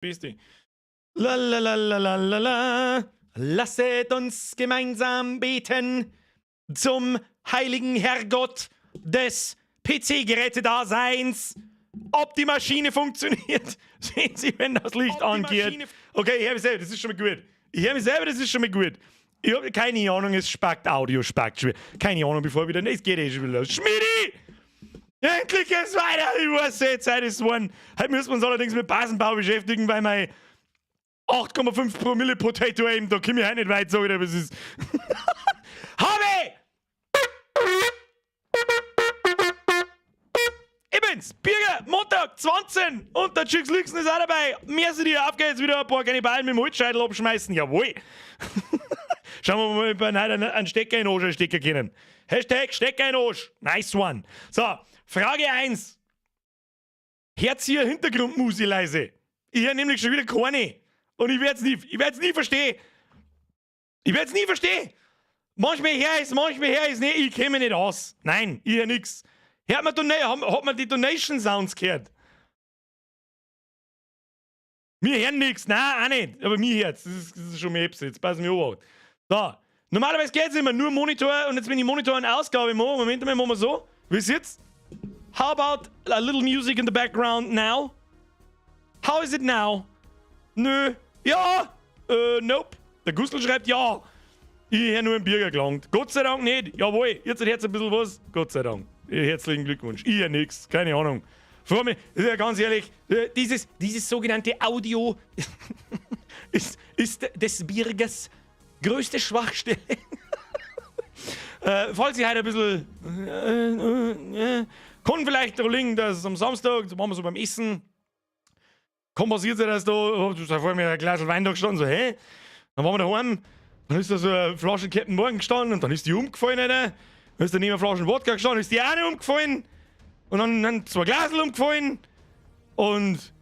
Bist du? La la la la la la la. Lasset uns gemeinsam beten zum heiligen Herrgott des PC-Geräte-Daseins. Ob die Maschine funktioniert, sehen Sie, wenn das Licht angeht. Okay, ich höre mich selber, das ist schon mal gut. Ich höre mich selber, das ist schon mal gut. Ich habe keine Ahnung, es spackt, Audio spackt schon wieder. Keine Ahnung, bevor wieder, es geht eh schon wieder los. Schmidi! Endlich geht's weiter! Ich weiß, Zeit ist one. Heute müssen wir uns allerdings mit Basenbau beschäftigen, weil mein 8,5 Promille Potato Aim, da komme ich halt nicht weit, sag ich dir, was ist. Habe! Ich bin's, Birger, Montag, 20 und der Chicks Lixen ist auch dabei. Merci dir, auf geht's wieder ein paar Kannibalen mit dem Holzscheitel abschmeißen, jawohl. Schauen wir mal, ob wir einen Stecker in den Arsch stecken können. Hashtag Stecker in den Arsch. Nice one. So, Frage 1. Hört ihr Hintergrundmusik leise? Ich höre nämlich schon wieder keine. Und ich werd's nie verstehen. Manchmal höre ich's, manchmal höre ich's nicht. Ich käme nicht aus. Nein, ich höre nix. Hat man die Donation Sounds gehört? Wir hören nix. Nein, auch nicht. Aber mir hört's. Das ist schon mehr Eps. Jetzt passen wir an. So. Normalerweise geht's immer nur Monitor. Und jetzt, wenn ich Monitor eine Ausgabe mache, Moment mal, machen wir so. Wie ist jetzt? How about a little music in the background now? How is it now? Nö. Ja. Nope. Der Gustl schreibt ja. Ich höre nur einen Birger gelangt. Gott sei Dank nicht. Jawohl. Jetzt hört ein bisschen was. Gott sei Dank. Herzlichen Glückwunsch. Ich höre nix. Keine Ahnung. Vor mir, ganz ehrlich, dieses sogenannte Audio ist des Birgers größte Schwachstelle. Falls ich heute ein bisschen kann vielleicht daran liegen, dass am Samstag, so machen wir so beim Essen, kann passiert sein, dass da vor mir ein Glas Wein da gestanden, so, hä? Dann waren wir daheim, dann ist da so eine Flasche Captain Morgan gestanden und dann ist die umgefallen, Alter. Dann ist daneben eine Flasche Wodka gestanden, ist die eine umgefallen und dann 2 Glasel umgefallen und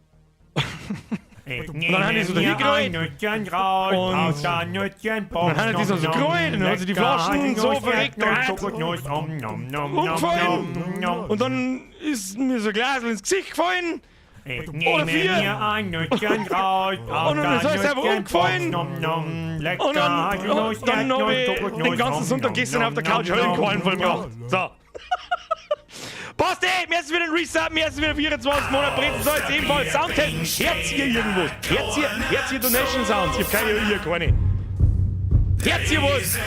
dann haben die so da hingerollt und dann haben die so gerollt und dann hat sie die Flaschen so verreckt umgefallen und dann ist mir so ein Glasel ins Gesicht gefallen. Oder 4. Und dann ist alles einfach umgefallen. Und dann habe ich den ganzen Sonntag gestern auf der Couch Höllenqualen vollbracht. So. Passt merci für den Reset, merci für den 24 Monat Brezen Salz, ebenfalls Soundtest. Herz hier irgendwas. Herz hier Donation Sounds. Ich hab keine. Herz hier was.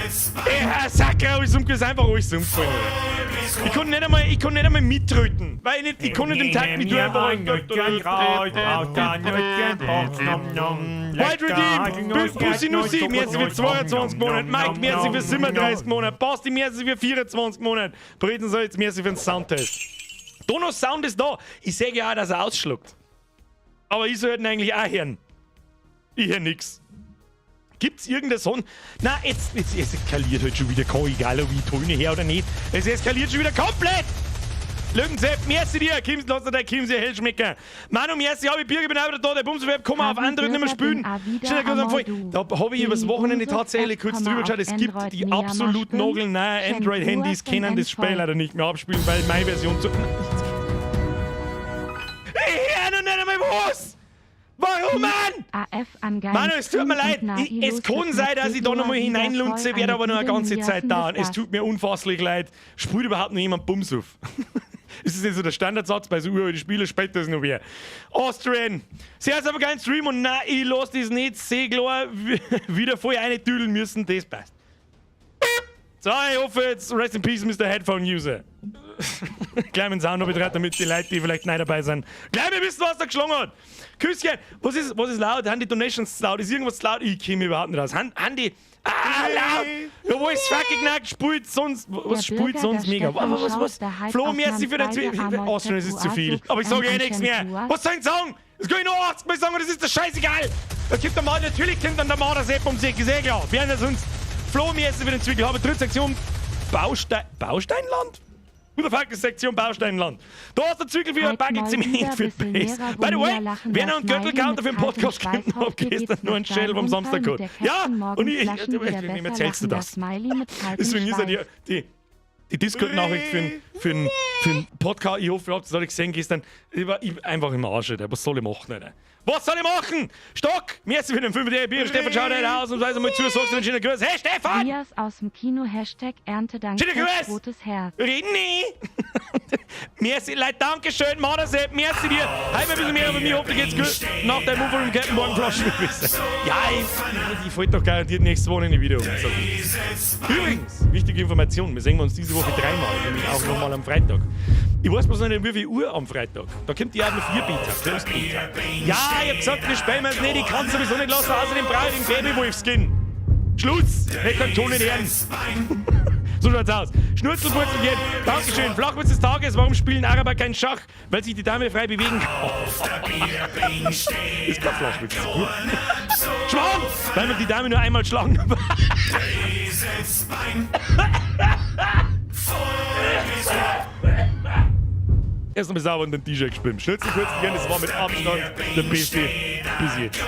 Sakra, ist einfach alles umgefallen. Ich konnte nicht einmal mitröten, weil ich konnte den Tag mit dir einfach... Wild Redeem, Bussi Nussi, merci für 22 Monate, Mike, merci für 37 Monate, Basti, merci für 24 Monate, Bretensalz, merci für den Soundtest. Donos Sound ist da. Ich sehe ja auch, dass er ausschluckt. Aber ich sollte ihn eigentlich auch hören. Ich höre nix. Gibt's irgendeinen Song? Na, jetzt eskaliert halt schon wieder, egal ob ich Töne her oder nicht. Es eskaliert schon wieder komplett! Löwensepp, merci dir, Kims, lass dir dein Kimse hell schmecken. Manu, merci, ich Birger, bin auch wieder da, der Bumsweb, komm auf Android nicht mehr spielen. Schnell kurz am Fall. Da habe ich übers Wochenende tatsächlich kurz drüber geschaut, es gibt die absolut nagelneuen Android-Handys, können das Spiel leider nicht mehr abspielen, weil meine Version zu... Ich höre noch nicht einmal was! Warum, Mann? Mann, es tut mir leid. Es kann sein, dass ich da nochmal hineinlunze, werde aber nur eine ganze Zeit dauern. Es tut mir unfasslich leid. Sprüht überhaupt noch jemand Bums auf? Ist das nicht so der Standardsatz bei so uralten Spielen? Spielt das noch wer? Austrian. Sie hat aber keinen Stream und nein, ich lasse das nicht sehr klar wieder voll reintüdeln müssen. Das passt. So, ich hoffe jetzt, rest in peace, Mr. Headphone User. Gleich mit dem Sound noch betreibt, damit die Leute, die vielleicht nicht dabei sind, gleich mal wissen, was da geschlagen hat. Küsschen, was ist laut? Haben die Donations laut? Ist irgendwas laut? Ich komme überhaupt nicht raus. Haben die... laut! Ja, wo ist fucking nackt? Spult sonst... Was spult sonst mega? Was? Flo, merci für den Tweet. Austrian, es ist zu viel. Aber ich sage eh nichts mehr. Was soll ich sagen? Das kann ich noch 80 Mal sagen, das ist das scheißegal. Da kommt der Mann, natürlich kommt dann der Mardersepp um sich. Ist eh klar. Wer denn sonst? Flo, merci für den Tweet. Ich habe Drittsektion Bausteinland? Oder fuck, Sektion Bausteinland. Da hast du Zügel für ein Baggy Zement für die Base. By the way, wer noch einen Gürtelcounter für den Podcast gibt, hab gestern nur einen Schädel vom Samstag gehabt. Ja, und wem erzählst du das? Deswegen ist ja die Discord-Nachricht für einen Podcast. Ich hoffe, ihr habt das alle gesehen gestern. Ich war einfach im Arsch, was soll ich machen? Alter? Was soll ich machen? Stock! Merci für den 5D Bier. Stefan, schau dir aus und weiß mal zu, sagst du einen schönen Grüß. Hey, Stefan! Elias aus dem Kino, Hashtag Erntedank, rotes Herz. Rini! Merci, Leute, danke schön, Madersepp, merci dir. Halt mir ein bisschen mehr über mich, hoffentlich geht's gut. Nach deinem Unfall im Captain Morgan Flaschen mit wissen. Ja, ich wollte doch garantiert nächste Woche in die Video. Übrigens, wichtige Information, wir sehen uns diese Woche 3-mal, nämlich auch nochmal am Freitag. Ich weiß bloß nicht, wie viel Uhr am Freitag. Da kommt Diablo 4 Beta. Ja, ich hab gesagt, wir spielen es nicht, ich kann es sowieso nicht lassen, außerdem brauche ich den Babywolf-Skin. Schluss! Ich kann Ton nicht hören. So schaut's aus. Schnurzelpurzel geht. Dankeschön. Flachwitz des Tages. Warum spielen Araber keinen Schach? Weil sich die Dame frei bewegen kann. Ist kein Flachwitz. Schwan! Weil wir die Dame nur einmal schlagen. Erst noch mal sauber und den T-Shirt gespielt. Schnurzelpurzel gehen, das war mit Abstand der beste bis jetzt.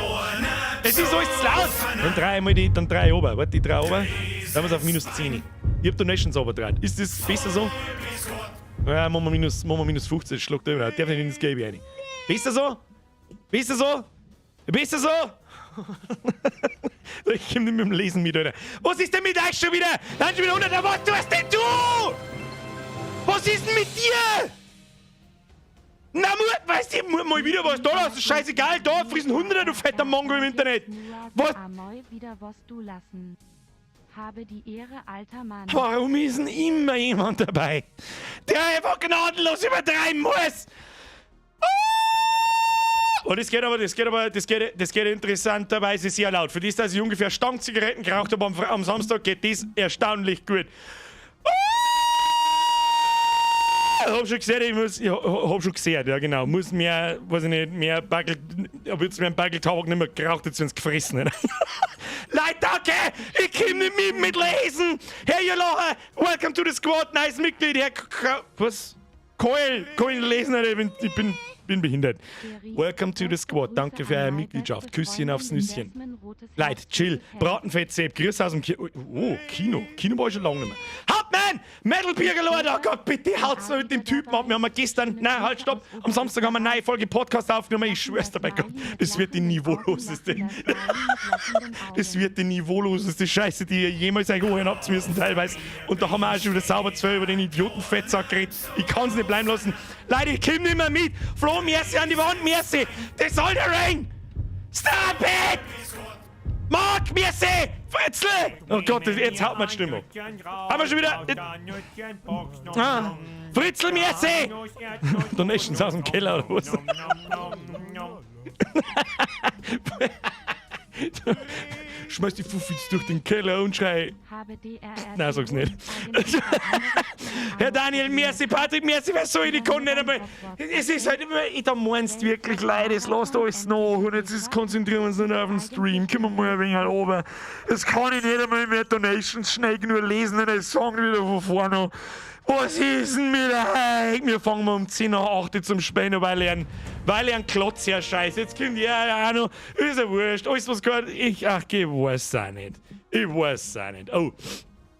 Es ist alles zu laut! Dann 3 einmal die, dann 3 oben. Warte, die 3 oben. Dann haben wir es auf minus 10. Ich hab Donations runtergedreht. Ist das besser so? Ja, machen wir minus 15. Schluckt immer. Darf nicht ins Gelbe rein. Besser so? Besser so? Besser so? Ich komm nicht mit dem Lesen mit, Alter. Was ist denn mit euch schon wieder? Dann schon wieder 100. Was tust denn du? Was ist denn mit dir? Na, weißt du, mal wieder was da, das ist scheißegal, da friesen Hunderte, du fetter Mongo im Internet. Was? Habe die Ehre, alter Mann. Warum ist denn immer jemand dabei, der einfach gnadenlos übertreiben muss? Oh, das geht interessanterweise sehr laut. Für das, dass ich ungefähr Stammzigaretten geraucht habe am Samstag, geht das erstaunlich gut. Ich hab schon gesehen, ja genau. Muss mehr, weiß ich nicht, mehr Bagel, ob jetzt mir ein Bageltabak nicht mehr geraucht, jetzt wenn's gefressen. Leute, danke! Ich komm nicht mit Lesen! Herr Jolocher, welcome to the squad, nice Mitglied, Herr was? Keul lesen, ich bin behindert. Welcome to the squad, danke für eure Mitgliedschaft. Küsschen aufs Nüsschen. Leute, chill. Bratenfett, Sepp, grüß aus dem Kino. Oh, Kino war ich schon lange nicht mehr. Hauptmann! Metal-Bier Leute, oh Gott, bitte haut's noch mit dem Typen ab. Wir haben gestern, nein, halt, stopp. Am Samstag haben wir eine neue Folge Podcast aufgenommen. Ich schwör's dir bei Gott, das wird die niveauloseste. Das wird die niveauloseste Scheiße, die ihr jemals euch anhören habt müssen, teilweise. Und da haben wir auch schon wieder sauber 2 über den Idiotenfettsack geredet. Ich kann's nicht bleiben lassen. Leute, ich komm nicht mehr mit. Flo, merci an die Wand, merci. Das soll der Ring. Stop it! Mark, merci! Fritzl! Oh Gott, jetzt haut man die Stimme ab. Haben wir schon wieder... Fritzl, merci! Donations aus dem Keller oder was? Schmeiß die Fuffis durch den Keller und schrei. Nein, sag's nicht. Herr Daniel, merci, Patrick, merci, wer soll ich die Kunden nicht einmal. Es ist halt immer, da meinst wirklich, Leute, es lässt alles nach und jetzt konzentrieren wir uns nur auf den Stream. Können wir mal ein wenig oben. Jetzt kann ich nicht einmal mehr Donations schnell nur lesen und jetzt sagen wieder von vorne. Was ist denn mit euch? Wir fangen um 10 nach 8 zum Spielen, weil ich einen Klotz her scheiße. Jetzt kommt ja auch noch. Ist ja wurscht. Alles, was gehört. Ich weiß auch nicht. Oh,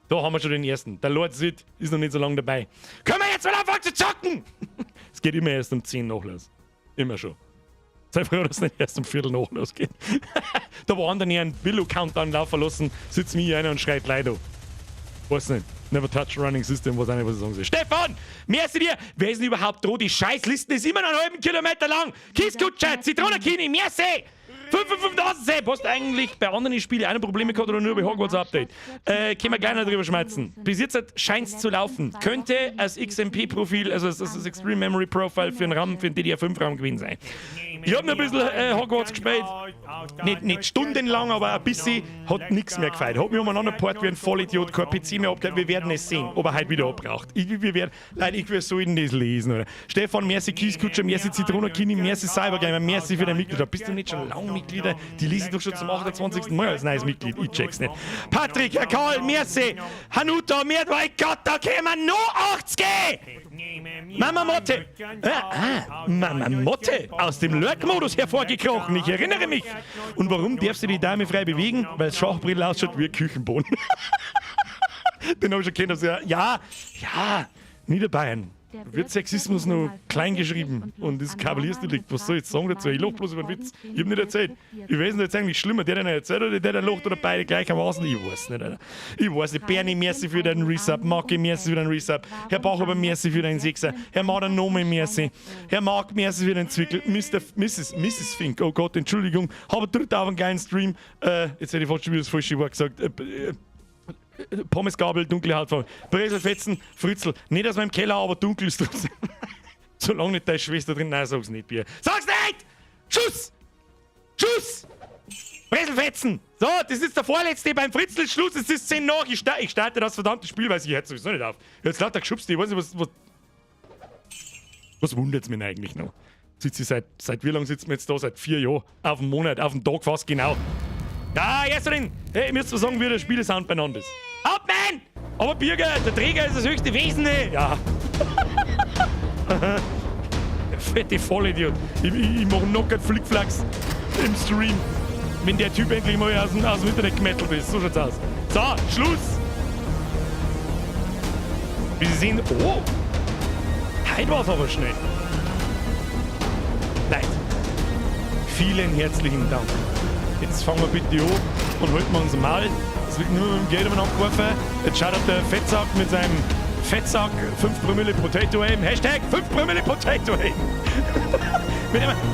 da haben wir schon den ersten. Der Lord Sid ist noch nicht so lange dabei. Können wir jetzt mal anfangen zu zocken? Es geht immer erst um 10 nach los. Immer schon. Sei froh, dass es nicht erst um Viertel nach losgeht. Da war anderen einen Billo-Countdown laufen lassen, sitzt mir hier einer und schreit Leid auf. Weiß nicht. Never touch running system, was ich sagen soll. Stefan, merci dir. Wer ist denn überhaupt da? Die Scheißliste ist immer noch einen halben Kilometer lang. Kieskutscher, Zitronakini, merci. 555.000 Sepp. Hast du eigentlich bei anderen Spielen eine Probleme gehabt oder nur bei Hogwarts Update? Können wir gleich noch drüber schmerzen. Bis jetzt scheint es zu laufen. Könnte als XMP-Profil, also das Extreme Memory Profile für einen RAM, für den DDR5-RAM gewesen sein. Ich habe noch ein bisschen Hogwarts gespielt. Nicht stundenlang, aber ein bisschen. Hat nichts mehr gefallen. Hat mich umeinander geport wie ein Vollidiot, kein PC mehr abgeleitet. Wir werden es sehen, ob er heute wieder abbraucht. Leute, wie soll denn das lesen, oder? Stefan, merci Kieskutscher, merci Zitronakini, merci Cybergamer, merci für dein Mitglied. Bist du nicht schon lange Mitglieder? Die lese ich doch schon zum 28. Mal als neues Mitglied. Ich check's nicht. Patrick, Herr Karl, merci. Hanuta, mir, mein Gott, da kämen nur 80! Mama Motte! Mama Motte! Aus dem Lurk-Modus hervorgekrochen, ich erinnere mich! Und warum darf sie die Dame frei bewegen? Weil Schachbrille ausschaut wie ein Küchenboden. Den habe ich schon kennt. Ja, Niederbayern. wird Sexismus noch klein geschrieben und ist Kavaliersdelikt. Was soll ich jetzt sagen dazu? Ich loch bloß über den Witz. Ich hab nicht erzählt. Ich weiß nicht, jetzt eigentlich schlimmer, der erzählt oder der locht oder beide gleichermaßen. Ich weiß nicht, Alter. Ich weiß nicht. Bernie, merci für deinen Resub. Maki, merci für deinen Resub. Herr Bachhuber, merci für deinen Sechser. Herr Marder Nome, merci. Herr Mark, merci für den Zwickel. Mrs. Fink, oh Gott, Entschuldigung. Habe dritt auf einen geilen Stream. Jetzt hätte ich fast schon wieder das falsche Wort gesagt. Pommesgabel, dunkle Hautfarbe. Breselfetzen, Fritzl. Nicht aus meinem Keller, aber dunkel ist trotzdem. Solange nicht deine Schwester drin. Nein, sag's nicht, Bier. Sag's nicht! Schuss! Schuss! Breselfetzen! So, das ist der vorletzte beim Fritzl. Schluss, es ist 10 nach. Ich starte das verdammte Spiel, weil ich jetzt sowieso nicht auf. Jetzt lauter geschubst. Ich weiß nicht, was wundert's mich eigentlich noch? Sitzt sie seit wie lange sitzen wir jetzt da? Seit 4 Jahren. Auf den Monat, auf den Tag fast genau. Ja, jetzt drin! Hey, ich müsst mal sagen, wie der Spielesound beieinander ist. Hauptmann! Aber Bürger, der Träger ist das höchste Wesen, ne? Ja. Der fette Vollidiot. Ich mach Knockout Flickflacks im Stream. Wenn der Typ endlich mal aus dem Internet gemettelt ist. So schaut's aus. So, Schluss! Wie Sie sehen, oh! Heute war's aber schnell. Leute, vielen herzlichen Dank. Jetzt fangen wir bitte an und halten wir uns mal. Es wird nur mit dem Geld abgeworfen. Jetzt schaut der Fettsack mit seinem Fettsack 5 Promille Potato Aim. Hashtag 5 Promille Potato Aim.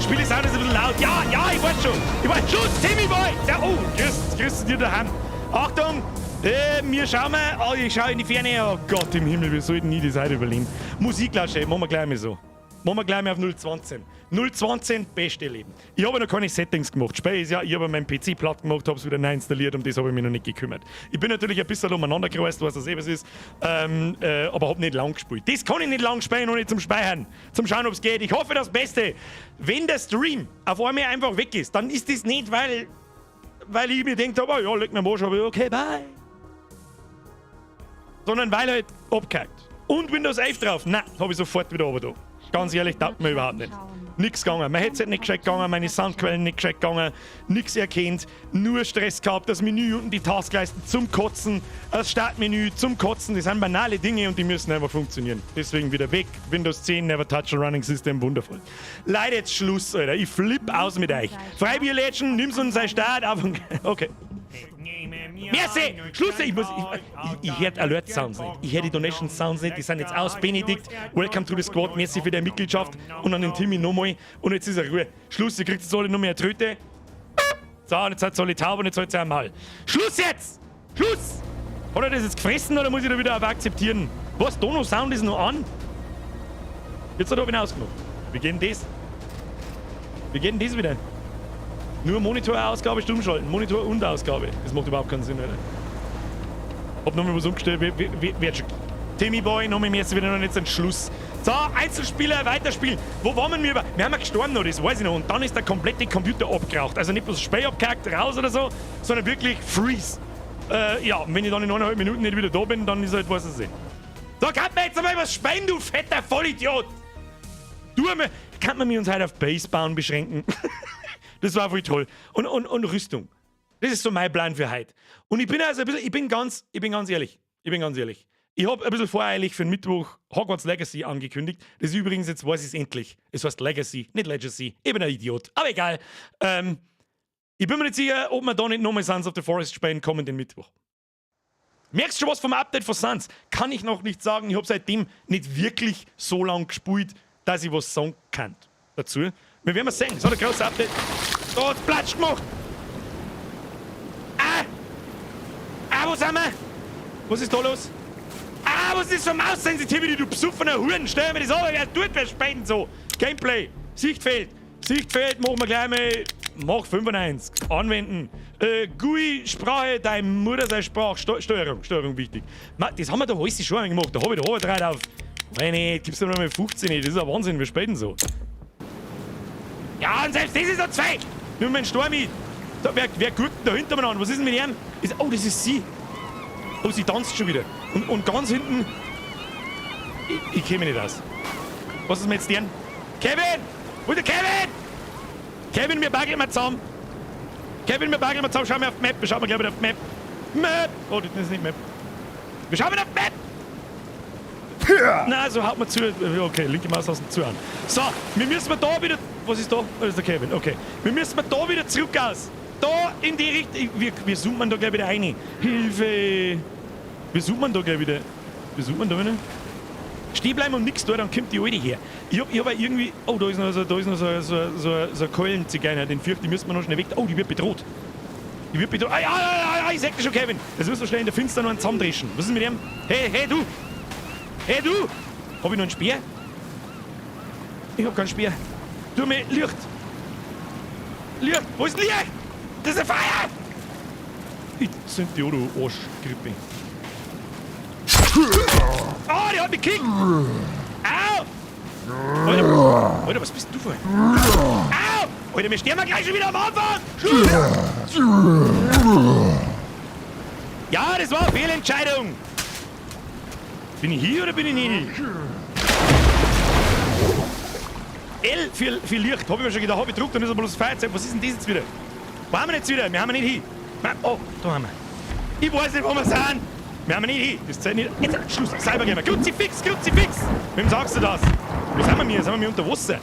Spiel ist auch ein bisschen laut. Ja, ich weiß schon. Ich weiß, Schuss, Timmy Boy. Ja, oh, grüß dir daheim. Achtung, wir schauen mal. Oh, ich schaue in die Ferne. Oh Gott im Himmel, wir sollten nie die Seite überleben. Musiklausche, machen wir gleich mal so. Machen wir gleich mal auf 020. 020, beste Leben. Ich habe noch keine Settings gemacht. Spät ist ja, ich habe meinen PC platt gemacht, habe es wieder neu installiert, um das habe ich mich noch nicht gekümmert. Ich bin natürlich ein bisschen umeinander gereist, was das was ist, aber habe nicht lang gespielt. Das kann ich nicht lang spielen und nicht zum Speichern, zum Schauen, ob es geht. Ich hoffe das Beste. Wenn der Stream auf einmal einfach weg ist, dann ist das nicht, weil ich mir denkt habe, ja, leg mir mal schon, okay, bye. Sondern weil er halt abgehackt. Und Windows 11 drauf. Nein, habe ich sofort wieder runter da. Ganz ehrlich, taugt mir überhaupt nicht. Nichts gegangen. Mein Headset nicht gescheit gegangen, meine Soundquellen nicht gescheit gegangen, nichts erkannt, nur Stress gehabt, das Menü unten, die Taskleiste zum Kotzen, das Startmenü zum Kotzen, das sind banale Dinge und die müssen einfach funktionieren. Deswegen wieder weg. Windows 10, Never Touch a Running System, wundervoll. Leider jetzt Schluss, Alter. Ich flipp aus mit euch. Freibier-Lädchen, nimm's uns ein Start auf. Okay. Merci! Schluss! Ich höre Alert-Sounds nicht. Ich höre die Donation-Sounds nicht. Die sind jetzt aus. Benedikt, welcome to the squad. Merci für deine Mitgliedschaft. Und an den Timmy nochmal. Und jetzt ist er Ruhe. Schluss, ihr kriegt jetzt alle noch mehr Tröte. So, und jetzt seid ihr alle taub und jetzt seid ihr einmal. Schluss jetzt! Schluss! Hat er das jetzt gefressen oder muss ich da wieder auf akzeptieren? Was? Dono-Sound ist noch an? Jetzt hat er ihn ausgemacht. Wie geht denn das? Wie geht denn das wieder? Nur Monitor-Ausgabe, stumm schalten. Monitor und Ausgabe. Das macht überhaupt keinen Sinn, Alter. Hab nochmal was umgestellt. Wer schon? Timmy Boy, nochmal mehr, wieder noch jetzt ein Schluss. So, Einzelspieler, weiterspielen. Wo waren wir? Wir haben ja gestorben noch, das weiß ich noch. Und dann ist der komplette Computer abgeraucht. Also nicht bloß das Spiel abgehackt, raus oder so, sondern wirklich freeze. Ja, und wenn ich dann in 1,5 Minuten nicht wieder da bin, dann ist halt was zu sehen. So, kann man jetzt einmal was spielen, du fetter Vollidiot! Kann man uns heute auf Basebauen beschränken? Das war voll toll. Und Rüstung. Das ist so mein Plan für heute. Und ich bin also ein bisschen, ich bin ganz ehrlich. Ich habe ein bisschen voreilig für den Mittwoch Hogwarts Legacy angekündigt. Das ist übrigens, jetzt weiß ich es endlich. Es heißt Legacy, nicht Legacy. Ich bin ein Idiot. Aber egal. Ich bin mir nicht sicher, ob wir da nicht nochmal Sons of the Forest spielen kommen den Mittwoch. Merkst du schon was vom Update von Sons? Kann ich noch nicht sagen. Ich habe seitdem nicht wirklich so lange gespielt, dass ich was sagen kann dazu. Wir werden es sehen. Das hat ein großes Update. Da hat's Platsch gemacht. Wo sind wir? Was ist da los? Was ist so Maus-Sensitivity, du besoffener Huren? Stell mir das an, wer tut, wer spenden so. Gameplay. Sichtfeld, machen wir gleich mal. Mach 95. Anwenden. GUI, Sprache, deine Mutter sei Sprache. Steuerung wichtig. Das haben wir da alles schon gemacht. Da habe ich da Arbeit drauf. Meine, gib's doch noch mal 15. Das ist ein Wahnsinn, wir spenden so. Ja, und selbst das ist noch 2. Nur mein Stormi. Da, wer guckt denn da hinter mir an? Was ist denn mit ihm? Oh, das ist sie. Oh, sie tanzt schon wieder. Und ganz hinten... Ich käme nicht aus. Was ist mit jetzt deren? Kevin! Wo ist der Kevin? Kevin, wir bageln mal zusammen. Schau mal auf die Map. Wir schauen mal gleich wieder auf die Map. Map! Oh, das ist nicht Map. Wir schauen mal auf die Map! Nein, so haut man zu. Okay, linke Maus aus dem Zuhören. So, wir müssen da wieder... Was ist da? Das ist der Kevin, okay. Wir müssen da wieder zurück aus. Da in die Richtung... Wir zoomen da gleich wieder rein. Hilfe! Wir zoomen da gleich wieder. Wir zoomen da wieder. Stehen bleiben und nichts tun, dann kommt die Alte her. Ich hab irgendwie... Oh, da ist noch so ein Keulenzigeuner. Den fürchte ich, müssen wir noch schnell weg... Oh, die wird bedroht. Die wird bedroht... Ah, ich sag dir schon, Kevin. Das müssen wir schnell in der Finster noch einen zusammendreschen. Was ist mit dem? Hey, du! Hey, du! Hab ich noch einen Speer? Ich hab keinen Speer. Tu mir Licht! Licht! Wo ist Licht? Das ist ein Feuer! Ich sind die Auto Arschgrippe. Oh, die hat mich gekickt! Au! Alter, was bist du für ein? Au! Alter, wir sterben gleich schon wieder am Anfang! Ja, das war eine Fehlentscheidung! Bin ich hier oder bin ich nicht? L für Licht, hab ich mir schon gedacht, hab ich gedruckt, dann ist aber bloß Feuerzeug. Was ist denn das jetzt wieder? Wo haben wir jetzt wieder? Wir haben nicht hin. Oh, da haben wir. Ich weiß nicht, wo wir sind. Wir haben nicht hin. Das zählt nicht. Jetzt, Schluss, Cybergamer. Kruzifix! Wem sagst du das? Wo sind wir? Sind wir unter Wasser?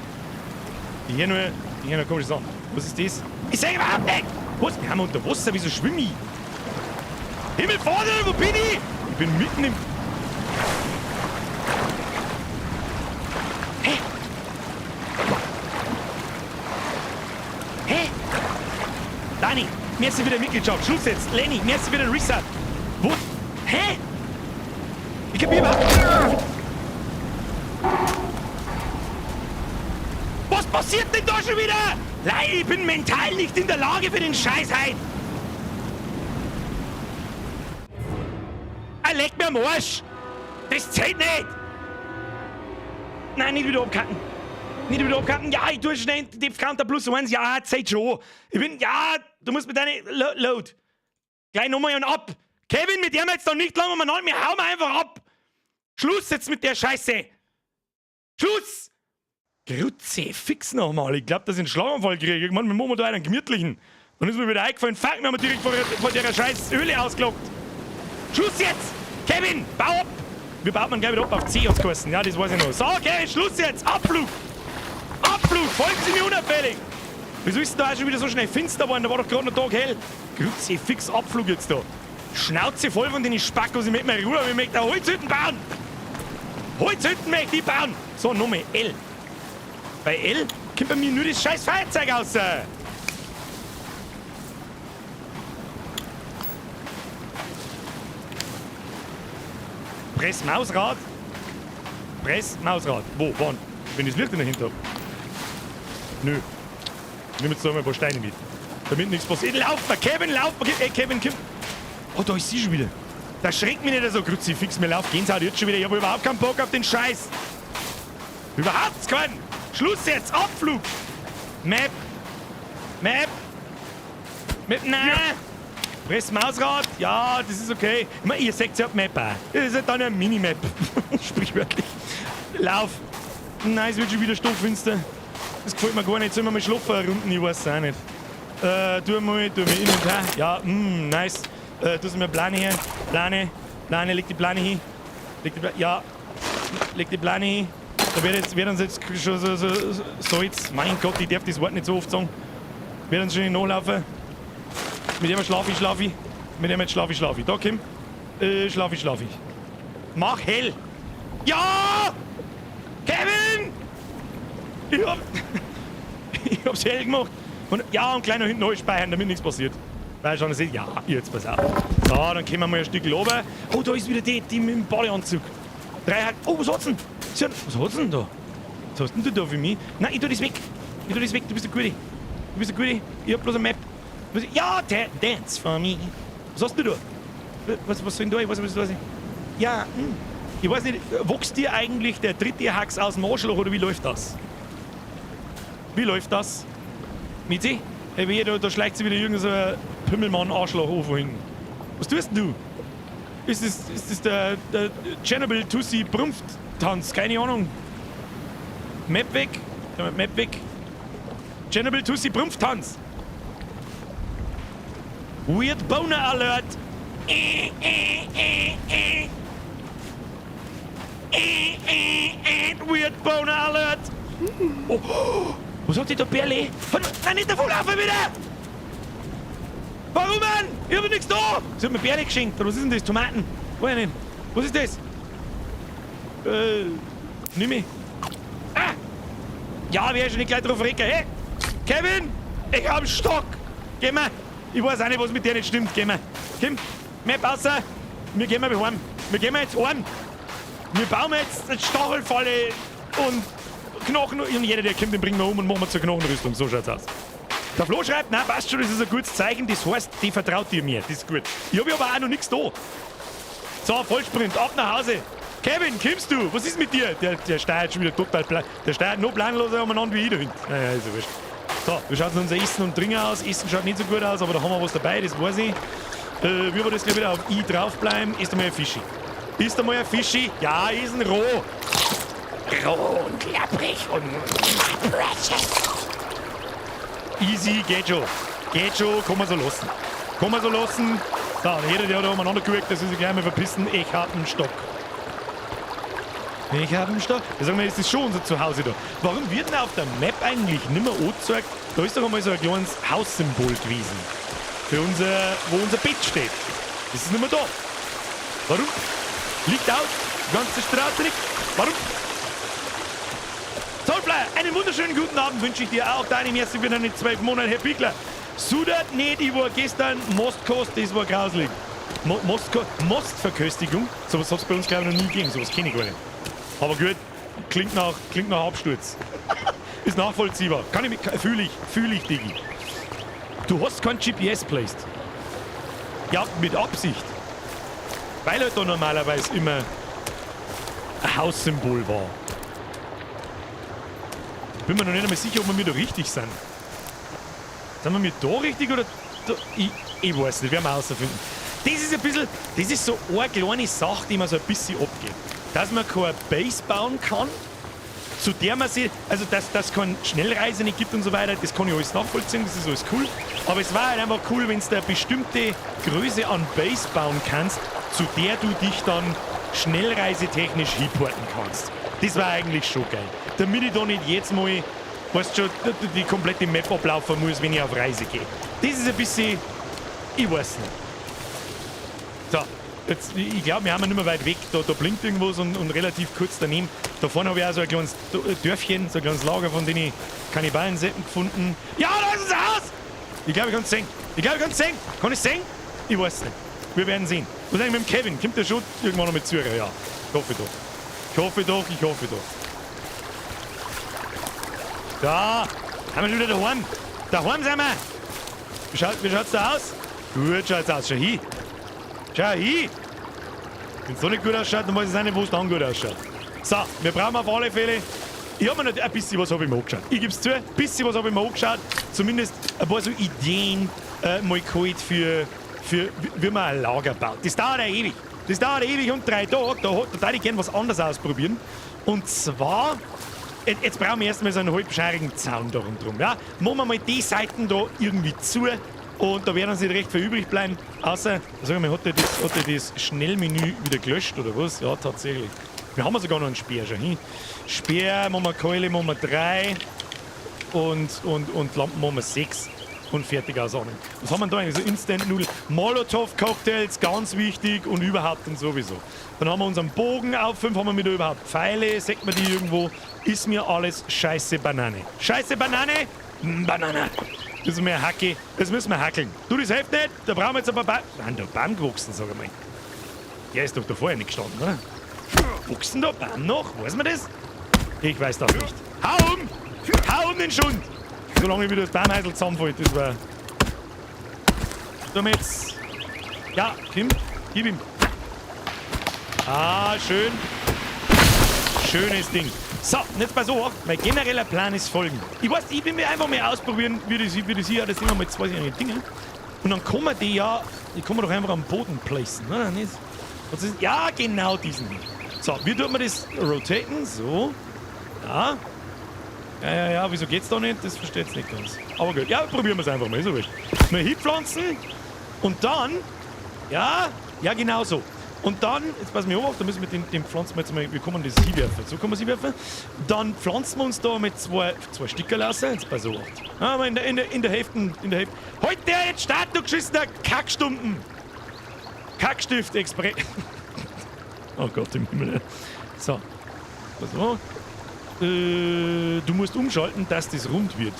Hier nur komische Sachen. Was ist das? Ich seh überhaupt nicht! Was? Wir haben unter Wasser, wieso schwimme ich? Himmel vorne, wo bin ich? Ich bin mitten im... Dani, mir ist wieder Mitgliedschaft. Schluss jetzt. Lenny, mir ist wieder Reset. Wo? Hä? Ich kapier überhaupt. Was passiert denn da schon wieder? Nein, ich bin mental nicht in der Lage für den Scheiß heute. Leck mir am Arsch. Das zählt nicht. Nein, nicht wieder abkacken. Nicht wieder abkacken. Ja, ich tue schnell den Counter plus 1. Ja, Zeit schon. Ich bin... Ja, du musst mit deiner... Load. Gleich nochmal und ab. Kevin, mit dem jetzt noch nicht lange umeinander. Wir hauen einfach ab. Schluss jetzt mit der Scheiße. Schluss. Grütze, fix nochmal. Ich glaub, dass ich einen Schlaganfall kriege. Irgendwann machen wir da einen gemütlichen. Dann ist mir wieder eingefallen. Fuck, wir haben direkt vor der scheiß Höhle ausgelockt. Schluss jetzt. Kevin, bau ab. Wir bauen man gleich wieder ab auf C, hat's geheißen. Ja, das weiß ich noch. So, okay, Schluss jetzt. Abflug. Abflug, folgen Sie mir unauffällig! Wieso ist da auch schon wieder so schnell finster geworden? Da war doch gerade noch Tag hell. Grütze, fix Abflug jetzt da. Schnauze voll von den Spackos, ich möchte mal Ruhe, ich möchte eine Holzhütten bauen! Holzhütten möchte ich bauen! So, Nummer L. Bei L kommt bei mir nur das scheiß Feuerzeug raus. Press Mausrad. Press Mausrad. Wo? Wann? Wenn ich das Licht in der Hinter habe. Nö. Nimm jetzt da mal ein paar Steine mit. Damit nichts passiert. Lauf mal, Kevin, lauf mal. Ey, Kevin, komm. Oh, da ist sie schon wieder. Da schreckt mich nicht so. Kruzifix, mir lauft Gänsehaut jetzt schon wieder. Ich hab überhaupt keinen Bock auf den Scheiß. Überhaupt keinen. Schluss jetzt. Abflug. Map. Nein. Ja. Press Mausrad. Ja, das ist okay. Ich meine, ihr seht ja die Map auch. Das ist halt dann eine Minimap. Sprichwörtlich. Lauf. Nein, es wird schon wieder stockfinster. Das gefällt mir gar nicht. Sollen wir mal schlafen runden? Ich weiß es auch nicht. Tu mal hin und her. Ja, nice. Tu mir Plane her. Plane, leg die Plane hin. Leg die Plane hin. Da wird uns jetzt schon so jetzt. Mein Gott, ich darf das Wort nicht so oft sagen. Wird uns schon nachlaufen. Mit dem schlaf ich. Mit dem jetzt schlaf ich. Da, Kim. Schlaf ich. Mach hell. Ja! Kevin! Ich hab's hell gemacht. Und gleich noch hinten neu speichern, damit nichts passiert. Weil schon seht, ja, jetzt pass auf. So, dann können wir mal ein Stück runter. Oh, da ist wieder die mit dem Badeanzug. Oh, was hat's denn? Was hat's denn da? Was hast denn du da für mich? Nein, ich tu das weg. Du bist ein Guti. Ich hab bloß eine Map. Ja, dance for me. Was hast du da? Was soll denn da? Ich weiß nicht, was das ist. Ja, ich weiß nicht, wächst dir eigentlich der dritte Hax aus dem Arschloch oder wie läuft das? Mitzi? Hey, da schleicht sich wieder irgendein so ein Pümmelmann-Arschloch auf hinten. Was tust denn du? Ist das der Chernobyl Tussi Prumpf-Tanz? Keine Ahnung. Map weg. Chernobyl Tussi Prumpf-Tanz. Weird Boner Alert. Weird Boner Alert. Oh, was hat die da, Berli? Nein, nicht davon laufen wieder! Warum, Mann? Ich hab nichts da! Sie hat mir Berli geschenkt, oder was ist denn das? Tomaten? Wo denn? Was ist das? Nimm mich. Ah! Ja, wir schon nicht gleich drauf regen. Hey, Kevin! Ich hab einen Stock! Geh mal! Ich weiß auch nicht, was mit dir nicht stimmt. Geh mal! Komm, Map außer! Wir gehen mal heim. Wir gehen jetzt heim. Wir bauen jetzt eine Stachelfalle und Knochen. Und jeder, der kommt, den bringen wir um und machen wir zur Knochenrüstung. So schaut's aus. Der Flo schreibt, nein, passt schon, das ist ein gutes Zeichen. Das heißt, die vertraut dir mir. Das ist gut. Ich habe aber auch noch nichts da. So, Vollsprint, ab nach Hause. Kevin, kommst du? Was ist mit dir? Der steuert schon wieder total plan. Der steuert noch planloser umeinander wie ich da hinten. Naja, ist ja wurscht. So, wie schaut unser Essen und Trinken aus? Essen schaut nicht so gut aus, aber da haben wir was dabei, das weiß ich. Wie wir das gleich wieder auf I draufbleiben, isst einmal ein Fischi. Isst einmal ein Fischi? Ja, ist ein roh. Roh und klapprig und easy, geht schon. Geht schon, kann man so lassen. Kann man so lassen. So, jeder, der da umeinander guckt, das soll sich gleich mal verpissen. Ich hab einen Stock. Ich hab einen Stock. Da sagen wir, ist das schon unser Zuhause da. Warum wird denn auf der Map eigentlich nicht mehr angezeigt? Da ist doch einmal so ein kleines Haussymbol gewesen. Für wo unser Bett steht. Das ist nicht mehr da. Warum? Liegt aus. Die ganze Straße liegt. Warum? Zollflyer, einen wunderschönen guten Abend wünsche ich dir auch. Deine Merci für deine 12 Monate, Herr Pickler. Sudert nicht, ich war gestern Mostkost, das war grauslig. Mostverköstigung? Sowas hat es bei uns, glaube ich, noch nie gegeben. Sowas kenne ich gar nicht. Aber gut, klingt nach Absturz. Ist nachvollziehbar. Fühl ich, Digi. Du hast kein GPS placed. Ja, mit Absicht. Weil halt da normalerweise immer ein Haussymbol war. Ich bin mir noch nicht einmal sicher, ob wir da richtig sind. Sind wir da richtig oder da? Ich weiß nicht, werden wir herausfinden. Das ist so eine kleine Sache, die man so ein bisschen abgeht. Dass man keine Base bauen kann, zu der man sich, also dass es keine Schnellreise nicht gibt und so weiter, das kann ich alles nachvollziehen, das ist alles cool. Aber es war halt einfach cool, wenn du eine bestimmte Größe an Base bauen kannst, zu der du dich dann schnellreisetechnisch hinporten kannst. Das war eigentlich schon geil. Damit ich da nicht jetzt mal, weißt du schon, die komplette Map ablaufen muss, wenn ich auf Reise gehe. Das ist ein bisschen, ich weiß nicht. So. Jetzt, ich glaube, wir haben nicht mehr weit weg. Da blinkt irgendwas und relativ kurz daneben. Da vorne habe ich auch so ein kleines Dörfchen, so ein kleines Lager von den Kannibalensäcken gefunden. Ja, da ist unser Haus! Ich glaube, ich kann es sehen. Kann ich es sehen? Ich weiß es nicht. Wir werden sehen. Was ist eigentlich mit dem Kevin? Kommt der schon irgendwann noch mit Zürcher? Ja, ich hoffe doch. Da, haben wir schon wieder daheim. Daheim sind wir. Wie schaut's da aus? Gut schaut's aus. Schau hin. Wenn es so nicht gut ausschaut, dann weiß ich auch nicht, wo es dann gut ausschaut. So, wir brauchen auf alle Fälle. Ich habe mir noch ein bisschen was habe ich mir angeschaut. Ich gebe es zu, ein bisschen was habe ich mir angeschaut. Zumindest ein paar so Ideen mal geholt für wie man ein Lager baut. Das dauert ja ewig. Und 3 Tage. Da würde ich gerne was anderes ausprobieren. Und zwar, jetzt brauchen wir erstmal so einen halbscharigen Zaun da rundherum. Ja? Machen wir mal die Seiten da irgendwie zu. Und da werden uns nicht recht viel übrig bleiben. Außer, sagen wir, hat er das Schnellmenü wieder gelöscht oder was? Ja, tatsächlich. Wir haben sogar noch einen Speer schon hin. Speer machen wir, Keule machen wir 3 und Lampen machen wir 6 und fertig aus. Was haben wir da eigentlich? So Instant-Nudeln. Molotov-Cocktails, ganz wichtig und überhaupt und sowieso. Dann haben wir unseren Bogen auf 5, haben wir wieder überhaupt Pfeile, sagt man die irgendwo. Ist mir alles scheiße Banane. Scheiße Banane? Banane. Das müssen wir hackeln. Du, das hilft nicht. Da brauchen wir jetzt ein paar Baum. Nein, da Baum gewachsen, sag ich mal. Der ist doch da vorher nicht gestanden, oder? Wuchsen da Baum noch? Weiß man das? Ich weiß das nicht. Hau um den Schund! Solange ich wieder das Baumheisel zusammenfällt, das war... Da jetzt... Ja, Kim, gib ihm. Ah, schön. Schönes Ding. So, und jetzt pass auf, mein genereller Plan ist folgend. Ich will mir einfach mal ausprobieren, wie das hier, das sind einmal 2 Dinge. Und dann kann man doch einfach am Boden placen, oder nicht? Ja, genau diesen. So, wie tut man das rotaten? So. Ja. Ja, wieso geht's da nicht? Das versteht's nicht ganz. Aber gut, ja, probieren wir es einfach mal, so wurscht. Mal hinpflanzen und dann, ja, genau so. Und dann, jetzt passen wir auf, da müssen wir den pflanzen wir jetzt mal, wir kommen das hinwerfen. So kann man sie werfen. Dann pflanzen wir uns da mit zwei Sticker lassen. Jetzt pass auf. Aber in der Hälfte. Heute der jetzt Start, du geschissener Kackstumpen! Kackstift Express. Oh Gott im Himmel. So. Pass auf. Du musst umschalten, dass das rund wird.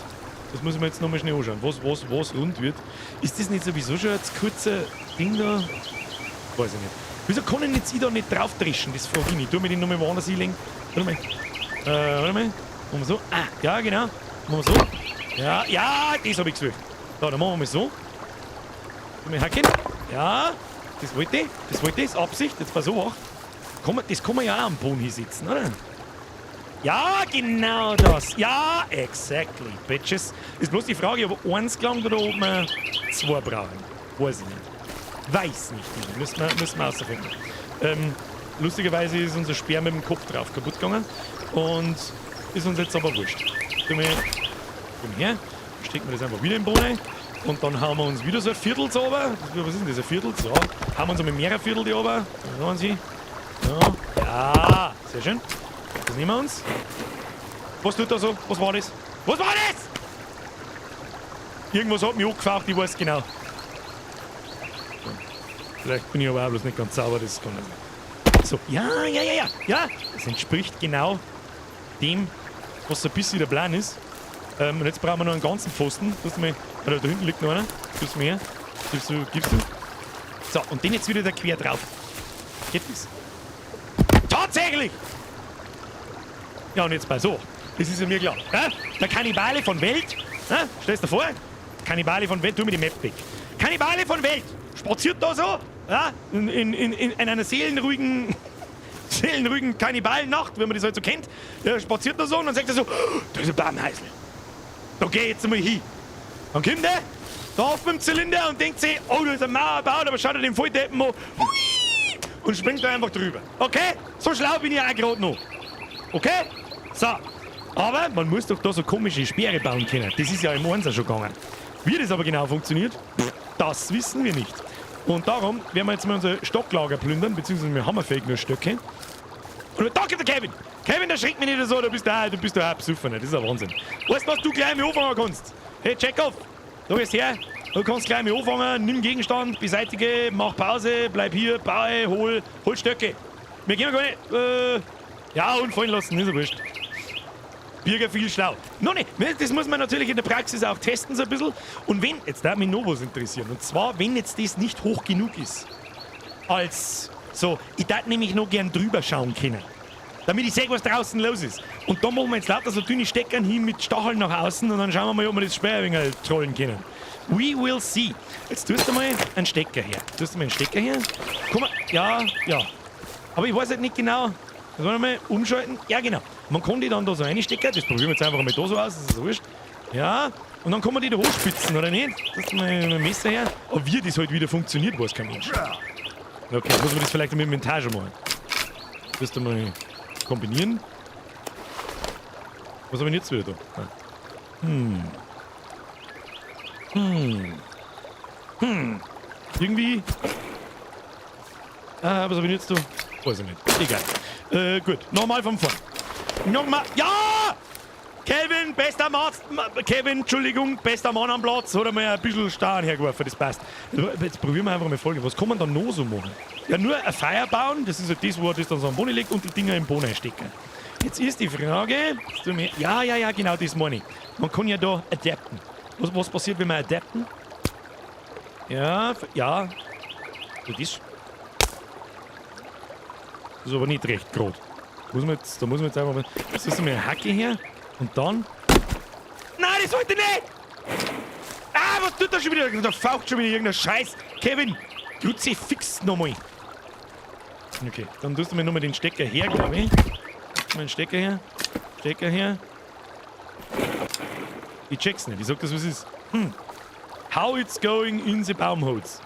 Das muss ich mir jetzt nochmal schnell anschauen. Was rund wird. Ist das nicht sowieso schon das kurze Ding da? Weiß ich nicht. Wieso kann ich jetzt da nicht drauf dreschen? Das frage ich nicht. Tu mir den nochmal woanders hinlegen. Warte mal. Machen wir so. Ah, ja, genau. Machen wir so. Ja, das habe ich gesucht. Da, dann machen wir mal so. Tu mir hacken. Ja, das wollte ich. Das ist Absicht. Jetzt pass auf. Das kann man ja auch am Boden hinsitzen, oder? Ja, genau das. Ja, exactly, bitches. Ist bloß die Frage, ob eins gelangt oder ob wir zwei brauchen. Weiß ich nicht. Weiß nicht. Müssen wir herausfinden. Lustigerweise ist unser Speer mit dem Kopf drauf kaputt gegangen. Und ist uns jetzt aber wurscht. Komm her. Stecken wir das einfach wieder im Boden. Und dann hauen wir uns wieder so ein Viertel so runter. Was ist denn das, ein Viertel? So. Hauen wir uns einmal mehrere Viertel die runter. Da haben Sie. Ja, sehr schön. Das nehmen wir uns. Was tut er so? Was war das? Was war das? Irgendwas hat mich angefaucht, ich weiß genau. Vielleicht bin ich aber auch bloß nicht ganz sauber, das kann nicht sein. So, ja. Das entspricht genau dem, was so ein bisschen der Plan ist. Und jetzt brauchen wir noch einen ganzen Pfosten. Da hinten liegt noch einer. Gibst du mir her. Gibst du. So, und den jetzt wieder da quer drauf. Geht das? Tatsächlich! Ja, und jetzt bei so. Das ist ja mir klar. Ja? Der Kannibale von Welt. Ja? Stellst du dir vor? Kannibale von Welt, tu mir die Map weg. Kannibale von Welt. Spaziert da so. Ja? In einer seelenruhigen Kannibalennacht, wie man das halt so kennt. Der spaziert da so und dann sagt er so, oh, da ist ein Baumhäusl. Da geh jetzt mal hin. Dann kommt der da auf mit dem Zylinder und denkt sich, oh, da ist ein Mauerbau, aber schaut er den Volldeppen an. Und springt da einfach drüber. Okay? So schlau bin ich auch gerade noch. Okay? So. Aber man muss doch da so komische Speere bauen können. Das ist ja im Einser schon gegangen. Wie das aber genau funktioniert, das wissen wir nicht. Und darum werden wir jetzt mal unser Stocklager plündern, beziehungsweise wir haben fake nur Stöcke. Und da kommt der Kevin. Kevin, der schreckt mich nicht so, du bist da besoffen. Das ist ein Wahnsinn. Weißt du, was du gleich mit anfangen kannst? Hey, check auf. Da gehst her. Du kannst gleich mit anfangen, nimm Gegenstand, beseitige, mach Pause, bleib hier, baue, hol Stöcke. Wir gehen gar nicht. Ja, und fallen lassen, ist ja wurscht. Bürger viel schlau. Noch nicht. Das muss man natürlich in der Praxis auch testen, so ein bisschen. Und wenn, jetzt darf mich noch was interessieren. Und zwar, wenn jetzt das nicht hoch genug ist. Als so, ich darf nämlich noch gern drüber schauen können. Damit ich sehe, was draußen los ist. Und da machen wir jetzt lauter so dünne Steckern hin mit Stacheln nach außen und dann schauen wir mal, ob wir das Speer ein wenig trollen können. We will see. Jetzt tust du mal einen Stecker her. Komm mal. Ja. Aber ich weiß halt nicht genau. Sollen wir mal umschalten? Ja, genau. Man kann die dann da so reinstecken. Das probieren wir jetzt einfach mal da so aus. Das ist so wurscht. Ja. Und dann kann man die da hochspitzen, oder nicht? Das ist mal ein Messer her. Aber wie das halt wieder funktioniert, weiß kein Mensch. Okay, muss man das vielleicht im Inventar schon machen. Das du mal kombinieren. Was haben wir jetzt wieder da? Irgendwie. Was habe ich jetzt da? Weiß ich nicht. Egal. Gut. Nochmal von vorn. Nochmal. Ja! Kevin, bester Mann am Platz. Hat er mal ein bisschen Stein hergeworfen, das passt. Jetzt probieren wir einfach mal Folgendes. Was kann man da noch so machen? Ja, nur ein Feuer bauen. Das ist halt das, wo er das dann so am Boden legt und die Dinger im Boden einstecken. Jetzt ist die Frage. Ja, genau, das meine ich. Man kann ja da adapten. Was passiert, wenn wir adapten? Ja. Das ist aber nicht recht gerade. Da muss man jetzt einfach mal. Jetzt ist mal eine Hacke her und dann. Nein, das wollte ich nicht! Was tut da schon wieder? Da faucht schon wieder irgendein Scheiß. Kevin, fix nochmal. Okay, dann tust du mir nochmal den Stecker her, glaube ich. Mal Stecker her. Ich check's nicht. Ich sag das, was ist. How it's going in the Baumholz.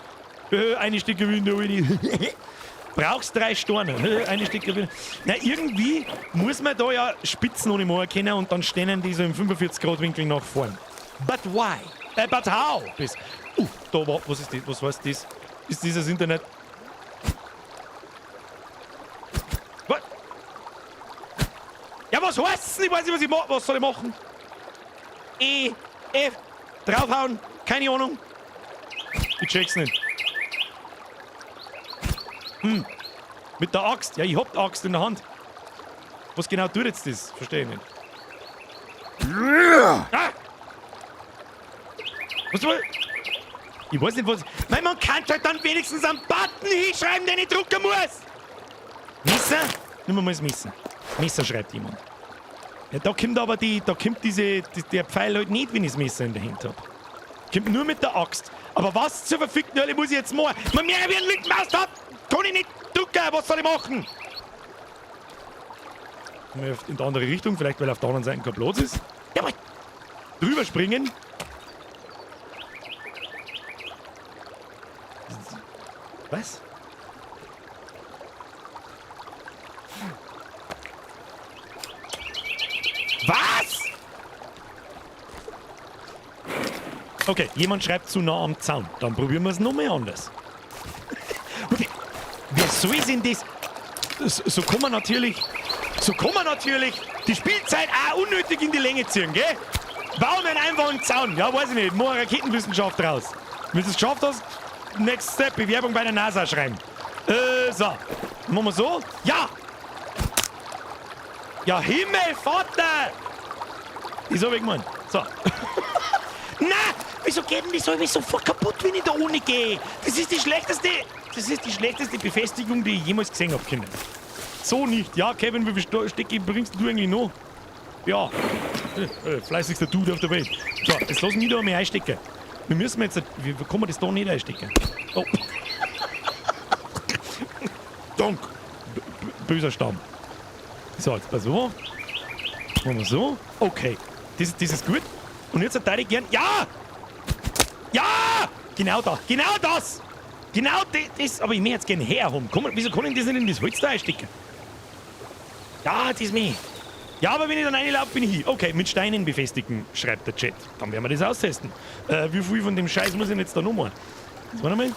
Eine Stecke Window. Brauchst 3 Storne. Eine Stecke Window. Na, irgendwie muss man da ja Spitzen ohne mehr erkennen und dann stehen die so im 45-Grad-Winkel nach vorn. But why? But how? Was ist das? Was heißt das? Ist dieses Internet? was heißt denn? Ich weiß nicht, was soll ich machen? E, F, draufhauen, keine Ahnung. Ich check's nicht. Mit der Axt. Ja, ich hab die Axt in der Hand. Was genau tut jetzt das? Verstehe ich nicht. Ah! Was soll? Ich weiß nicht, was... Weil man kann halt dann wenigstens einen Button hinschreiben, den ich drucken muss. Messer? Nimm mal das Messer. Messer schreibt jemand. Ja, da kommt aber der Pfeil halt nicht, wenn ich das Messer in der Hand habe. Kommt nur mit der Axt. Aber was zur verfickten Hölle muss ich jetzt machen? Man mehr wie ein Lückenmaus hat, kann ich nicht drucken. Was soll ich machen? In die andere Richtung, vielleicht weil auf der anderen Seite kein Platz ist. Ja, aber drüber springen. Was? Was? Okay, jemand schreibt zu nah am Zaun. Dann probieren wir es nochmal anders. Wer soll denn das? So kann man natürlich die Spielzeit auch unnötig in die Länge ziehen, gell? Bauen wir einfach einen Zaun. Ja, weiß ich nicht. Mach eine Raketenwissenschaft raus. Wenn du es geschafft hast, next step, Bewerbung bei der NASA schreiben. So. Machen wir so? Ja! Ja, Himmel, Vater! Das hab ich gemeint. So. Na! Wieso geht denn das alles sofort kaputt, wenn ich da ohne gehe? Das ist die schlechteste Befestigung, die ich jemals gesehen habe, Kinder. So nicht. Ja, Kevin, wie viel Stecke bringst du eigentlich noch? Ja. Fleißigster Dude auf der Welt. So, jetzt lass mich da mal einstecken. Wir müssen jetzt... Wie kann man das da nicht einstecken? Oh. Dank. Böser Stamm. So, jetzt pass auf. Machen wir so. Okay. Das ist gut. Und jetzt hätte ich gern... Ja! Ja! Genau da. Genau das! Genau das. Aber ich möchte jetzt gerne herhaben. Wieso kann ich das nicht in das Holz da einstecken? Ja, das ist mir. Ja, aber wenn ich dann reinlaufe, bin ich hier. Okay, mit Steinen befestigen, schreibt der Chat. Dann werden wir das austesten. Wie viel von dem Scheiß muss ich denn jetzt da noch machen? Jetzt warte mal.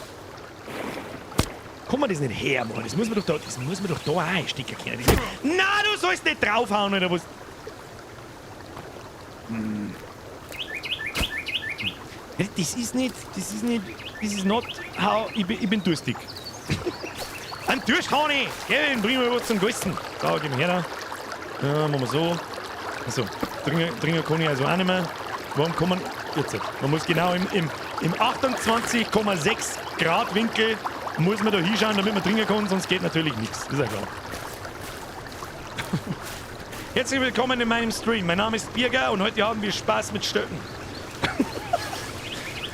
Kann man das nicht hermachen? Das muss man doch da auch einstecken können. Na, du sollst nicht draufhauen oder was? Das ist not how... Ich bin durstig. Ein Durst kann ich. Kevin, bring mir was zum Gessen. Da, gib mir her da. Ja, machen wir so. Also, trinken kann ich also auch nicht mehr. Warum kann man... Jetzt. Man muss genau im 28,6 Grad Winkel muss man da hinschauen, damit man trinken kann, sonst geht natürlich nichts. Das ist ja klar. Herzlich willkommen in meinem Stream. Mein Name ist Birger und heute haben wir Spaß mit Stöcken.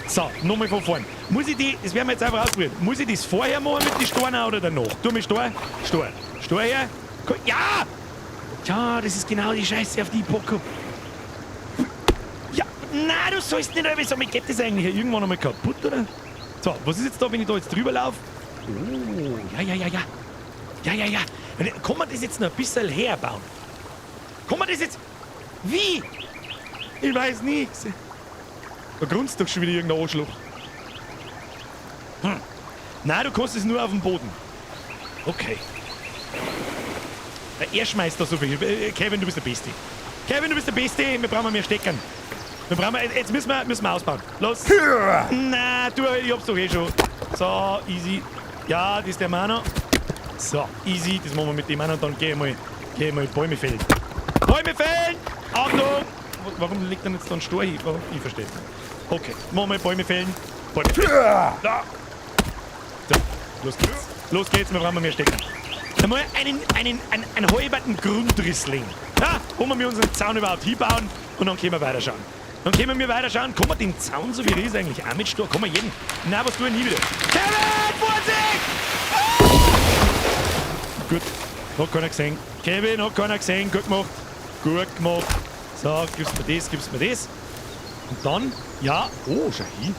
So, nochmal von vorn. Muss ich das werden wir jetzt einfach ausprobieren. Muss ich das vorher machen mit den Steinen oder danach? Tu mir Stor her. Ja! Ja, das ist genau die Scheiße, auf die ich Bock hab. Ja, nein, du sollst nicht einfach so, mir geht das eigentlich irgendwann einmal kaputt, oder? So, was ist jetzt da, wenn ich da jetzt drüber laufe? Oh, ja. Kann man das jetzt noch ein bisschen herbauen? Kann man das jetzt... Wie? Ich weiß nicht. Da grunzt doch schon wieder irgendein Arschloch. Nein, du kannst es nur auf dem Boden. Okay. Er schmeißt da so viel. Kevin, du bist der Beste. Wir brauchen mehr Steckern. Jetzt müssen wir ausbauen. Los. Nein, ich hab's doch eh schon. So, easy. Ja, das ist der Mana. So, easy. Das machen wir mit dem an und dann geh mal Bäume fällen. Achtung! Warum liegt denn jetzt da ein Stor hin? Ich verstehe es nicht. Okay, machen wir Bäume fällen. Da. So, los geht's, wir brauchen mehr Stecker. Einmal einen halberten Grundrisling. Ja, wo wir unseren Zaun überhaupt hinbauen und dann können wir weiterschauen. Kann man den Zaun, so wie er ist, eigentlich auch mit Stor? Kann man jeden... Nein, was tue ich nie wieder? Kevin, Vorsicht! Ah! Gut, hat keiner gesehen. Kevin, hat keiner gesehen. Gut gemacht. So, gibst mir das. Und dann, ja, oh, schau hin.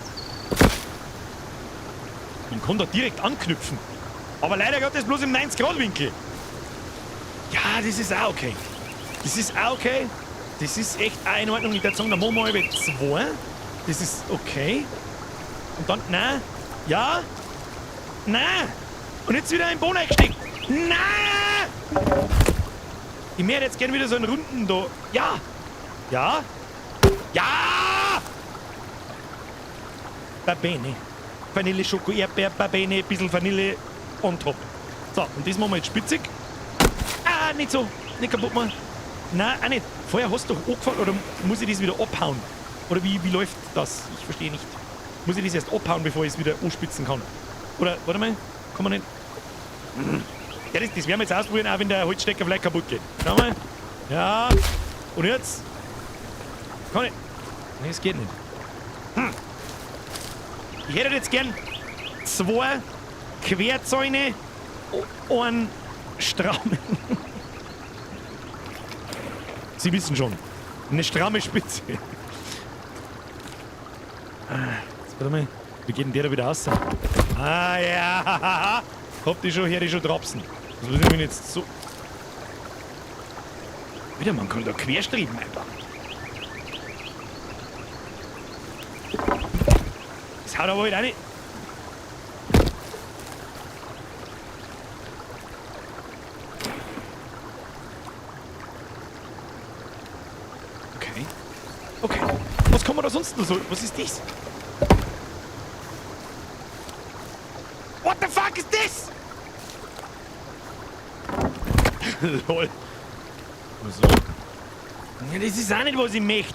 Man kann da direkt anknüpfen. Aber leider geht das bloß im 90-Grad-Winkel. Ja, das ist auch okay. Das ist echt auch in Ordnung. Ich würde sagen, da machen wir halbe 2. Das ist okay. Und dann, nein. Ja. Nein. Und jetzt wieder ein Boden eingesteckt. Nein. Ich möchte jetzt gerne wieder so einen Runden da. Ja! Ja! Ja! Babene. Vanille, Schoko, Erdbeer, Babene, ein bisschen Vanille on top. So, und das machen wir jetzt spitzig. Ah, nicht so. Nicht kaputt machen. Nein, auch nicht. Vorher hast du doch angefangen, oder muss ich das wieder abhauen? Oder wie läuft das? Ich verstehe nicht. Muss ich das erst abhauen, bevor ich es wieder anspitzen kann? Oder, warte mal, kann man nicht... Ja, das werden wir jetzt ausprobieren, auch wenn der Holzstecker vielleicht kaputt geht. Schau mal. Ja. Und jetzt? Kann ich... Nee, es geht nicht. Ich hätte jetzt gern 2 Querzäune, einen Straumen. Sie wissen schon. Eine stramme Spitze. Jetzt, warte mal. Wie geht denn der da wieder aus? Ah ja. Habt ihr schon her, die schon trapsen. Das muss ich mir jetzt so... Wieder, man kann da querstreben einfach. Das haut aber halt auch nicht. Okay. Okay. Was kann man da sonst noch so? Was ist das? What the fuck is this? Lol. So. Ja, das ist auch nicht, was ich möchte.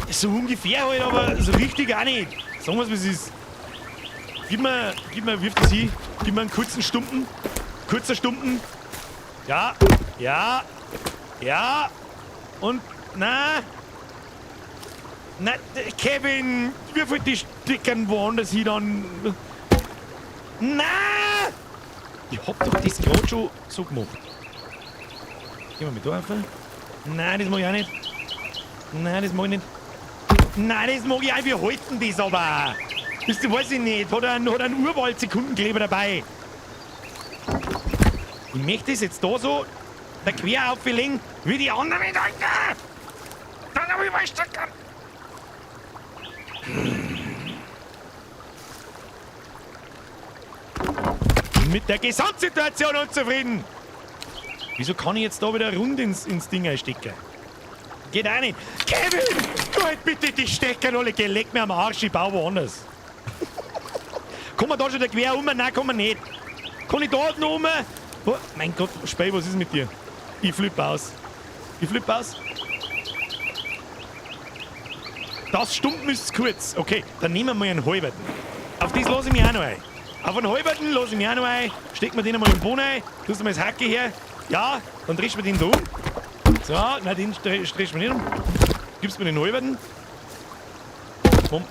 So ungefähr halt, aber so richtig auch nicht. Sagen wir es, wie es ist. Gib mir, wirf das hin. Gib mir einen kurzen Stumpen. Kurzer Stumpen. Ja, ja, ja. Und, na. Na, Kevin, wirf halt die Steckern woanders hin dann. Na! Ich hab doch das gerade schon so gemacht. Gehen wir mit da einfach. Nein, das mag ich auch nicht. Nein, das mag ich nicht. Nein, das mag ich auch. Wir halten das aber. Das weiß ich nicht. Hat einen Urwald-Sekundenkleber dabei. Ich möchte das jetzt da so da quer auflegen, wie die anderen mit euch. Dann hab ich mal Stecker. Mit der Gesamtsituation unzufrieden. Wieso kann ich jetzt da wieder rund ins Ding einstecken? Geht auch nicht. Kevin, du halt bitte die Stecker alle, leg mir am Arsch, ich baue woanders. Kann man da schon da quer um? Nein, kann man nicht. Kann ich da noch um? Oh, mein Gott, Spey, was ist mit dir? Ich flippe aus. Ich flippe aus. Das Stumpen ist kurz. Okay, dann nehmen wir mal einen halberten. Auf das lasse ich mich auch noch ein. Auf einen halberten lasse ich mich auch noch ein. Stecken wir den einmal im Boden ein. Tust du mal das Hacke her. Ja, dann drehst du den da um. So, nein, den drehst du mir nicht um. Gibst mir den halberten. Bumm.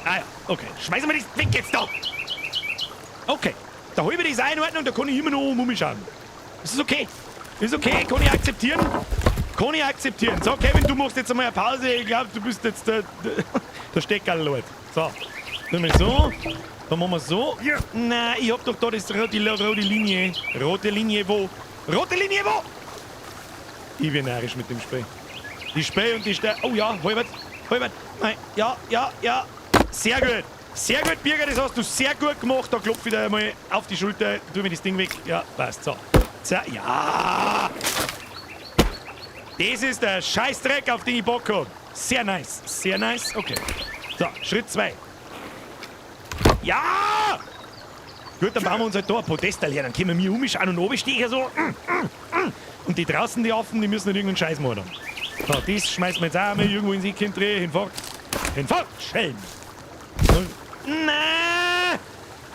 Ah ja, okay. Schmeißen wir das weg jetzt da. Okay, der halbe ist auch in Ordnung, da kann ich immer noch umschauen. Das ist okay. Das ist okay, kann ich akzeptieren. Kann ich akzeptieren. So, Kevin, du machst jetzt einmal eine Pause. Ich glaube, du bist jetzt der Steckerl-Lord. So, dann wir so. Dann machen wir so. Ja. Nein, ich hab doch da das rote Linie. Rote Linie wo? Rote Linie wo? Ich bin narrisch mit dem Spray. Die Spray und die Stern. Oh ja, halbert. Nein, ja. Sehr gut. Sehr gut, Birger, das hast du sehr gut gemacht. Da klopf ich dir einmal auf die Schulter. Tu mir das Ding weg. Ja, passt. So. Ja. Das ist der Scheißdreck, auf den ich Bock hab. Sehr nice. Sehr nice. Okay. So, Schritt 2. Ja! Gut, dann bauen wir uns halt da ein Podestal her. Dann können wir umschauen und oben stehe ich so. Und die draußen, die Affen, die müssen nicht irgendeinen Scheiß machen. So, das schmeißen wir jetzt auch mal irgendwo ins Eck drehen. Hinfort. Schelm. Nein!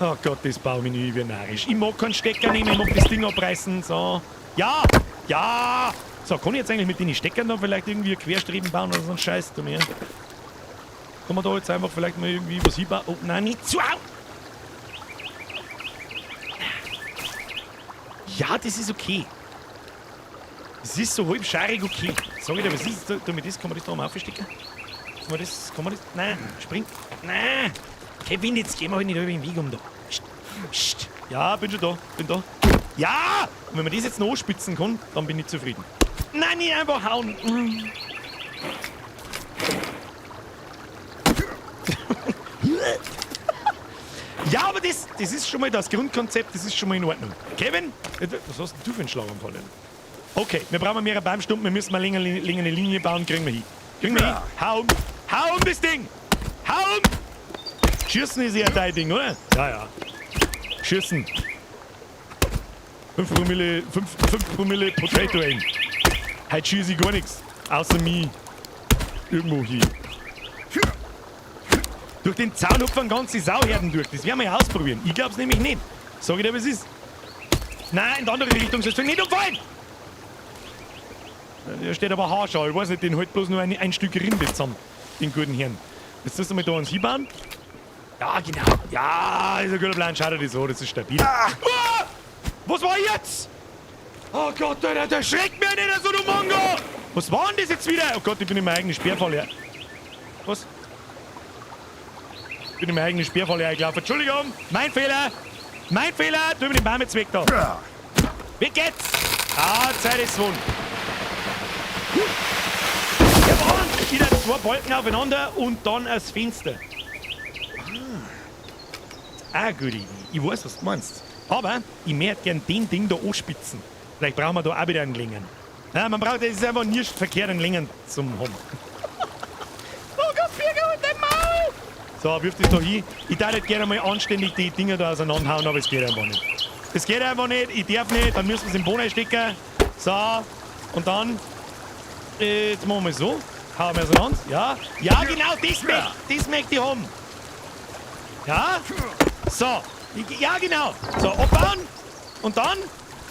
Oh Gott, das baue ich nicht wie narrisch. Ich mag keinen Stecker nehmen, ich mag das Ding abreißen. So. Ja! So, kann ich jetzt eigentlich mit den Steckern dann vielleicht irgendwie ein Querstreben bauen oder so einen Scheiß? Kann man da jetzt einfach vielleicht mal irgendwie was hinbauen? Oh, nein, nicht zu! Ja, das ist okay. Das ist so halb scharig okay. Sag ich dir, was ist das? Damit das, kann man das da oben aufstecken? Kann man das? Nein, spring. Nein! Kevin, jetzt gehen wir halt nicht über den Weg um da. Psst. Ja, bin schon da. Ja! Und wenn man das jetzt noch anspitzen kann, dann bin ich zufrieden. Nein, nicht einfach hauen. Ja, aber das ist schon mal das Grundkonzept, das ist schon mal in Ordnung. Kevin, was hast denn du für einen Schlaganfall? Okay, wir brauchen mehrere Baumstumpen, wir müssen mal länger eine Linie bauen, kriegen wir hin. Kriegen wir hin. Hau um das Ding! Hau um! Schießen ist eher dein Ding, oder? Ja. Schießen. 5 Promille Potato Aim. Heute schieße ich gar nichts. Außer mich. Irgendwo hin. Durch den Zaun hupfen ganze Sauherden durch. Das werden wir ja ausprobieren. Ich glaub's nämlich nicht. Sag ich dir, was ist? Nein, in die andere Richtung sollst du nicht umfallen! Da steht aber Haarschal. Ich weiß nicht, den hält bloß nur ein Stück Rinde zusammen. Den guten Herrn. Jetzt tust du mal da uns hinbauen. Ja, genau. Ja, ist ein guter Plan. Schau dir das an, das ist stabil. Ah! Was war jetzt? Oh Gott, Alter, der schreckt mir nicht so, du Mongo! Was war denn das jetzt wieder? Oh Gott, ich bin in meinem eigenen Sperrfall her. Was? Ich bin in meinem eigenen Sperrfall hergelaufen. Entschuldigung, mein Fehler! Mein Fehler! Tu mir den Baum jetzt weg da. Weg geht's! Ah, Zeit ist gewonnen. Jawohl! Wieder 2 Balken aufeinander und dann das Fenster. Ah, gute Idee. Ich weiß, was du meinst. Aber ich möchte gern den Ding da anspitzen. Vielleicht brauchen wir da auch wieder einen Längen. Ja, man braucht, das ist einfach nicht verkehrt, einen Längen zum haben. Oh Gott, Birger und dein Maul! So, wirf das da hin. Ich darf nicht gerne mal anständig die Dinger da auseinanderhauen, aber es geht einfach nicht. Es geht einfach nicht, ich darf nicht, dann müssen wir es im Boden stecken. So, und dann, jetzt machen wir es so. Hauen wir auseinander. Ja, ja genau, das möchte ich haben. Ja, so, ja genau. So, abbauen und dann,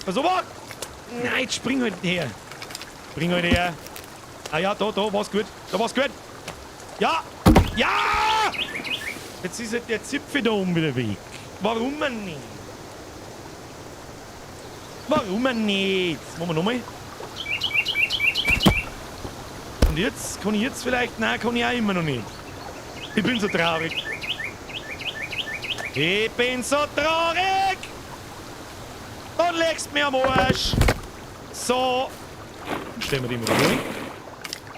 pass auf. Nein, jetzt spring halt her. Spring halt her. Ah ja, da war's gut. Da war's gut. Ja, ja! Jetzt ist halt der Zipfel da oben wieder weg. Warum man nicht? Warum man nicht? Machen wir nochmal. Und jetzt? Kann ich jetzt vielleicht? Nein, kann ich auch immer noch nicht. Ich bin so traurig. Ich bin so traurig! Dann legst du mir am Arsch. So. Stellen wir die mal durch.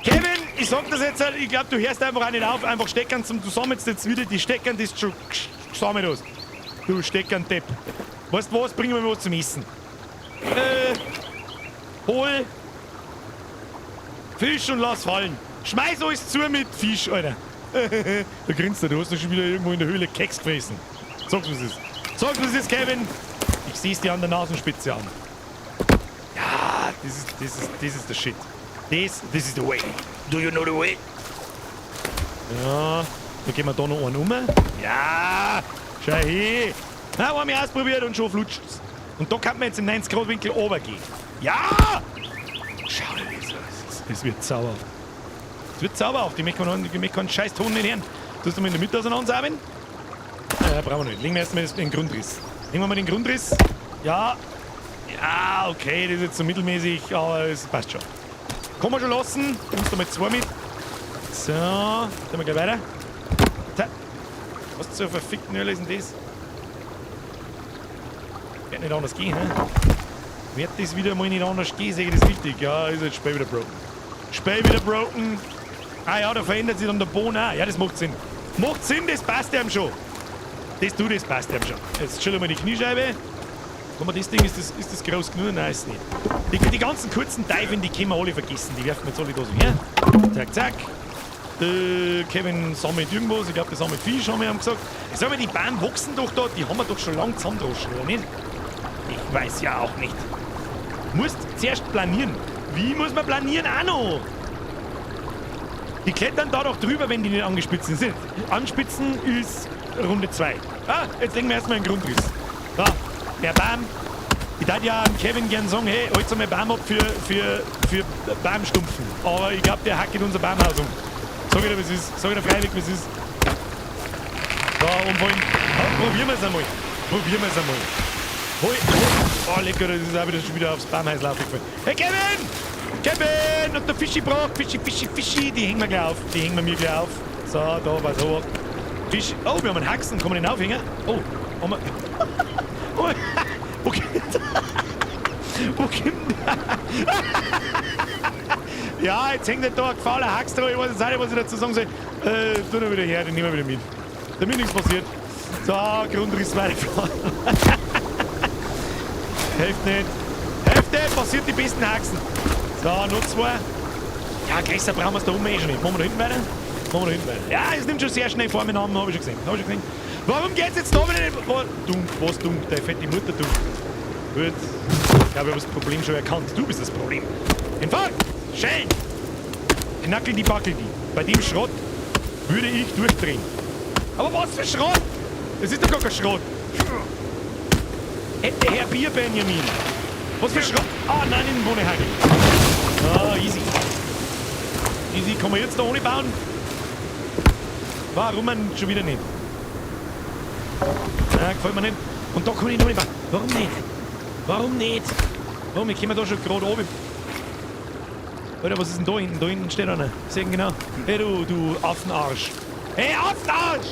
Kevin, ich sag das jetzt, ich glaube, du hörst einfach auch nicht auf. Einfach steckern zum, du sammelst jetzt wieder die Steckern, das ist schon gesammelt aus. Du Steckern-Depp. Weißt du was? Bringen wir mal was zum Essen. Hol Fisch und lass fallen. Schmeiß alles zu mit Fisch, Alter. Da grinst du hast doch schon wieder irgendwo in der Höhle Keks gefressen. Sag, was es ist. Sag, was es ist, Kevin. Ich seh's dir an der Nasenspitze an. Ja, das ist der Shit. This is the way. Do you know the way? Ja, dann gehen wir da noch einen um. Ja, schau her. Na, haben wir ausprobiert und schon flutscht's. Und da kann man jetzt im 90-Grad-Winkel runtergehen. Ja! Schau dir das an. Das wird sauber. Das wird sauber auf. Ich möchte keinen scheiß Ton nicht hören. Tust du mal in der Mitte auseinandersamen? Ja, brauchen wir nicht. Legen wir erstmal den Grundriss. Legen wir mal den Grundriss. Ja. Ja, okay, das ist jetzt so mittelmäßig, aber es passt schon. Kann man schon lassen. Nimmst du mal 2 mit. So, dann wir gleich weiter. Was zur verfickten Hölle ist denn das? Wird nicht anders gehen, hä? Wird das wieder mal nicht anders gehen, sage ich das richtig? Ja, ist jetzt Spiel wieder broken. Spiel wieder broken. Ah ja, da verändert sich dann der Boden auch. Ja, das macht Sinn. Macht Sinn, das passt einem schon. Das passt einem schon. Jetzt stellen wir die Kniescheibe. Kann man das Ding, ist das groß genug? Nein, ist nicht. Die ganzen kurzen Teifen, die können wir alle vergessen. Die werfen wir jetzt alle da so her. Zack, zack. Kevin sammelt irgendwas. Ich glaube, der sammelt Fisch, haben wir ihm gesagt. Ich sag mal, die Bäume wachsen doch da. Die haben wir doch schon lange zusammendroschen, oder nicht? Ich weiß ja auch nicht. Du musst zuerst planieren. Wie muss man planieren? Auch noch. Die klettern da doch drüber, wenn die nicht angespitzen sind. Anspitzen ist Runde 2. Ah, jetzt legen wir erstmal einen Grundriss. Da, der Baum. Ich würde ja an Kevin gern sagen, hey, halt so mal Baum ab für Baumstumpfen. Aber ich glaube, der hackert unser Baumhaus um. Sag ich dir, was ist. Sag ich dir freiwillig, was ist. Da, umfallen. Oh, probieren wir es einmal. Probieren wir es einmal. Hoi. Oh, lecker, das ist auch wieder schon wieder aufs Baumhaus gefallen. Hey, Kevin! Kevin! Und der Fischi braucht. Fischi. Die hängen wir gleich auf. Die hängen wir mir gleich auf. So, da, was hoch. Fisch. Oh, wir haben einen Haxen. Kann man den aufhängen? Oh, haben wir. Oh, okay. Okay. Ja, jetzt hängt da ein gefauler Hax drauf. Ich weiß jetzt auch nicht, was ich dazu sagen soll. Tu ihn wieder her, den nehmen wir wieder mit. Damit nichts passiert. So, Grundriss weiterfahren. Hilft nicht. Hilft nicht, passiert die besten Haxen. So, noch 2. Ja, größer brauchen wir es da oben eh schon nicht. Machen wir da hinten weiter? Machen wir da hinten weiter. Ja, es nimmt schon sehr schnell vor, meinen Namen habe ich schon gesehen. Warum geht's jetzt da wieder nicht? Was dumm? Der fette Mutter dumm. Gut. Ich glaube, ich habe das Problem schon erkannt. Du bist das Problem. Hinfort! Schön! Knackel die Backel die. Bei dem Schrott würde ich durchdrehen. Aber was für Schrott? Das ist doch gar kein Schrott. Herr Bier Benjamin. Was für Schrott? Ah, nein, in den Wohnehagel. Ah, easy. Easy, kann man jetzt da ohne bauen? Warum man schon wieder nicht? Ja, gefällt mir nicht. Und da kann ich noch nicht bauen. Warum nicht? Warum nicht? Warum? Ich komme da schon gerade oben. Alter, was ist denn da hinten? Da hinten steht einer. Sehen genau. Hey, du Affenarsch. Hey, Affenarsch!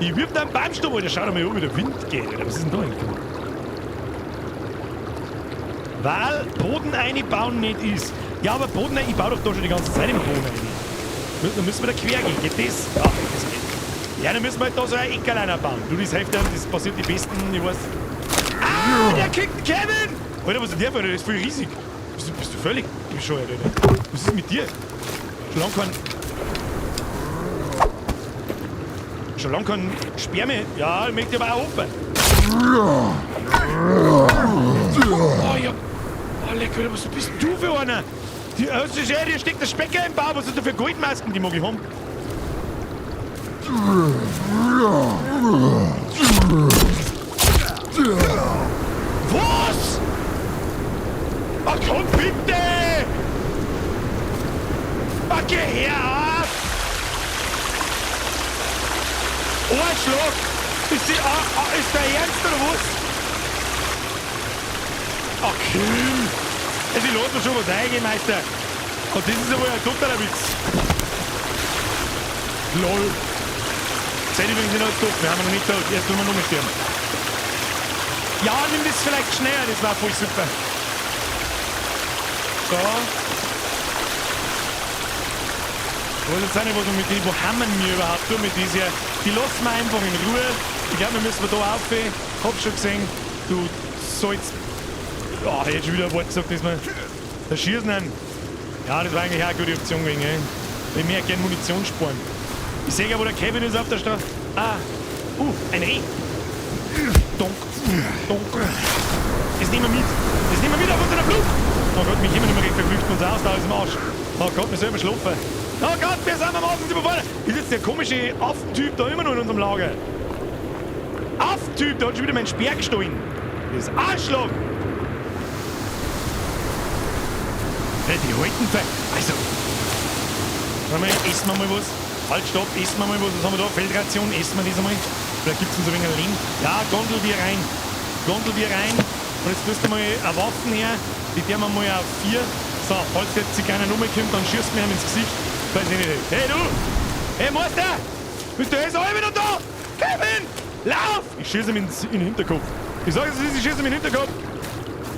Ich wirf da einen Baumstamm, Alter. Schau dir mal an, wie der Wind geht, Alter. Was ist denn da hinten? Weil Boden einbauen nicht ist. Ja, aber Boden ich baue doch da schon die ganze Zeit im Boden ein. Dann müssen wir da quer gehen. Geht das? Ja, das geht. Ja, dann müssen wir halt da so ein Eckerl bauen. Du, das hilft das passiert die Besten, ich weiß. Ah, der kickt den Kevin! Alter, was ist denn der für einer? Der ist voll riesig. Bist du völlig bescheuert, Alter? Was ist mit dir? Schon lang kein Sperme. Ja, ich möchte aber auch offen. Oh ja. Oh, lecker, was bist du für einer? Hier steckt der Specker im Bauch. Was ist da für Goldmasken, die mag ich haben? Was? Ach komm bitte! Ach, geh her! Oh, ein Schlag! Ist der Ernst oder was? Ach, cool! Also, ich lasse mir schon was ein, Meister! Und das ist aber ein totaler Witz! LOL! Seid übrigens nicht alles tot, wir haben noch nicht tot, erst tun wir noch mal sterben. Ja, nimm das vielleicht schneller, das war voll super. So. Ich weiß jetzt auch nicht, was wir mit denen, wo haben wir überhaupt mit dieser. Die lassen wir einfach in Ruhe. Ich glaube, wir müssen da rauf. Hab schon gesehen, du sollst. Ja, oh, jetzt schon wieder ein Wort gesagt, dass wir da schießen. Ja, das war eigentlich auch eine gute Option gewesen. Ich möchte gerne Munition sparen. Ich sehe ja, wo der Kevin ist auf der Straße. Ah, ein Reh. Donk, donk. Das nehmen wir mit. Das nehmen wir mit auf unserer Flucht. Oh Gott, mich immer nicht mehr recht verflüchten uns aus, da ist im Arsch. Oh Gott, wir sollen schlafen. Oh Gott, wir sind am Abend überfallen. Ist jetzt der komische Affentyp da immer noch in unserem Lager? Affentyp, da hat schon wieder meinen Speer gestohlen. Das Arschloch. Die halten für... Also... Essen wir mal was. Halt, stopp, essen wir mal was. Was haben wir da? Feldration, essen wir das einmal. Vielleicht gibt es uns ein wenig Lehm. Ja, Gondelbier rein. Gondelbier rein. Und jetzt tust du mal eine Waffen her. Die tun wir mal auf 4. So, falls jetzt sich keiner Nummer kommt, dann schießt mir ihm ins Gesicht. Weiß ich nicht. Hey, du! Hey, Meister! Bist du jetzt auch wieder da? Kevin! Lauf! Ich schieße ihm in den Hinterkopf. Ich sage es, ich schieße ihm in den Hinterkopf.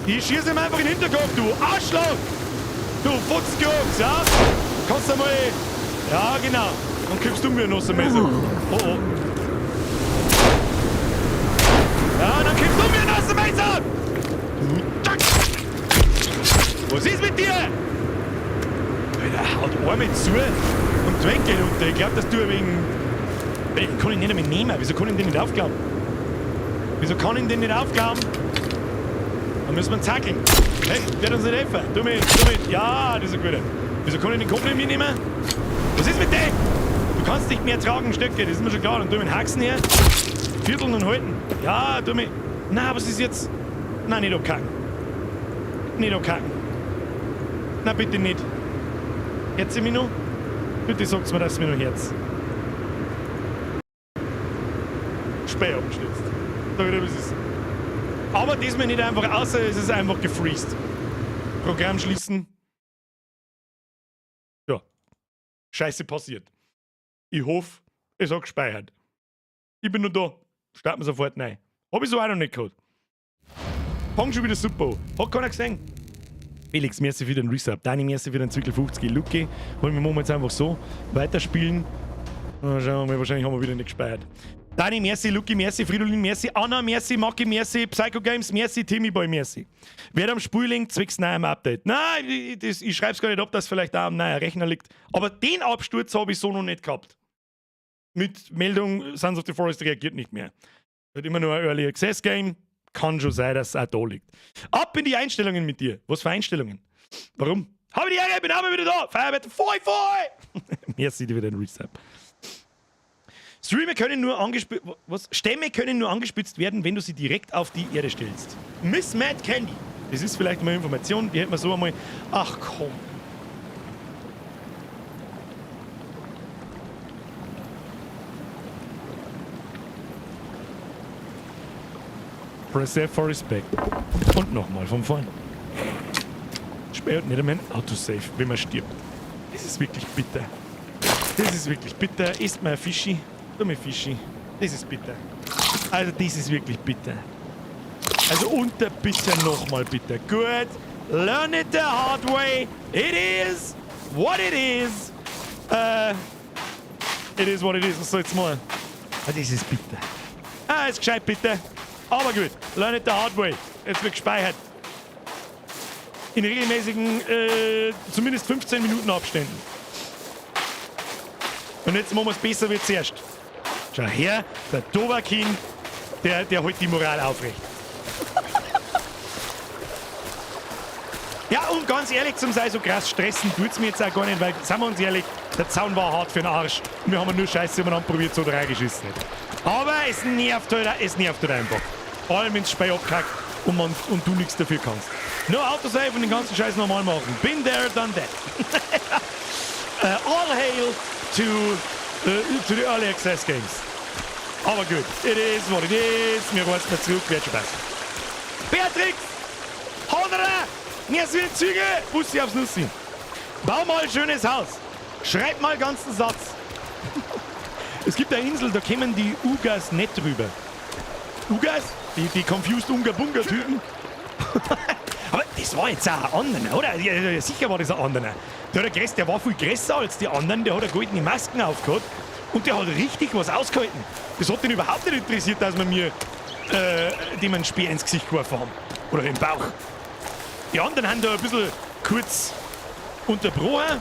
Ich schieße ihm einfach in den Hinterkopf, du Arschloch! Du Futzgeruchs, ja? Kannst du mal... Ja, genau. Dann kippst du mir noch so Messer. Oh, oh. Ja, dann kippst du mir noch so Messer! Was ist mit dir? Alter, haut Arme zu und die Welt geht runter. Ich glaube, dass du wegen... Ich kann ihn nicht mehr nehmen. Wieso kann ich den nicht aufglauben? Wieso kann ich den nicht aufglauben? Dann müssen wir ihn zackeln. Hey, wird uns nicht helfen. Du mit. Ja, das ist ein guter. Wieso kann ich den Kopf nicht mitnehmen? Was ist mit dem? Du kannst nicht mehr tragen, Stöcke, das ist mir schon klar. Dann tu mir den Haxen her. Vierteln und halten. Ja, tu mir... Na, was ist jetzt... Nein, nicht abkacken. Nicht abkacken. Na, bitte nicht. Herz mich noch? Bitte sagt's mir, dass mir noch Herz. Spey abgestürzt. Da wieder was ist. Aber diesmal nicht einfach außer, es ist einfach gefreezed. Programm schließen. Ja. Scheiße passiert. Ich hoffe, es hat gespeichert. Ich bin nur da. Starten wir sofort rein. Hab ich so auch noch nicht gehabt. Fang schon wieder super. Hat keiner gesehen. Felix, merci für den Resub. Dani, merci für den Zirkel 50. Luki, wollen wir jetzt einfach so weiterspielen. Schauen wir mal, wahrscheinlich haben wir wieder nicht gespeichert. Dani, merci, Luki, merci, Fridolin, merci, Anna, merci, Maki, merci, Psycho Games, merci, Timmy Boy, merci. Wer am Spüling zwecks neuem Update? Nein, ich schreibe es gar nicht, ob das vielleicht auch am neuen Rechner liegt. Aber den Absturz habe ich so noch nicht gehabt. Mit Meldung, Sons of the Forest reagiert nicht mehr. Wird immer nur ein Early Access Game. Kann schon sein, dass es auch da liegt. Ab in die Einstellungen mit dir. Was für Einstellungen? Warum? Habe die Ehre, bin aber wieder da. Feuerwehr, Foi! Merci, die wieder ein Reset. Stämme können nur angespitzt werden, wenn du sie direkt auf die Erde stellst. Miss Mad Candy. Das ist vielleicht mal Information, die hätten wir so einmal. Ach komm. Press F for Respect. Und nochmal von vorn. Sperrt nicht einmal ein Autosave, wenn man stirbt. Das ist wirklich bitter. Das ist wirklich bitter. Isst mal ein Fischi. Dumme Fischi. Das ist bitter. Also das ist wirklich bitter. Also und ein bisschen nochmal bitter. Gut. Learn it the hard way. It is what it is. It is what it is. Was soll's mal? Das ist bitter. Ist gescheit bitter. Aber gut. Learn it the hard way. Jetzt wird gespeichert. In regelmäßigen, zumindest 15 Minuten Abständen. Und jetzt machen wir es besser wie zuerst. Schau her, der Dovahkiin, der hält die Moral aufrecht. Ja, und ganz ehrlich, zum sei so krass stressen tut's mir jetzt auch gar nicht, weil, seien wir uns ehrlich, der Zaun war hart für den Arsch. Und wir haben nur Scheiße umeinander probiert, so reingeschissen. Aber es nervt halt einfach. Vor allem, wenn das Spiel abkackt und du nichts dafür kannst. Nur Autosave und den ganzen Scheiß normal machen. Been there, done that. All hail to the Early Access Games. Aber gut, it is what it is. Wir reißen mal zurück, wird schon besser. Beatrix! Hodera! Wir sind Züge! Bussi aufs Nussi. Bau mal ein schönes Haus. Schreib mal einen ganzen Satz. Es gibt eine Insel, da kommen die Ugas nicht drüber. Ugas? Die Confused Unga-Bunga-Typen? Aber das war jetzt auch ein anderer, oder? Ja, sicher war das ein anderer. Der war viel größer als die anderen, der hat eine goldene Masken aufgehabt und der hat richtig was ausgehalten. Das hat ihn überhaupt nicht interessiert, dass wir mir dem einen Speer ins Gesicht geworfen haben. Oder im Bauch. Die anderen haben da ein bisschen kurz unterbrochen.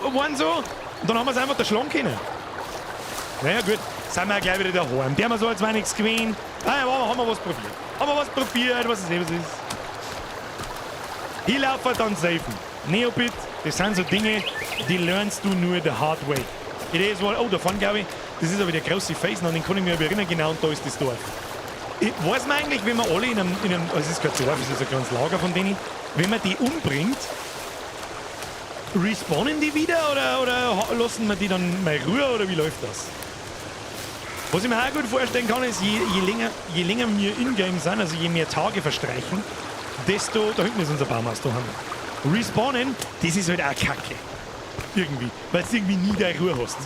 Waren so. Und dann haben wir es einfach erschlagen können. Naja gut, sind wir auch gleich wieder daheim. Die haben wir so, als wäre nichts gewesen. Haben wir was probiert. Was es ist. Hier laufen, dann safen. Neobit, das sind so Dinge, die lernst du nur the hard way. Da vorne glaube ich, das ist aber der große Felsen, an den kann ich mich erinnern, genau, und da ist das Dorf. Weiß man eigentlich, wenn man alle in einem also es ist kein Dorf, es ist ein kleines Lager von denen, wenn man die umbringt, respawnen die wieder oder lassen wir die dann mal Ruhe oder wie läuft das? Was ich mir auch gut vorstellen kann, ist, je länger wir in-game sind, also je mehr Tage verstreichen, desto, da hinten ist unser Baumhaus, da haben wir. Respawnen, das ist halt auch Kacke. Irgendwie, weil du irgendwie nie deine Ruhe hast.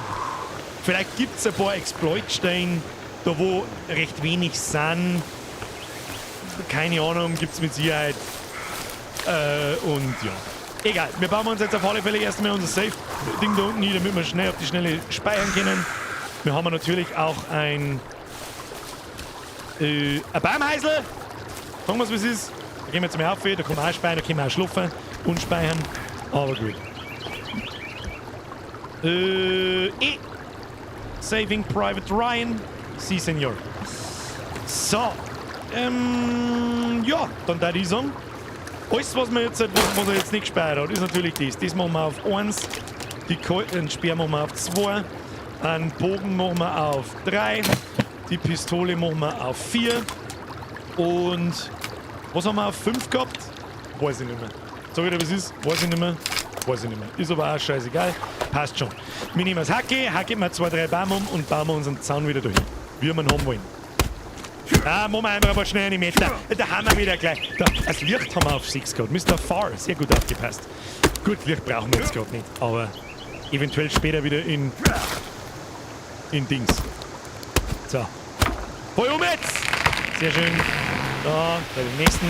Vielleicht gibt es ein paar Exploit-Steine, da wo recht wenig sind. Keine Ahnung, gibt es mit Sicherheit. Und ja. Egal, wir bauen uns jetzt auf alle Fälle erstmal unser Safe-Ding da unten hin, damit wir schnell auf die Schnelle speichern können. Wir haben natürlich auch ein Baumheisel. Sagen wir es, wie es ist. Da gehen wir jetzt mal auf, da können wir auch speichern, da können wir auch schlafen und speichern. Aber gut. Saving Private Ryan. Si, Senor. So. Ja, dann da die sagen. Alles, was er jetzt nicht gespeichert hat, ist natürlich das. Das machen wir auf 1. Den Speer machen wir auf 2. Einen Bogen machen wir auf 3. Die Pistole machen wir auf 4. Und was haben wir auf 5 gehabt? Weiß ich nicht mehr. Sag ich dir, was ist? Weiß ich nicht mehr. Ist aber auch scheißegal. Passt schon. Wir nehmen das Hacke, hacken wir 2, 3 Bäume um und bauen wir unseren Zaun wieder dahin. Wie wir ihn haben wollen. Machen wir einfach ein paar schnelle Meter. Da haben wir wieder gleich. Das Licht haben wir auf 6 gehabt. Mr. Far, sehr gut aufgepasst. Gut, Licht brauchen wir jetzt gerade nicht. Aber eventuell später wieder in Dings. So. Voll um jetzt! Sehr schön. Da, bei dem nächsten.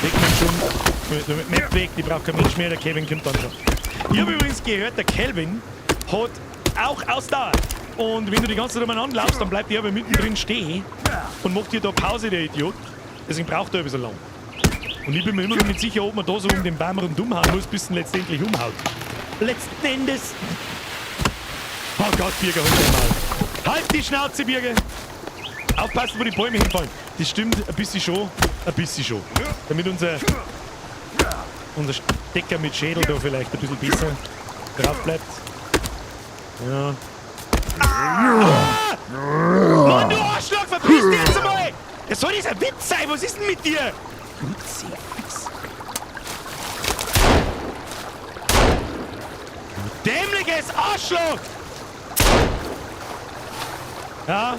Weg mit schon. Mit Map weg, die braucht kein Mensch mehr. Der Kevin kommt dann schon. Ich habe übrigens gehört, der Kelvin hat auch Ausdauer. Und wenn du die ganze Zeit umeinander laufst, dann bleibt der aber mittendrin stehen und macht dir da Pause, der Idiot. Deswegen braucht er ein bisschen lang. Und ich bin mir immer noch nicht sicher, ob man da so um den Baum rundum hauen muss, bis er letztendlich umhaut. Letzten Endes. Oh Gott, Birger, halt dein Maul. Halt die Schnauze, Birger! Aufpassen, wo die Bäume hinfallen. Das stimmt, ein bisschen schon. Damit unser Stecker mit Schädel da vielleicht ein bisschen besser drauf bleibt. Ja. Ah! Mann, du Arschloch, verpiss dich jetzt einmal! Das soll dieser Witz sein, was ist denn mit dir? Dämliches Arschloch! Ja.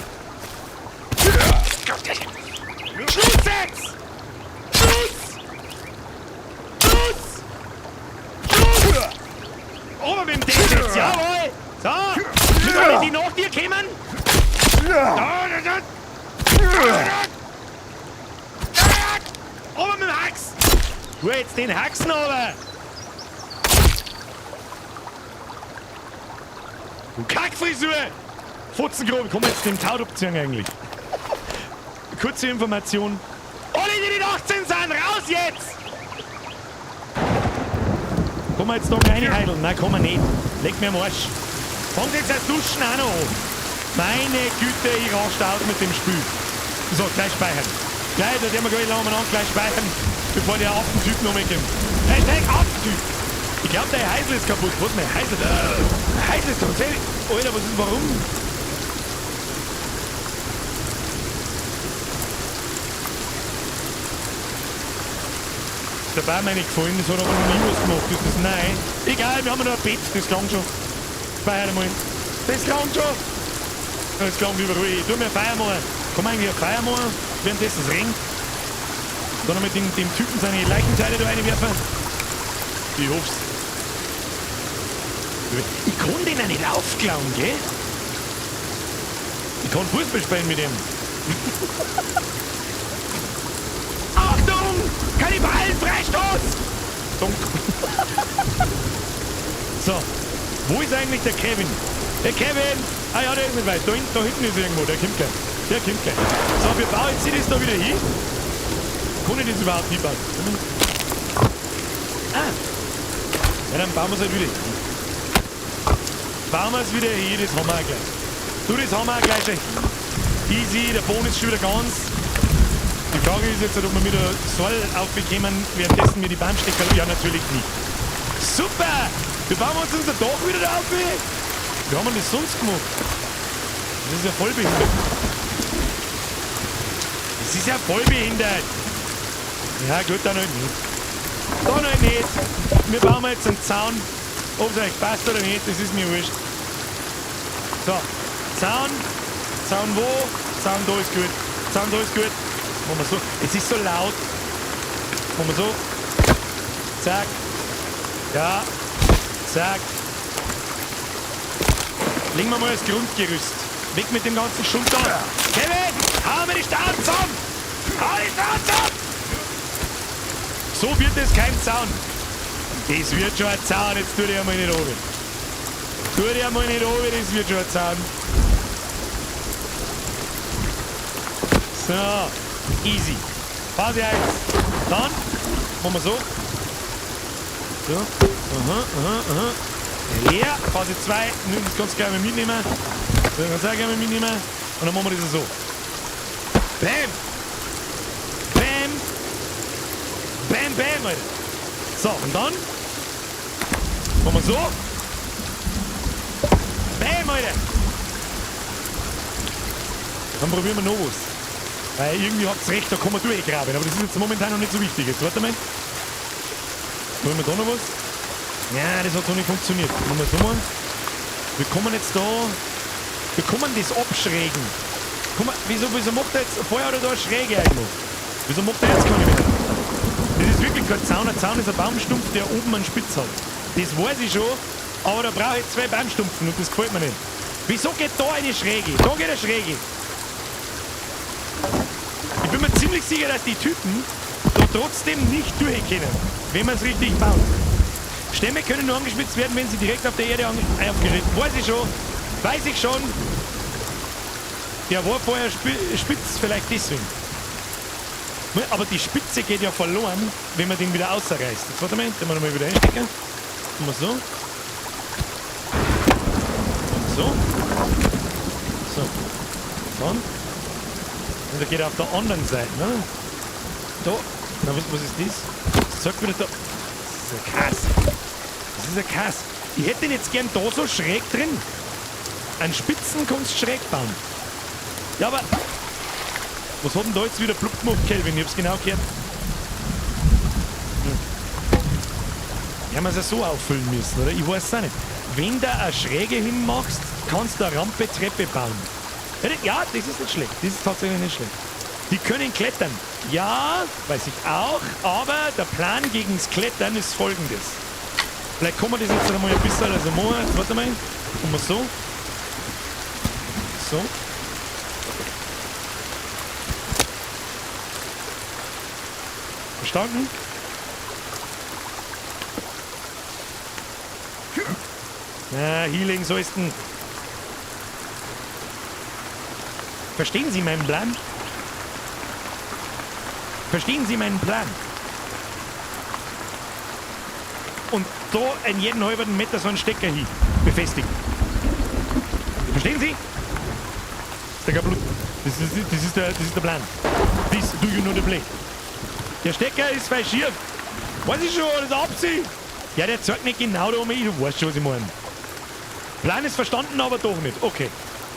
Schluss jetzt! Schluss! Ober mit dem Ding jetzt, jawohl! So! Müssen wir die nach dir kommen? Ober mit dem Hax! Tu jetzt den Haxen runter! Du Kackfrisur! Futzengrob, komm jetzt den Taut abziehen eigentlich. Kurze Information. Alle, die nicht 18 sind, raus jetzt! Kann man jetzt da reinheideln? Nein, kann man nicht. Leg mir am Arsch. Fangt jetzt das Duschen auch noch an. Meine Güte, ich raste aus mit dem Spiel. So, gleich speichern. Gleich, da werden wir gar nicht lange miteinander gleich speichern, bevor der Affentyp noch mal kommt. Hey, der Affentyp! Ich glaube, der Heisel ist kaputt. Was, mein Heisel? Heisel ist tatsächlich... Alter, was ist, warum? Der Baum mir nicht gefallen, das hat aber noch nie was gemacht. Ist das nein? Egal, wir haben noch ein Bett, das klang schon. Feier mal. Das klang schon. Das klang überall. Tu mir eine Feier machen. Kann man eigentlich eine Feier machen, währenddessen es regnet? Dann noch mit dem Typen seine Leichenteile da reinwerfen. Ich hoff's. Ich kann den ja nicht aufklauen, gell? Ich kann Fußball spielen mit dem. Achtung! Kannibalen, Freistoß! So, wo ist eigentlich der Kevin? Der Kevin! Ah ja, der ist nicht weit. Da hinten ist irgendwo, der kommt gleich. Der kommt gleich. So, wir bauen jetzt das da wieder hin. Kann ich das überhaupt nicht bauen? Ah! Ja, dann bauen wir es halt wieder hin. Bauen wir es wieder hin, das haben wir auch gleich. Du, das haben wir auch gleich. Easy, der Boden ist schon wieder ganz. Die Frage ist jetzt, ob wir wieder Soll aufbekommen, währenddessen wir die Baumstecker... Ja, natürlich nicht. Super! Wir bauen uns unser Dach wieder da auf. Wie haben wir das sonst gemacht? Das ist ja voll behindert. Das ist ja voll behindert. Ja gut, dann halt nicht. Dann halt nicht. Wir bauen jetzt einen Zaun. Ob es euch passt oder nicht, das ist mir wurscht. So, Zaun. Zaun wo? Zaun da ist gut. Zaun da ist gut. Machen wir so. Es ist so laut. Machen wir so. Zack. Ja. Zack. Legen wir mal das Grundgerüst. Weg mit dem ganzen Schund da. Kevin, hau mir die Stauden zusammen. Hau die Stauden zusammen. So wird es kein Zaun. Das wird schon ein Zaun. Jetzt tu dich einmal nicht runter. Tu dich einmal nicht runter, das wird schon ein Zaun. So, easy. Phase 1. Dann machen wir so. So. Ja, Phase 2. Das kannst du gerne mitnehmen. Das kannst du auch gerne mitnehmen. Und dann machen wir das so. Bam! Bam! Bam, bam, Alter. So, und dann machen wir so. Bam, Alter. Dann probieren wir noch was. Weil irgendwie habt ihr recht, da kann man durchgraben. Aber das ist jetzt momentan noch nicht so wichtig. Jetzt warte mal. Wollen wir da noch was? Ja, das hat so nicht funktioniert. Machen wir so mal. Wir kommen jetzt da. Wir kommen das abschrägen. Wieso macht er jetzt. Vorher hat er da eine Schräge eigentlich. Wieso macht er jetzt keine mehr? Das ist wirklich kein Zaun. Ein Zaun ist ein Baumstumpf, der oben einen Spitz hat. Das weiß ich schon. Aber da brauche ich 2 Baumstumpfen und das gefällt mir nicht. Wieso geht da eine Schräge? Da geht eine Schräge. Ich bin mir ziemlich sicher, dass die Typen da trotzdem nicht durchkommen, wenn man es richtig baut. Stämme können nur angespitzt werden, wenn sie direkt auf der Erde aufgerichtet. Weiß ich schon. Weiß ich schon. Der war vorher spitz, vielleicht deswegen. Aber die Spitze geht ja verloren, wenn man den wieder ausreißt. Jetzt warte mal, den wir nochmal wieder einstecken. Mal so. So. So. Dann. Und der geht auf der anderen Seite, ne? Da. Na, was ist das? Sag wieder da. Das ist ein Kass. Das ist ein Kass. Ich hätte den jetzt gern da so schräg drin. Einen Spitzen kannst du schräg bauen. Ja, aber... Was hat denn da jetzt wieder Blub gemacht, Kelvin? Ich hab's genau gehört. Ja, man es ja so auffüllen müssen, oder? Ich weiß es auch nicht. Wenn du eine Schräge hinmachst, kannst du eine Rampe, Treppe bauen. Ja, das ist nicht schlecht. Das ist tatsächlich nicht schlecht. Die können klettern. Ja, weiß ich auch. Aber der Plan gegen das Klettern ist folgendes. Vielleicht kann man das jetzt einmal ein bisschen, also machen. Warte mal. Machen wir so. So. Verstanden? Na, Healing, so ist denn. Verstehen Sie meinen Plan? Verstehen Sie meinen Plan? Und da in jeden halben Meter so einen Stecker hin. Befestigen. Verstehen Sie? Das ist der Plan. This do you know the play? Der Stecker ist falsch schief. Weiß ich schon, das ist Absicht. Ja, der zeigt nicht genau da um mich. Du weißt schon, was ich meine. Plan ist verstanden, aber doch nicht. Okay.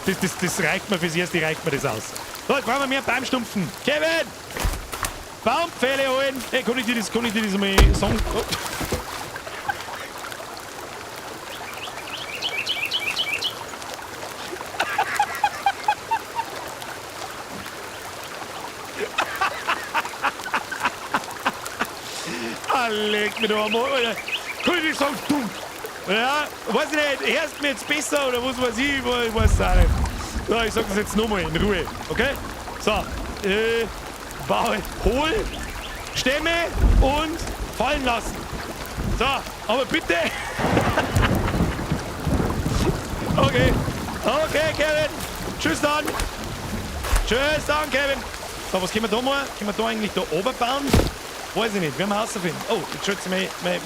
Das reicht mir fürs Erste, reicht mir das aus. So, jetzt brauchen wir mehr Baumstumpfen. Kevin! Baumpfähle holen! Hey, kann ich dir das mal sagen? Oh. Leg mir da mal, Alter. Kann ich nicht sagen, dumm. Ja, weiß ich nicht, hörst du mir jetzt besser oder was weiß ich weiß es auch nicht. So, ich sag das jetzt nochmal in Ruhe, okay? So, Bau, hol, Stämme und fallen lassen. So, aber bitte. Okay, Kevin. Tschüss dann. Tschüss dann, Kevin. So, was können wir da machen? Können wir da eigentlich da oben bauen? Weiß ich nicht, werden wir rausfinden. Oh, jetzt schaut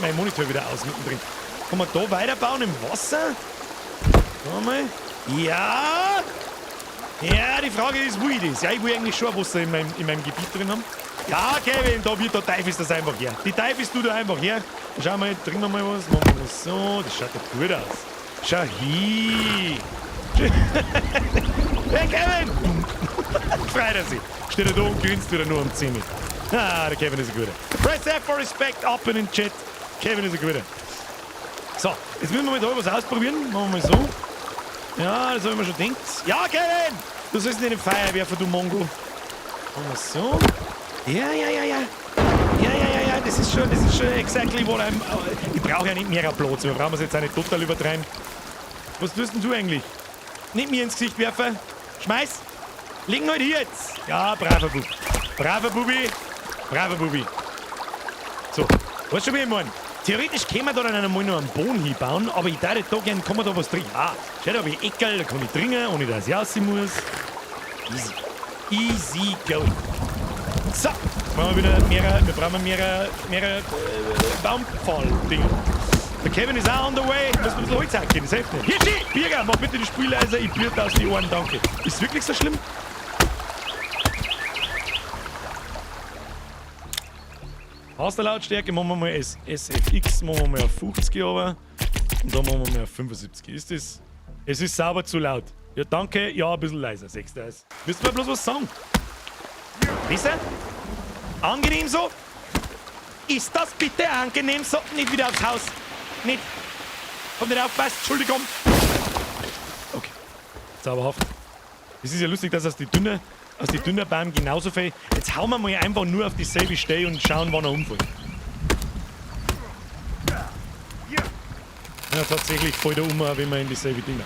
mein Monitor wieder aus mittendrin. Kann man da weiterbauen im Wasser? Schau mal. Ja! Ja, die Frage ist, wo ich das? Ja, ich will eigentlich schon Wasser in meinem Gebiet drin haben. Ja, Kevin, da wird der Teufel das einfach her. Die Teufel du da einfach her. Schau mal, trinken wir mal was. Machen wir das so. Das schaut doch gut aus. Schau hier. Hey, Kevin! Freut er sich. Steht er da und grinst wieder nur am 10. Ah, der Kevin ist ein guter. Press F for Respect, up in den Chat. Kevin ist ein guter. So, jetzt müssen wir mal da was ausprobieren. Machen wir mal so. Ja, das habe ich mir schon gedacht. Ja, Kevin! Du sollst nicht in den Feuer werfen, du Mongo. Machen wir so. Ja. Ja, das ist schon exactly what I'm... Ich brauche ja nicht mehr Platz. Wir brauchen es jetzt auch nicht total übertreiben. Was tust denn du eigentlich? Nicht mir ins Gesicht werfen. Schmeiß. Leg ihn halt hier jetzt. Ja, braver Bub. Braver Bubi. Braver Bubi. So, weißt du, wie ich meine? Theoretisch können wir da dann einmal noch einen Boden hinbauen, aber ich dachte, da gerne kann man da was drin. Ah, schau, da habe ich Eckel, da kann ich dringen, ohne dass ich raus muss. Easy. Easy going. So, wir brauchen mehrere Baumpfahl-Dinge. Der Kevin ist auch on the way. Müssen wir ein bisschen Holz angehen, das hilft nicht. Hirschi! Birger, mach bitte die Spül leiser, ich blüte aus die Ohren, danke. Ist es wirklich so schlimm? Aus der Lautstärke machen wir mal SFX, machen wir mal auf 50 aber und dann machen wir mal auf 75. Ist das? Es ist sauber zu laut. Ja, danke. Ja, ein bisschen leiser, sagst du das. Willst du mir bloß was sagen? Besser? Angenehm so? Ist das bitte angenehm so? Nicht wieder aufs Haus. Nicht. Hab nicht aufpasst. Entschuldigung. Okay. Zauberhaft. Es ist ja lustig, dass aus die Dünnerbahn genauso viel. Jetzt hauen wir mal einfach nur auf dieselbe Stelle und schauen, wann er umfällt. Ja, tatsächlich fällt er um, wenn wir in dieselbe Dinger.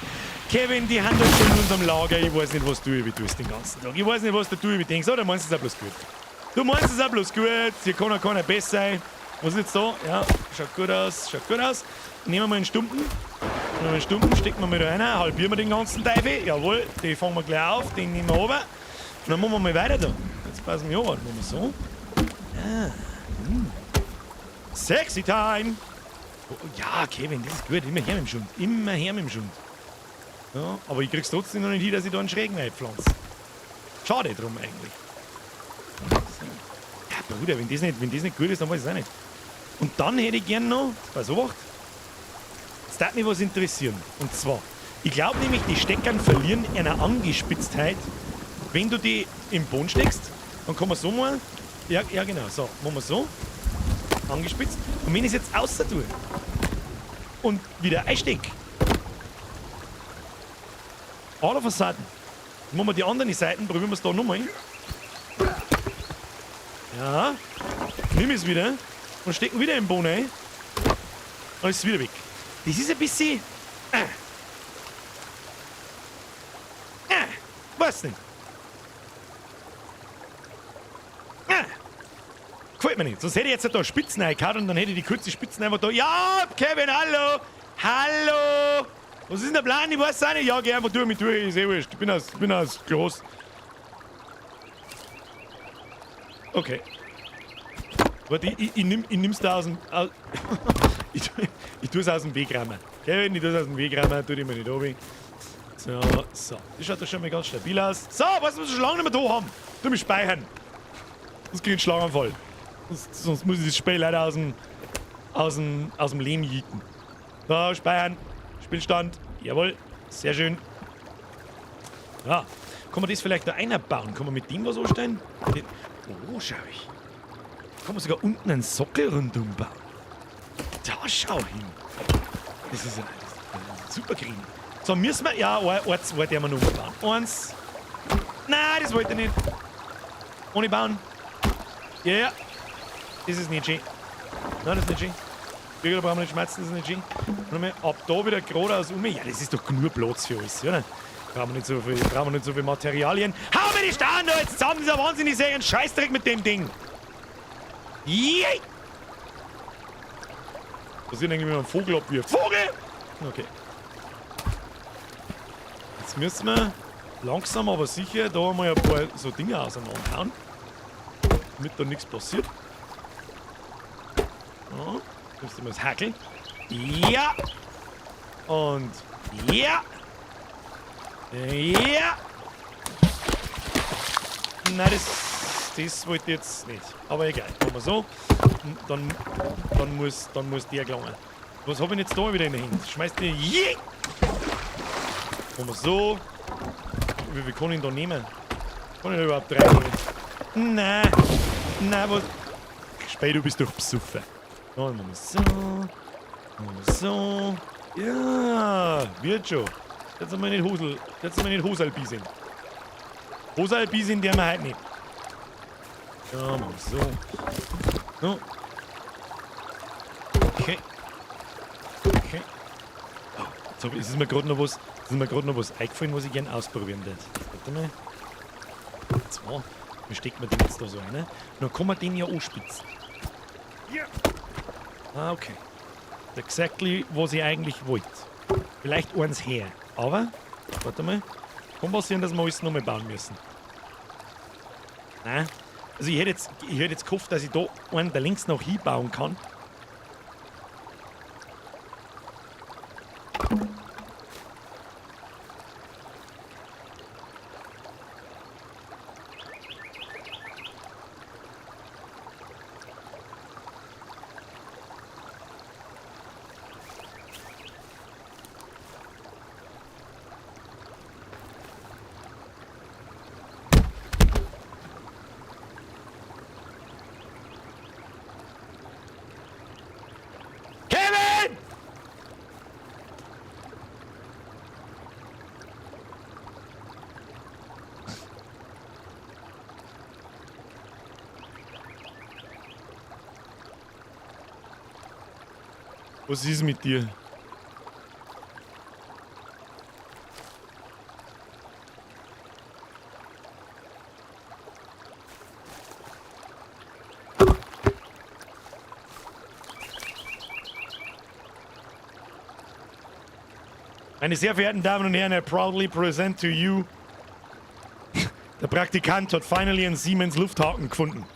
Kevin, die haben doch schon in unserem Lager. Ich weiß nicht, was du über tust den ganzen Tag. Ich weiß nicht, was du über denkst. Oder meinst du es auch bloß gut? Du meinst es auch bloß gut. Hier kann keiner besser sein. Was ist jetzt da? Ja, schaut gut aus. Nehmen wir mal einen Stumpen. Noch eine Stunde stecken wir mit rein, halbieren wir den ganzen Teufel. Jawohl, den fangen wir gleich auf, den nehmen wir runter. Und dann machen wir mal weiter da. Jetzt passen wir an, machen wir so. Ja. Sexy Time! Oh, ja, Kevin, das ist gut. Immer her mit dem Schund. Immer her mit dem Schund. Ja, aber ich krieg's trotzdem noch nicht hin, dass ich da einen Schrägen reinpflanze. Schade drum eigentlich. Ja, Bruder, wenn das nicht gut ist, dann weiß ich es auch nicht. Und dann hätte ich gern noch, pass auf, jetzt darf mich was interessieren. Und zwar, ich glaube nämlich, die Steckern verlieren eine Angespitztheit, wenn du die im Boden steckst. Dann kann man so mal, ja genau, so, machen wir so, angespitzt. Und wenn ich es jetzt außer tue und wieder einstecke, alle von Seiten, dann machen wir die anderen Seiten, probieren wir es da nochmal. Ja, nimm es wieder und stecken wieder im Boden ein. Und ist es wieder weg. Das ist ein bisschen. Weiß nicht. Gefällt mir nicht. Sonst hätte ich jetzt da Spitzen reingehauen und dann hätte ich die kurze Spitzen einfach da. Ja, Kevin, hallo! Hallo! Was ist denn der Plan? Ich weiß es auch nicht. Ja, geh einfach durch mich durch. Ich sehe wurscht. Ich bin aus groß. Okay. Warte, ich nimm's da aus dem. Ich tue es aus dem Weg rammen. Kevin, ich tue es aus dem Weg rammen, tu dich mal nicht oben. So. Das schaut doch schon mal ganz stabil aus. So, was wir schon lange nicht mehr da haben. Tu mich speichern. Sonst krieg ich einen Schlaganfall. Sonst muss ich das Spiel leider aus dem Leben jieten. So, speichern. Spielstand. Jawohl. Sehr schön. Ja. Kann man das vielleicht da einbauen? Kann man mit dem was anstellen? Oh, schau ich. Kann man sogar unten einen Sockel rundum bauen. Da schau hin. Das ist ein super Green. So, müssen wir. Ja, eins wollte ich mal noch bauen. Eins. Nein, das wollte ich nicht. Ohne bauen. Ja, yeah. Das ist nicht schön. Nein, das ist nicht schön. Bügel brauchen wir nicht schmerzen, das ist nicht schön. Und dann ab da wieder geradeaus um. Ja, das ist doch genug Platz für alles, oder? Brauchen wir nicht so viel Materialien. Hau mir die Steine da jetzt zusammen, dieser wahnsinnig sehr ein Scheißdreck mit dem Ding. Yay! Was ist denn eigentlich, wenn man einen Vogel abwirft? Vogel! Okay. Jetzt müssen wir langsam, aber sicher da mal ein paar so Dinge auseinanderhauen. Damit da nichts passiert. Ja, nimmst du mal das Hackel. Ja! Und ja! Ja! Nein, das wollte ich jetzt nicht. Aber egal, machen wir so. Dann muss der gelangen. Was habe ich jetzt da wieder in der Hand? Schmeißt den. Yeah! Machen wir so. Wie viel kann ich da nehmen? Kann ich da überhaupt 3 nehmen? Nein, was? Spei, du bist doch besoffen. Dann machen wir so. Machen wir so. Ja, wird schon. Jetzt haben wir nicht Hosalbi sind. Hosalbi sind der wir halt nicht. Ja, machen wir so. So. Okay. Okay. Oh, jetzt ist mir gerade noch was eingefallen, was ich gerne ausprobieren würde. Warte mal. So. Wie steckt man den jetzt da so rein? Dann kann man den ja anspitzen. Ja. Ah, okay. Exactly, was ich eigentlich wollte. Vielleicht eins her. Aber, warte mal. Kann passieren, dass wir alles nochmal bauen müssen. Nein. Also ich hätte jetzt gehofft, dass ich da einen da links noch hinbauen kann. Was ist mit dir? Meine sehr verehrten Damen und Herren, I proudly present to you. Der Praktikant hat finally einen Siemens Lufthaken gefunden.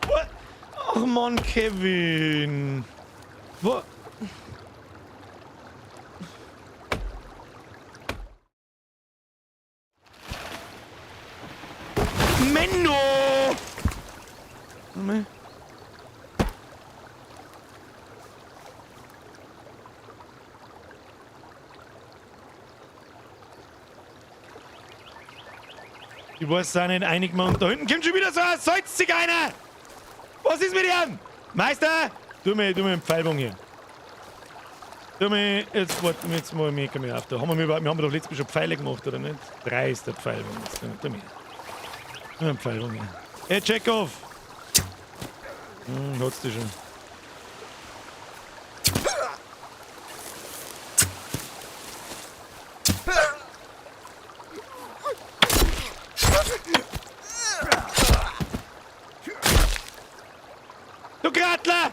What? Ach Mann, Kevin. Was? Menno! Ich weiß auch nicht, einig mal und da hinten kommt schon wieder so ein Salzzigeuner! Was ist mit ihm? Meister! Tu mir einen Pfeilbogen hier. Tu mir, jetzt warte jetzt mal, wir auf. Da haben wir haben doch letztes Mal schon Pfeile gemacht, oder nicht? 3 ist der Pfeilbogen. Jetzt tu mir einen Pfeilbogen hier. Hey, Chekhov! Hat's dich schon. Du Gratler!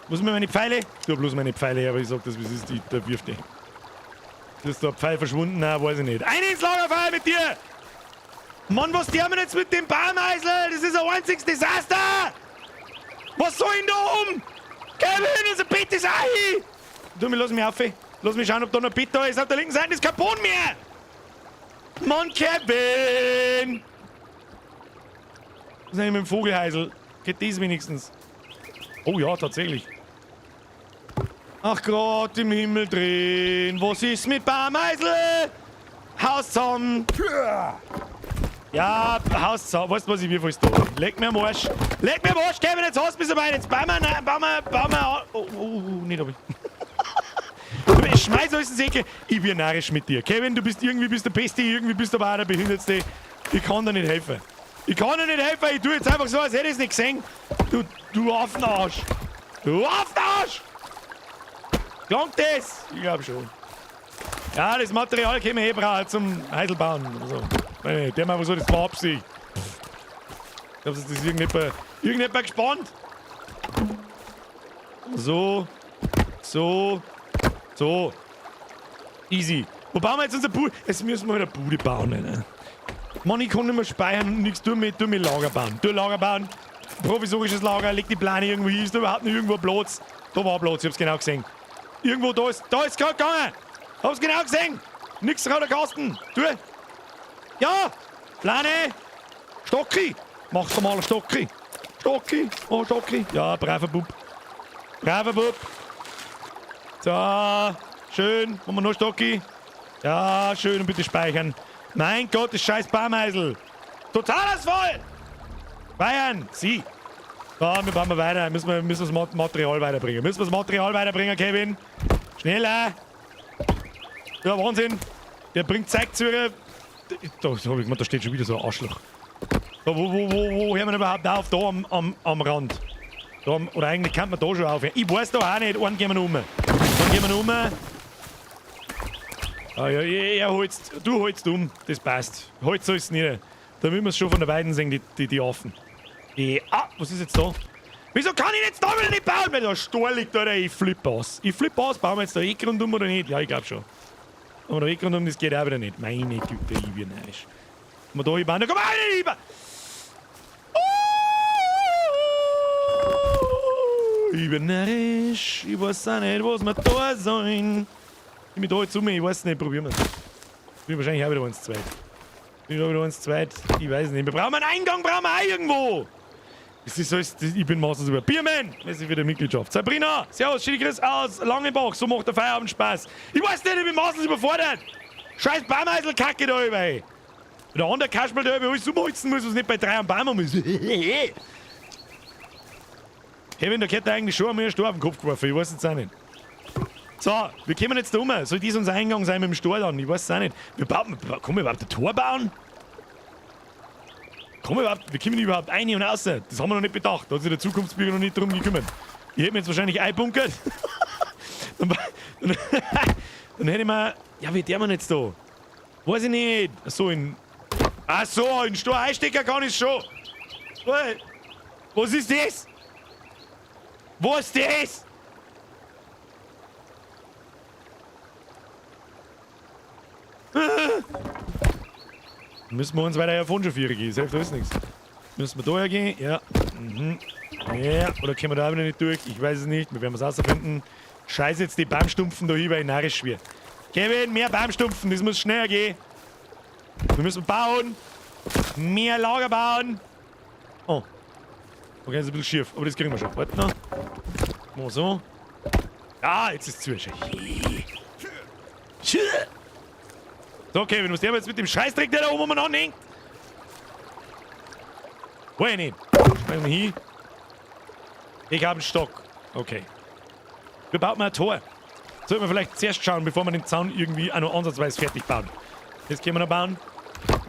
Muss mir meine Pfeile? Du bloß meine Pfeile, aber ich sag das, wie es ist, der wirft die. Ist da ein Pfeil verschwunden? Nein, weiß ich nicht. Eine ins Lagerfeuer mit dir! Mann, was tun wir jetzt mit dem Baumeisel? Das ist ein einziges Desaster! Was soll denn da um? Kevin, unser Bett ist ein! Du, lass mich auf. Lass mich schauen, ob da noch Bett da ist. Auf der linken Seite ist kein Boden mehr! Mann, Kevin! Was ist eigentlich mit dem Vogelheisel? Geht das wenigstens? Oh ja, tatsächlich. Ach Gott, im Himmel drehen. Was ist mit Baumeisel? Haus zusammen. Ja, Haus zusammen. Weißt du, was ich wie viel da? Leg mir am Arsch. Leg mir am Arsch, Kevin, jetzt hast du mich so weit. Jetzt bauen wir. Oh, nicht hab ich. Ich schmeiß alles ins Ecke. Ich bin narrisch mit dir. Kevin, du bist der Beste, irgendwie bist du aber auch der Behindertste. Ich kann dir nicht helfen. Ich tue jetzt einfach so, als hätte ich es nicht gesehen. Du Affenarsch. Du Affenarsch! Klangt das? Ich glaube schon. Ja, das Material können wir brauchen zum Heiselbauen. Also, nee, der mal so, das war Absicht. Ich glaube, das ist irgendjemand gespannt. So. Easy. Wo bauen wir jetzt unser Bude? Jetzt müssen wir wieder Bude bauen, ne? Mann, ich kann nicht mehr speichern und nichts. Tu mir Lager bauen. Tu Lager bauen. Provisorisches Lager, leg die Pläne irgendwo hin. Ist da überhaupt nicht irgendwo Platz? Da war Platz, ich hab's genau gesehen. Irgendwo da ist gerade gegangen. Hab's genau gesehen. Nix der Kasten. Tu. Ja. Pläne. Stocki. Mach doch mal einen Stocki. Stocki. Oh, Stocki. Ja, braver Bub. So. Schön. Machen wir noch Stocki. Ja, schön und bitte speichern. Mein Gott, das scheiß Baumeisel. Total voll. Bayern, Sie. Ja, wir bauen weiter. Müssen wir das Material weiterbringen. Kevin. Schneller. Ja, Wahnsinn. Der bringt Zeug zu ihrer... Da steht schon wieder so ein Arschloch. Da, wo hören wir überhaupt auf? Da am Rand. Da, oder eigentlich kann man da schon aufhören. Ich weiß da auch nicht. Einen gehen wir noch um. Ah, ja, du holst um. Das passt. Halt so ist es nicht. Da will man es schon von der Weiden sehen, die Affen. Was ist jetzt da? Wieso kann ich jetzt da wieder nicht bauen? Weil da Stor liegt, Alter. Ich flippe aus. Bauen wir jetzt da Eck rundum oder nicht? Ja, ich glaube schon. Aber der Eck rundum, das geht auch wieder nicht. Meine Güte, ich bin neidisch. Wenn wir da hinbauen, dann komm rein, lieber! Ich bin neidisch. Ich weiß auch nicht, was wir da sollen. Ich bin da jetzt ich weiß nicht, probieren wir es. Ich bin wahrscheinlich auch wieder eins zweit. Ich weiß nicht. Wir brauchen einen Eingang, auch irgendwo. Das ist alles, ich bin maßlos über. Bierman, das ist wieder Mitgliedschaft. Sabrina, servus, Chris aus Langenbach. So macht der Feierabend Spaß. Ich weiß nicht, ich bin maßlos überfordert. Scheiß Baumeiselkacke da über, ey. Der andere Kasperl da über alles umholzen muss, was nicht bei 3 am Baum muss. Kevin, da hätte eigentlich schon einmal einen Stor auf den Kopf geworfen. Ich weiß jetzt auch nicht. So, wir kommen jetzt da um. Soll dies unser Eingang sein mit dem Stor dann? Ich weiß es auch nicht. Können wir überhaupt ein Tor bauen? Wir kommen überhaupt ein und raus? Das haben wir noch nicht bedacht. Da hat sich der Zukunftsbürger noch nicht drum gekümmert. Ich hätte mir jetzt wahrscheinlich einbunkert. dann hätte ich mir... Ja, wie der man jetzt da? Weiß ich nicht. In Stor einstecken kann ich schon. Was ist das? Müssen wir uns weiter hervorführen gehen, das hilft alles nichts. Müssen wir da hergehen? Ja. Mhm. Ja, oder können wir da wieder nicht durch? Ich weiß es nicht, wir werden es rausfinden. Scheiße jetzt die Baumstumpfen da hier, weil ich narrisch schwer. Kevin, mehr Baumstumpfen, das muss schneller gehen. Wir müssen bauen. Mehr Lager bauen. Oh. Okay, das ist ein bisschen schief, aber das kriegen wir schon. Warte noch. Mal so. Ah, jetzt ist es zu. So, Kevin, was der jetzt mit dem Scheißdreck, der da oben anhängt? Wo ich nicht? Schmeißen wir hin. Ich habe einen Stock. Okay. Wir bauen mal ein Tor. Sollten wir vielleicht zuerst schauen, bevor wir den Zaun irgendwie auch noch ansatzweise fertig bauen. Das können wir noch bauen.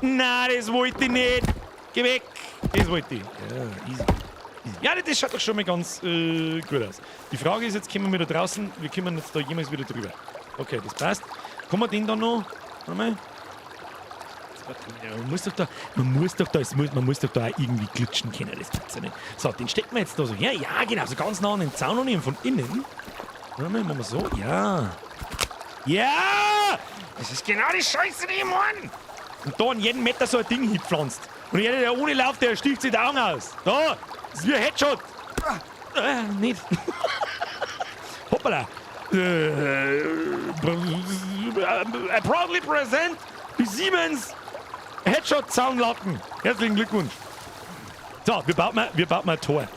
Nein, das wollte ich nicht. Geh weg. Das wollte ich. Ja, easy. Ja, das schaut doch schon mal ganz gut aus. Die Frage ist, jetzt kommen wir da draußen, wir kommen jetzt da jemals wieder drüber. Okay, das passt. Kann man den da noch? Warte mal. Man muss doch da auch irgendwie glitschen können, das gibt's ja nicht. So, den stecken wir jetzt da so her. Ja, genau, so ganz nah an den Zaun und von innen. Warte mal, machen wir so. Ja! Ja! Das ist genau die Scheiße, die ich meine! Und da an jeden Meter so ein Ding hinpflanzt. Und jeder, der ohne läuft, der sticht sich die Augen aus. Da! Das ist wie ein Headshot! Nicht. Hoppala! I proudly present die Siemens Headshot-Zaunlatten. Herzlichen Glückwunsch. So, wir bauen mal ein Tor.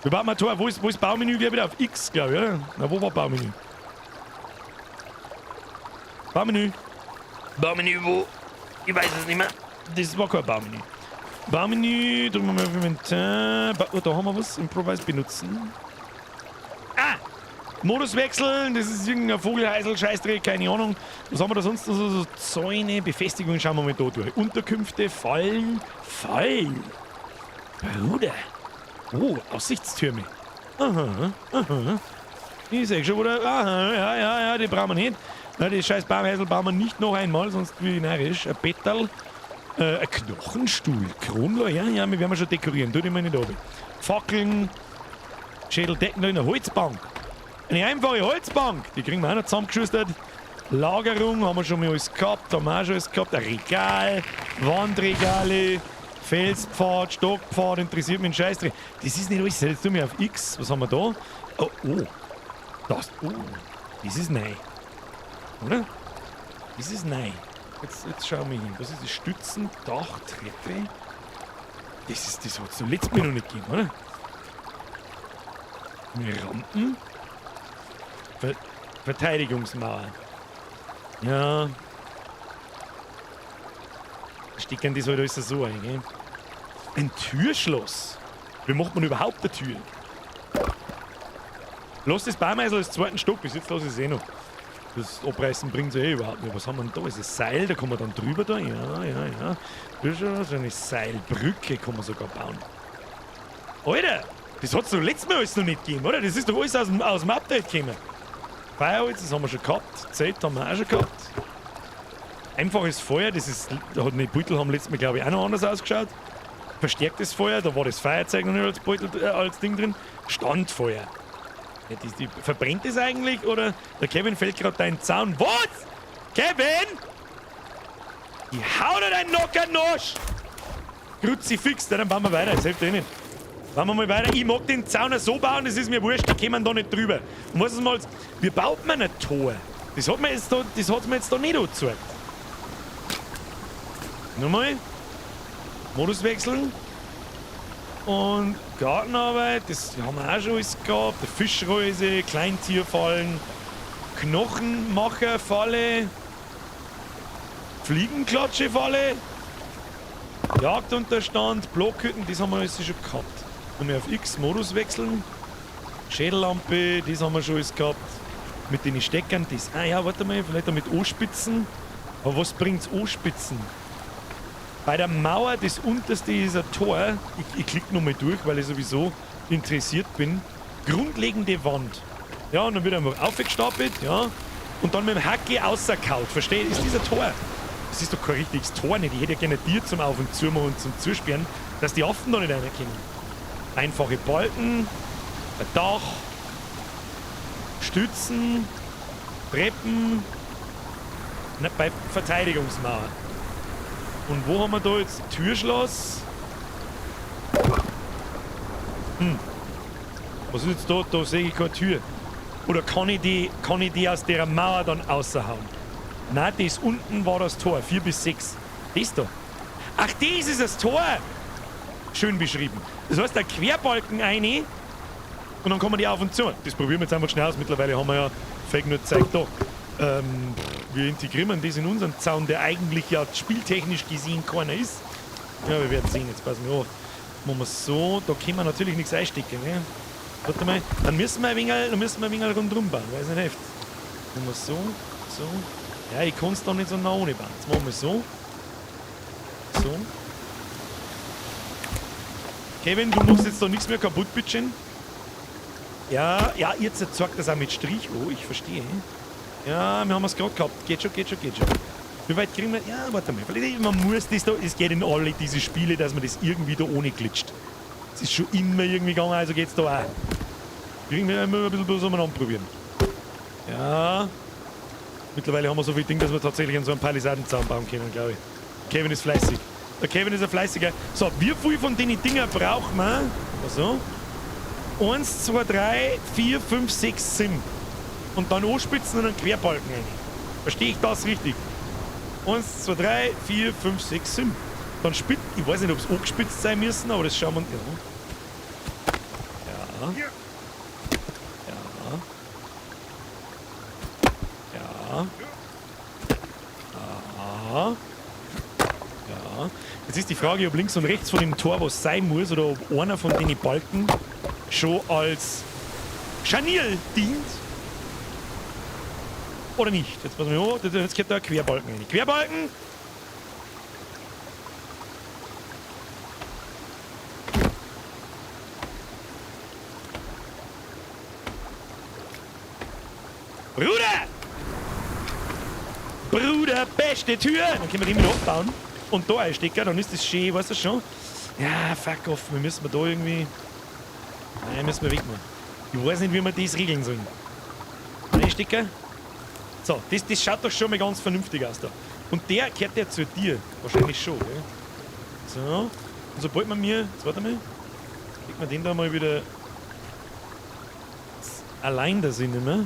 Wir bauen mal ein Tor. Wo ist Baumenü? Wieder auf X, glaube ich, oder? Na, wo war Baumenü? Baumenü. Baumenü, wo? Ich weiß es nicht mehr. Das war kein Baumenü. Baumenü, drücken wir mal auf Inventar. Da haben wir was. Improvise benutzen. Ah! Modus wechseln, das ist irgendein Vogelheisel, Scheißdreck, keine Ahnung. Was haben wir da sonst? So Zäune, Befestigungen, schauen wir mal da durch. Unterkünfte, Fallen. Fallen! Bruder! Oh, Aussichtstürme. Aha, aha. Ich sehe schon wieder. Aha, ja, die brauchen wir nicht. Na, die scheiß Baumheisel bauen wir nicht noch einmal, sonst wie närrisch. Ein Bettel. Ein Knochenstuhl. Kronler, ja, wir werden schon dekorieren. Tu die mal nicht runter. Fackeln. Schädeldecken da in der Holzbank. Eine einfache Holzbank, die kriegen wir auch noch zusammengeschustert. Lagerung haben wir schon mal alles gehabt, haben wir auch schon alles gehabt. Ein Regal, Wandregale, Felspfad, Stockpfad, interessiert mich ein Scheißdreck. Das ist nicht alles, jetzt tun wir auf X. Was haben wir da? Oh, das ist neu. Oder? Das ist neu. Jetzt schauen wir hin. Was ist das? Stützen, Dach, Treppe? Das hat es letztes Mal noch nicht gegeben, oder? Rampen? Verteidigungsmauer. Ja. Stecken die halt alles so ein, gell? Ein Türschloss. Wie macht man überhaupt eine Tür? Lass das Baumeisel als zweiten Stock, bis jetzt lass ich es eh noch. Das Abreißen bringt es überhaupt nicht. Was haben wir denn da? Das ist ein Seil, da kann man dann drüber da. Ja. Das ist schon so eine Seilbrücke kann man sogar bauen. Alter! Das hat es doch letztes Mal alles noch nicht gegeben, oder? Das ist doch alles aus dem Update gekommen. Feuerholz, das haben wir schon gehabt. Zelt haben wir auch schon gehabt. Einfaches Feuer, die Beutel haben letztes Mal, glaube ich, auch noch anders ausgeschaut. Verstärktes Feuer, da war das Feuerzeug noch nicht als Beutel, als Ding drin. Standfeuer. Ja, die verbrennt das eigentlich, oder? Der Kevin fällt gerade deinen Zaun. Was? Kevin? Die haut dir deinen Nocker-Nosch! Kruzifix, dann bauen wir weiter, das hilft eh nicht. Bauen wir mal weiter. Ich mag den Zaun so bauen, das ist mir wurscht, die kommen da nicht drüber. Und was ist mal, wie baut man ein Tor? Das hat mir jetzt da nicht angezeigt. Nochmal. Modus wechseln. Und Gartenarbeit, das haben wir auch schon alles gehabt. Fischreuse, Kleintierfallen, Knochenmacherfalle, Fliegenklatschefalle, Jagdunterstand, Blockhütten, das haben wir alles schon gehabt. Wenn wir auf X Modus wechseln, Schädellampe, das haben wir schon alles gehabt. Mit den Steckern, das. Ah ja, warte mal, vielleicht damit anspitzen. Aber was bringt's anspitzen? Bei der Mauer, das unterste ist ein Tor. Ich klicke nochmal durch, weil ich sowieso interessiert bin. Grundlegende Wand. Ja, und dann wird einfach aufgestapelt, ja. Und dann mit dem Hacke außerkaut. Versteht? Ist dieser Tor. Das ist doch kein richtiges Tor nicht. Ich hätte ja gerne Tier zum Auf- und Zumachen und zum Zusperren, dass die Affen da nicht reinkommen. Einfache Balken, ein Dach, Stützen, Treppen, Nicht bei Verteidigungsmauer. Und wo haben wir da jetzt? Türschloss? Was ist jetzt da? Da sehe ich keine Tür. Oder kann ich die aus der Mauer dann raushauen? Nein, das unten war das Tor. 4 bis 6. Das da. Ach, das ist das Tor! Schön beschrieben. Das heißt, der Querbalken rein und dann kommen die auf und zu. Das probieren wir jetzt einfach schnell aus. Mittlerweile haben wir ja Fake News zeigt da. Wir integrieren das in unseren Zaun, der eigentlich ja spieltechnisch gesehen keiner ist. Ja, wir werden sehen. Jetzt passen wir auf. Machen wir so. Da können wir natürlich nichts einstecken. Ne? Warte mal. Dann müssen wir ein wenig rundherum bauen, weil es nicht hilft. Machen wir so. So. Ja, ich kann es da nicht so nah ohne bauen. Jetzt machen wir so. So. Kevin, du machst jetzt da nichts mehr kaputt, bitteschön. Ja, jetzt zeigt das auch mit Strich. Oh, ich verstehe. Ja, wir haben es gerade gehabt. Geht schon. Wie weit kriegen wir? Ja, warte mal. Man muss das da, es geht in alle diese Spiele, dass man das irgendwie da ohne glitscht. Es ist schon immer irgendwie gegangen, also geht's da auch. Kriegen wir immer ein bisschen bloß umeinander probieren. Ja. Mittlerweile haben wir so viel Ding, dass wir tatsächlich so einen Palisadenzaun bauen können, glaube ich. Kevin ist fleißig. Der Kevin ist ein Fleißiger. So, wie viel von den Dingen brauchen wir? Also. 1, 2, 3, 4, 5, 6, 7. Und dann anspitzen und einen Querbalken rein. Verstehe ich das richtig? 1, 2, 3, 4, 5, 6, 7. Dann spitzt. Ich weiß nicht, ob es angespitzt sein müssen, aber das schauen wir. Ja. Jetzt ist die Frage, ob links und rechts von dem Tor was sein muss oder ob einer von den Balken schon als Scharnier dient. Oder nicht. Jetzt passen wir an, jetzt kommt da ein Querbalken rein. Querbalken! Bruder, beste Tür! Dann können wir die wieder abbauen und da einstecken, dann ist das schön, weißt du schon? Ja, fuck off, wir müssen da irgendwie... Nein, müssen wir wegmachen. Ich weiß nicht, wie wir das regeln sollen. Einstecken. So, das schaut doch schon mal ganz vernünftig aus da. Und der gehört ja zu dir. Wahrscheinlich schon, gell? So. Und sobald man mir... Jetzt warte mal. Legt man den da mal wieder... Allein da sind, nicht mehr.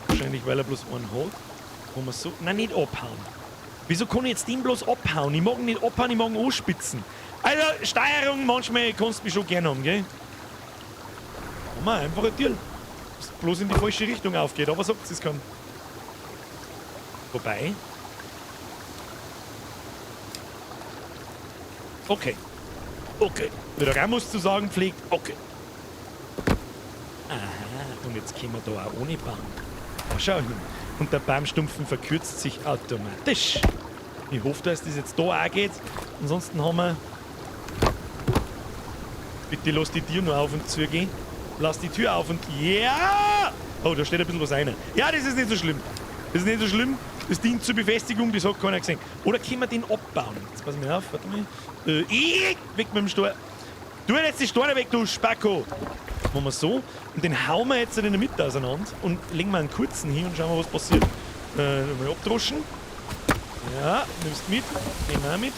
Wahrscheinlich, weil er bloß einen hat. Wo man so... Nein, nicht abhauen. Wieso kann ich jetzt den bloß abhauen? Ich mag ihn nicht abhauen, ich mag ihn anspitzen. Also, Steuerung, manchmal kannst du mich schon gerne haben, gell? Haben wir einfach ein Deal. Das bloß in die falsche Richtung aufgeht, aber sagt es kann. Wobei. Okay. Okay. Wie der Ramus zu sagen pflegt, okay. Aha, und jetzt können wir da auch ohne Baum. Da schau hin. Und der Baumstumpfen verkürzt sich automatisch. Ich hoffe, dass das jetzt da auch geht. Ansonsten haben wir... Bitte lass die Tür nur auf und zu gehen. Lass die Tür auf und... Ja! Oh, da steht ein bisschen was rein. Ja, das ist nicht so schlimm. Das ist nicht so schlimm. Das dient zur Befestigung, das hat keiner gesehen. Oder können wir den abbauen? Jetzt pass mir auf, warte mal. Weg mit dem Stor. Tu jetzt die Steine weg, du Spacko. Machen wir so. Und den hauen wir jetzt in der Mitte auseinander und legen wir einen kurzen hin und schauen wir, was passiert. Mal abdroschen. Ja, nimmst mit. Nehmen wir auch mit.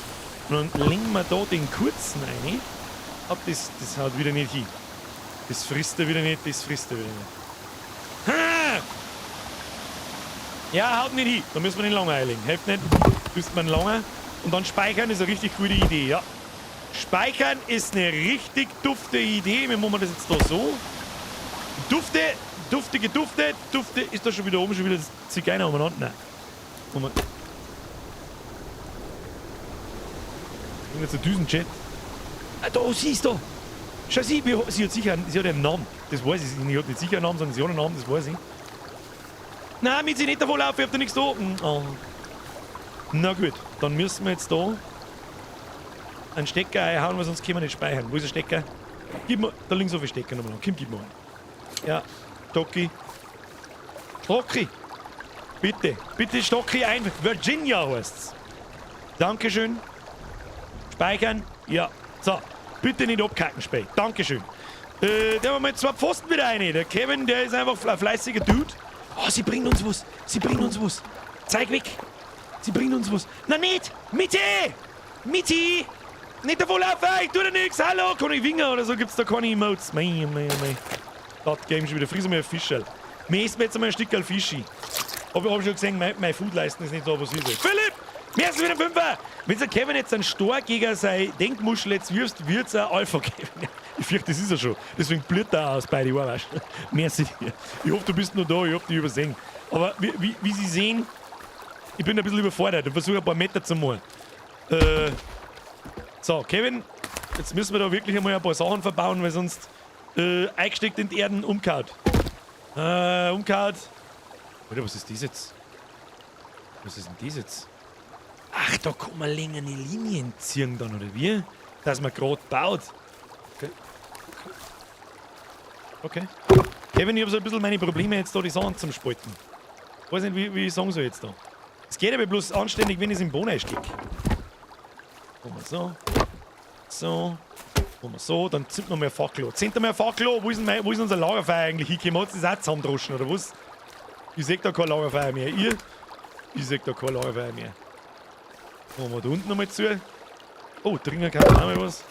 Und dann legen wir da den kurzen rein. Aber das haut wieder nicht hin. Das frisst er wieder nicht, das frisst er wieder nicht. Ha! Ja, haut nicht hin. Da müssen wir den lange einlegen. Hilft nicht. Müsste man lange. Und dann speichern ist eine richtig gute Idee, ja. Speichern ist eine richtig dufte Idee. Wie machen wir das jetzt da so? Dufte. Ist da schon wieder oben, schon wieder das Zigeuner umeinander? Nein. Jetzt ein Düsenjet. Ah, da, siehst du! Schau, sie hat sicher einen Namen. Das weiß ich. Sie hat nicht sicher einen Namen, sondern sie hat einen Namen, das weiß ich. Nein, mit sie nicht davon laufen, ich hab da nichts da. Oh. Na gut, dann müssen wir jetzt da einen Stecker einhauen, weil sonst können wir nicht speichern. Wo ist der Stecker? Gib mir, da links auf den Stecker nochmal. Kim, gib mir einen. Ja, Stocki. Stocki! Bitte Stocki ein. Virginia heißt's. Dankeschön. Speichern. Ja. So. Bitte nicht abkacken, Spät. Dankeschön. Da haben wir jetzt 2 Pfosten wieder rein. Der Kevin, der ist einfach ein fleißiger Dude. Oh, sie bringen uns was. Zeig weg! Sie bringen uns was. Na nicht! Mitte! Mitte! Nicht davon laufen! Ich tu da nix! Hallo! Kann ich winken oder so? Gibt's da keine Emotes? Mei. Das Game schon wieder. Friesen wir ein Fischl. Wir essen jetzt einmal ein Stückchen Fischi. Aber ich hab schon gesehen, mein Foodleisten ist nicht da, was ist. Philipp! Wir essen wieder einen Fünfer! Wenn der Kevin jetzt einen Stor gegen seine Denkmuschel jetzt wirft, wird's ein Alpha Kevin. Ich fürchte, das ist er schon. Deswegen blüht er aus bei die Ohren, weißt du? Merci dir. Ich hoffe, du bist noch da. Ich hab dich übersehen. Aber wie Sie sehen, ich bin ein bisschen überfordert und versuche ein paar Meter zu machen. So, Kevin, jetzt müssen wir da wirklich einmal ein paar Sachen verbauen, weil sonst eingesteckt in die Erden umkaut. Umkaut. Alter, was ist das jetzt? Was ist denn das jetzt? Ach, da kann man längere Linien ziehen dann, oder wie? Dass man gerade baut. Okay. Kevin, ich habe so ein bisschen meine Probleme jetzt da die Sachen zum Spalten. Ich weiß nicht, wie ich sagen soll jetzt da. Es geht aber bloß anständig, wenn ich es im Boden einstecke. Machen wir so. So. Machen wir so, dann zünden wir mal ein Fackel an. Zünden wir ein Fackel an. Wo ist unser Lagerfeuer eigentlich hingekommen? Hat es das auch zusammendroschen, oder was? Ich sehe da kein Lagerfeuer mehr. Ich sehe da kein Lagerfeuer mehr. Machen wir da unten nochmal zu. Oh, trinken kann auch mal was.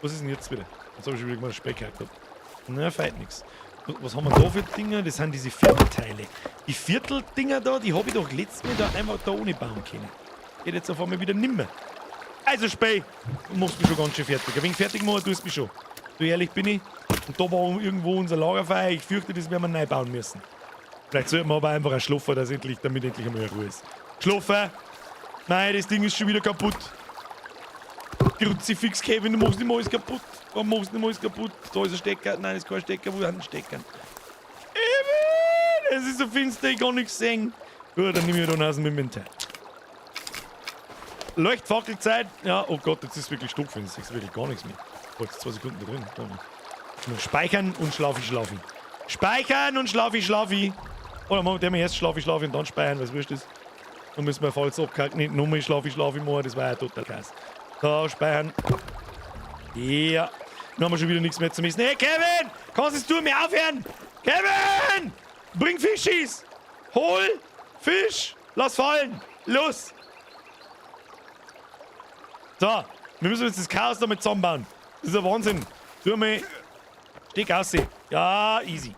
Was ist denn jetzt wieder? Jetzt habe ich schon wieder mal einen Speck gehabt. Na, feit nix. Was haben wir da für Dinger? Das sind diese Viertelteile. Die Vierteldinger da, die habe ich doch letztes Mal da einfach da ohne bauen können. Geht jetzt auf einmal wieder nimmer. Also Spey, du machst mich schon ganz schön fertig. Ein wenig fertig machen tust du mich schon. So ehrlich bin ich. Und da war irgendwo unser Lagerfeuer. Ich fürchte, das werden wir neu bauen müssen. Vielleicht sollten wir aber einfach ein Schlaffer, damit endlich einmal Ruhe ist. Schlaffer! Nein, das Ding ist schon wieder kaputt. Kruzifix, Kevin, du machst nicht mal alles kaputt. Warum machst du nicht mal alles kaputt? Da ist ein Stecker. Nein, das ist kein Stecker. Wo ist ein Stecker? Es ist so finster, ich kann nichts sehen. Gut, dann nehme ich dann aus dem Inventar. Leuchtfackelzeit. Ja, oh Gott, jetzt ist es wirklich stockfinster. Ich sehe wirklich gar nichts mehr. Oh, jetzt 2 Sekunden da drin. Nur speichern und schlafi. Speichern und schlafi. Oder machen wir erst schlafi und dann speichern, was wurscht ist. Dann müssen wir falls abkalken, nicht nochmal schlafi machen, das war ja total krass. So, speichern. Ja. Dann haben wir schon wieder nichts mehr zu messen. Hey, Kevin! Kannst du mir aufhören? Kevin! Bring Fischis! Hol Fisch! Lass fallen! Los! So, wir müssen jetzt das Chaos damit zusammenbauen. Das ist ein Wahnsinn. Tu mal. Steck aus. Ja, easy.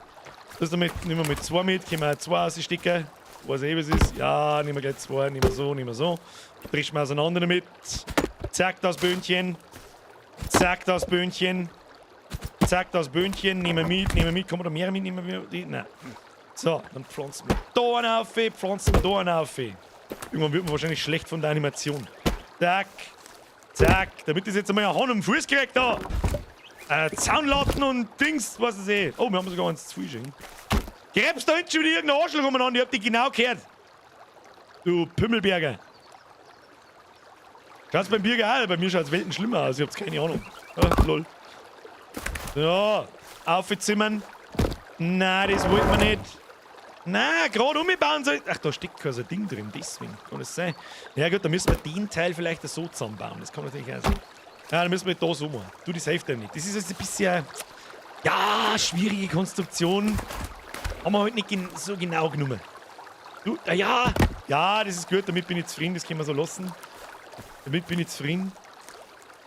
Das damit, nehmen wir mit 2 mit. Können wir 2 ausstecken. Weiß eh, was ist. Ja, nehmen wir gleich 2. Nehmen wir so. Brich mal auseinander damit. Zack, das Böhnchen. Zack, das Böhnchen. Zack, das Böhnchen. Nehmen wir mit. Kann man da mehr mitnehmen? Nein. So, dann pflanzen wir da einen auf. Irgendwann wird man wahrscheinlich schlecht von der Animation. Zack. Zack. Damit das jetzt einmal eine Hand am Fuß kriegt da. Zaunlatten und Dings, was ich sehe. Oh, wir haben sogar eins zu viel schon. Gräbst da hinten schon wieder irgendeine Arschloch umeinander? Ich hab dich genau gehört. Du Pümmelberger. Kannst beim Bierger auch, bei mir schaut es Welten schlimmer aus. Ich hab's keine Ahnung. Ah, lol. Ja, aufzimmern. Nein, das wollten wir nicht. Nein, gerade umbauen soll. Ach, da steckt so ein Ding drin, deswegen. Kann das sein? Ja gut, dann müssen wir den Teil vielleicht so zusammenbauen. Das kann natürlich auch sein. Ja, dann müssen wir da so machen. Du, das hilft ja nicht. Das ist jetzt ein bisschen... Ja, schwierige Konstruktion. Haben wir halt nicht so genau genommen. Du, ja, das ist gut. Damit bin ich zufrieden. Das können wir so lassen. Damit bin ich zufrieden.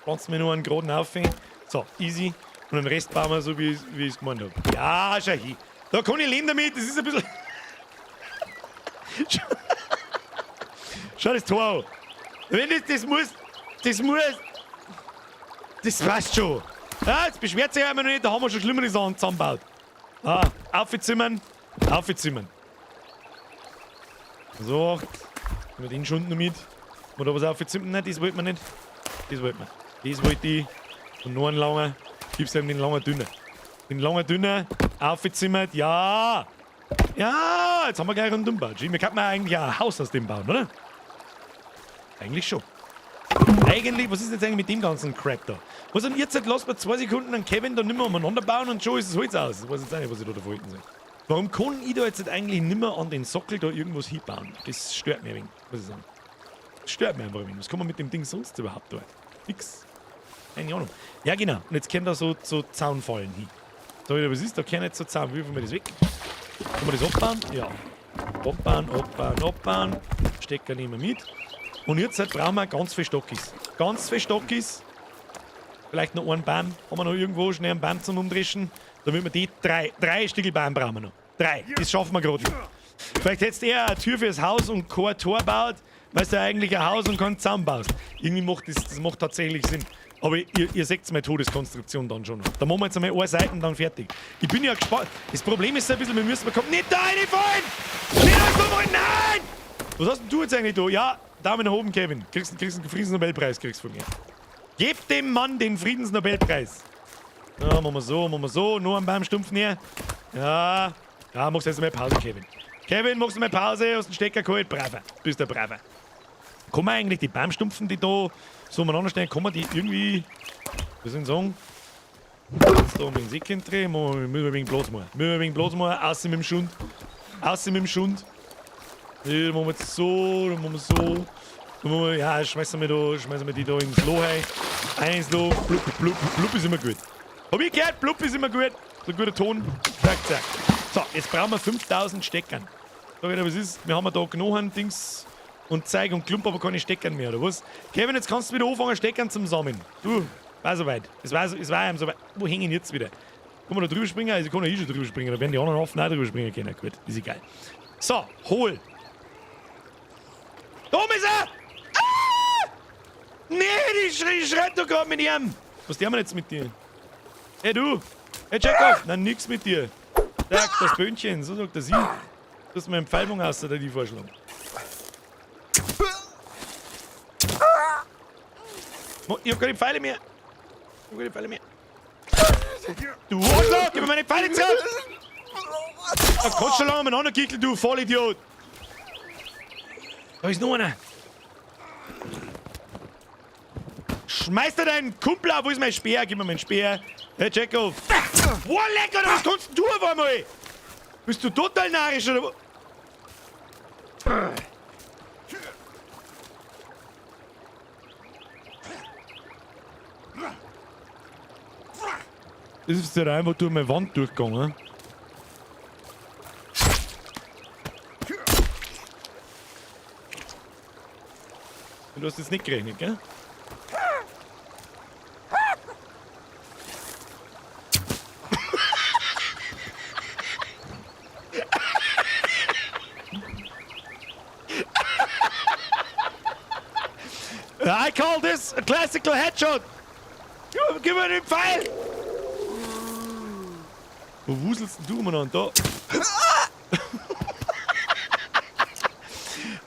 Pflanzen wir nur einen geraden Haufen. So, easy. Und den Rest bauen wir so, wie ich es gemeint habe. Ja, schau hin. Da kann ich leben damit. Das ist ein bisschen... Schau das Tor an. Wenn das muss... Das passt schon. Ja, jetzt beschwert sich einmal noch nicht. Da haben wir schon schlimmere Sachen zusammengebaut. Aufzimmern. So. Nehmen wir den schon noch mit. Oder was aufzimmern? Nein, das wollten wir nicht. Das wollten wir. Das wollte ich. Und noch einen langen. Gib's ihm den langen Dünner. Den langen Dünner. Aufgezimmert. Ja. Ja. Jetzt haben wir gleich einen umgebaut. Wir könnten eigentlich auch ein Haus aus dem bauen, oder? Eigentlich schon. Eigentlich, was ist jetzt eigentlich mit dem ganzen Crap da? Was an ihr Zeit lasst wir 2 Sekunden an Kevin da nimmer umeinander bauen und schon ist das Holz aus. Ich weiß jetzt auch nicht, was ich da verhalten soll. Warum kann ich da jetzt eigentlich nimmer an den Sockel da irgendwas hinbauen? Das stört mich ein wenig, muss ich sagen. Das stört mich einfach ein wenig. Was kann man mit dem Ding sonst überhaupt dort? Nix. Keine Ahnung. Ja, genau. Und jetzt können da so Zaunfallen hin. Da, was ist? Da kann jetzt so Zaun. Wie wir das weg? Kann man das abbauen? Ja. Abbauen. Stecker nehmen wir mit. Und jetzt brauchen wir ganz viel Stockis. Ganz viel Stockis. Vielleicht noch einen Baum. Haben wir noch irgendwo schnell einen Baum zum Umdreschen? Damit wir die drei Stückel Baum brauchen wir noch. 3. Das schaffen wir gerade. Vielleicht hättest du eher eine Tür fürs Haus und kein Tor baut, weil du eigentlich ein Haus und keinen Zaun baust. Irgendwie macht das macht tatsächlich Sinn. Aber ihr seht meine Todeskonstruktion dann schon noch. Da machen wir jetzt einmal eine Seite und dann fertig. Ich bin ja gespannt. Das Problem ist so ein bisschen, wir müssen nicht da reinfallen! Nicht reinfallen! Nein! Was hast denn du jetzt eigentlich da? Ja, Daumen nach oben, Kevin. Kriegst einen Friedensnobelpreis von mir. Gib dem Mann den Friedensnobelpreis. Ja, machen wir so. Nur einen Baumstumpf näher. Ja, machst du jetzt mal Pause, Kevin. Kevin, machst du mal Pause, hast den Stecker geholt. Braver. Bist der Braver. Kann man eigentlich die Baumstumpfen, die da so umeinander stehen, kann man die irgendwie, wie soll ich sagen, jetzt da um den Säckchen drehen, müssen wir wegen Platz machen. Außen mit dem Schund. Ja, dann machen wir jetzt so, dann machen wir so. Ja, schmeißen wir die da ins Loch rein. Ins Loch, blub ist immer gut. Hab ich gehört, blub ist immer gut. So ein guter Ton. Zack. So, jetzt brauchen wir 5000 Steckern. Sag ich dir, was ist? Wir haben da genug Dings und Zeug und Klump, aber keine Steckern mehr, oder was? Kevin, jetzt kannst du wieder anfangen, Steckern zum Sammeln. Du, war soweit. Es war einem soweit. Wo hängen jetzt wieder? Kann man da drüber springen? Also ich kann ja schon drüber springen. Da werden die anderen Affen auch drüber springen können. Gut, ist egal. So, hol. Da ist er! Ah! Nee, die schreit doch gerade mit ihm. Was tun wir jetzt mit dir? Hey du! Hey Jacob! Nein, nix mit dir. Sag, das Böhnchen, so sagt er sie. Du hast mir eine Pfeilung aus, der die vorschlagen. Ich hab keine Pfeile mehr. Du Arschloch, gib mir meine Pfeile zurück! Das kannst du schon lange miteinander kickeln, du Vollidiot! Da ist noch einer. Schmeiß dir deinen Kumpel auf, wo ist mein Speer? Gib mir meinen Speer. Hey, Jacob. Boah, lecker, was kannst du auf einmal? Bist du total narrisch oder was? Das ist der Reim, wo durch meine Wand durchgegangen. Du hast jetzt nicht gerechnet, gell? I call this a classical headshot! Gib mir den Pfeil! Wo wuselst denn du umeinander? Da!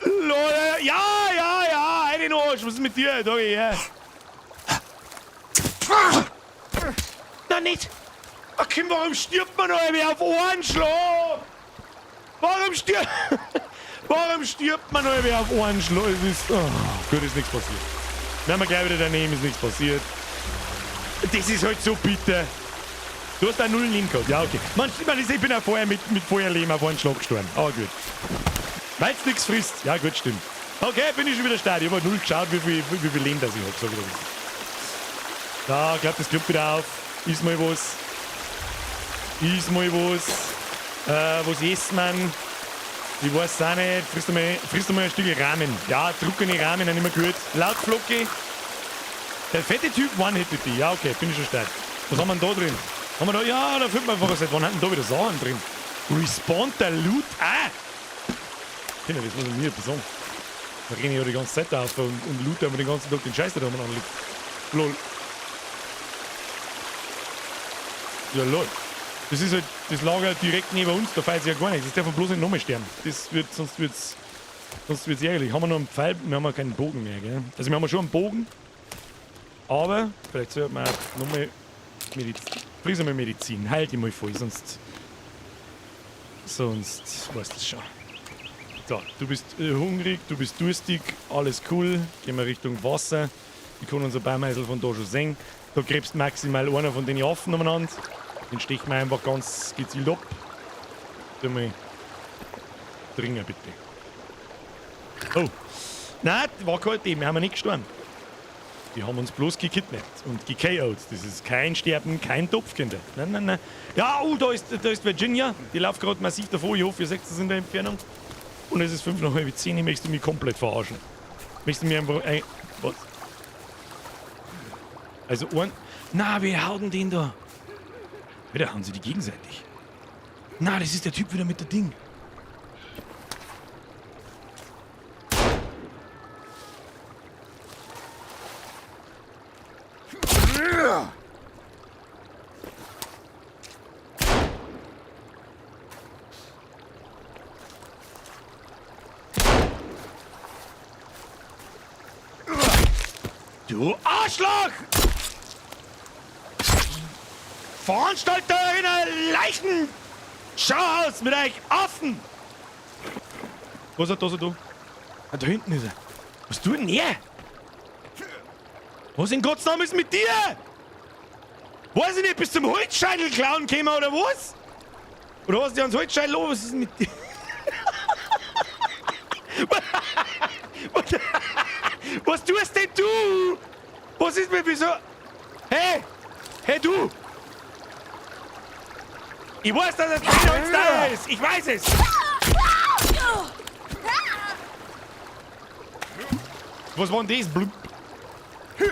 Leute, ja, eine noch! Was ist mit dir? Da geh her! Nein, nicht! Ach Kim, warum stirbt man noch auf einen Schlag? Warum stirbt man noch auf einen Schlag? Es ist... Oh, gut, ist nichts passiert. Wenn wir gleich wieder daneben, ist nichts passiert. Das ist halt so bitter. Du hast einen 0 Leben gehabt. Ja, okay. Ich bin auch vorher mit Feuerleben auf einen Schlag gestorben. Aber gut. Weil es nichts frisst. Ja, gut, stimmt. Okay, bin ich schon wieder stark. Ich habe 0 geschaut, wie viel Leben das ich habe. Sag ich dir. Ja, ich glaube, das klappt wieder auf. Ist mal was. Was isst man? Ich weiß auch nicht. Frisst du mal ein Stück Rahmen. Ja, druckene Rahmen sind immer gut. Laut Flocki. Der fette Typ one-hittet die. Ja, okay, bin ich schon stark. Was haben wir denn da drin? Haben wir da? Ja, da fällt mir einfach seit wann hatten da wieder Sachen drin? Respawnt der Loot. Ah! Das muss ich mir etwas sagen. Da renne ich ja die ganze Zeit auf und loot aber den ganzen Tag den Scheiß, der da umeinander liegt. Lol. Ja, lol. Das ist halt das Lager direkt neben uns, da fällt sich ja gar nichts. Das darf man bloß nicht nochmal sterben. Sonst wird's ärgerlich. Haben wir noch einen Pfeil? Wir haben ja keinen Bogen mehr, gell? Also wir haben schon einen Bogen. Aber vielleicht sollte man nochmal Medizin. Halt die mal voll, sonst weißt du das schon. So, du bist hungrig, du bist durstig, alles cool. Gehen wir Richtung Wasser. Ich kann unser Baumeisel von da schon sehen. Da gräbst maximal einer von den Affen umeinander. Den stechen wir einfach ganz gezielt ab. Dann mal dringen, bitte. Oh! Nein, war kein Thema, wir haben nicht gestorben. Die haben uns bloß gekidnappt und gekO'd. Das ist kein Sterben, kein Topf, Kinder. Nein. Ja, da ist Virginia. Die läuft gerade massiv davor. Ich hoffe, ihr seht es in der Entfernung. Und es ist 5 nach halb 10, ich möchte mich komplett verarschen. Möchtest du mir einfach was? Also, na, wir hauen den da. Wieder hauen sie die gegenseitig. Na, das ist der Typ wieder mit der Ding. Du Arschloch! Veranstalter in einer Leichen! Schau aus mit euch Affen! Was hat das da? Ah, da hinten ist er. Was tut denn er? Was in Gottes Namen ist mit dir? Weiß ich nicht, bis zum Holzscheitel klauen gekommen oder was? Oder hast du ans Holzscheitel los? Was ist denn mit dir? Was tust denn du? Was ist mit wieso? Hey! Hey du! Ich weiß, dass es kein Holz da ist! Ich weiß es! Was war denn das? Blub. Du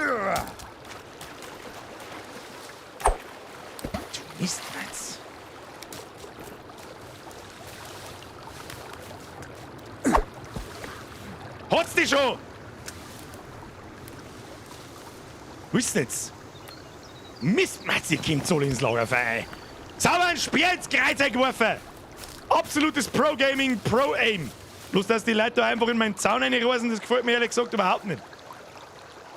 Mistmanns! Hat's dich schon! Wo ist denn jetzt? Mistmatz, ihr kommt so ins Lagerfeuer. Sauber ein Speer ins Kreuz geworfen. Absolutes Pro-Gaming, Pro-Aim. Bloß, dass die Leute da einfach in meinen Zaun reinrasen, das gefällt mir ehrlich gesagt überhaupt nicht.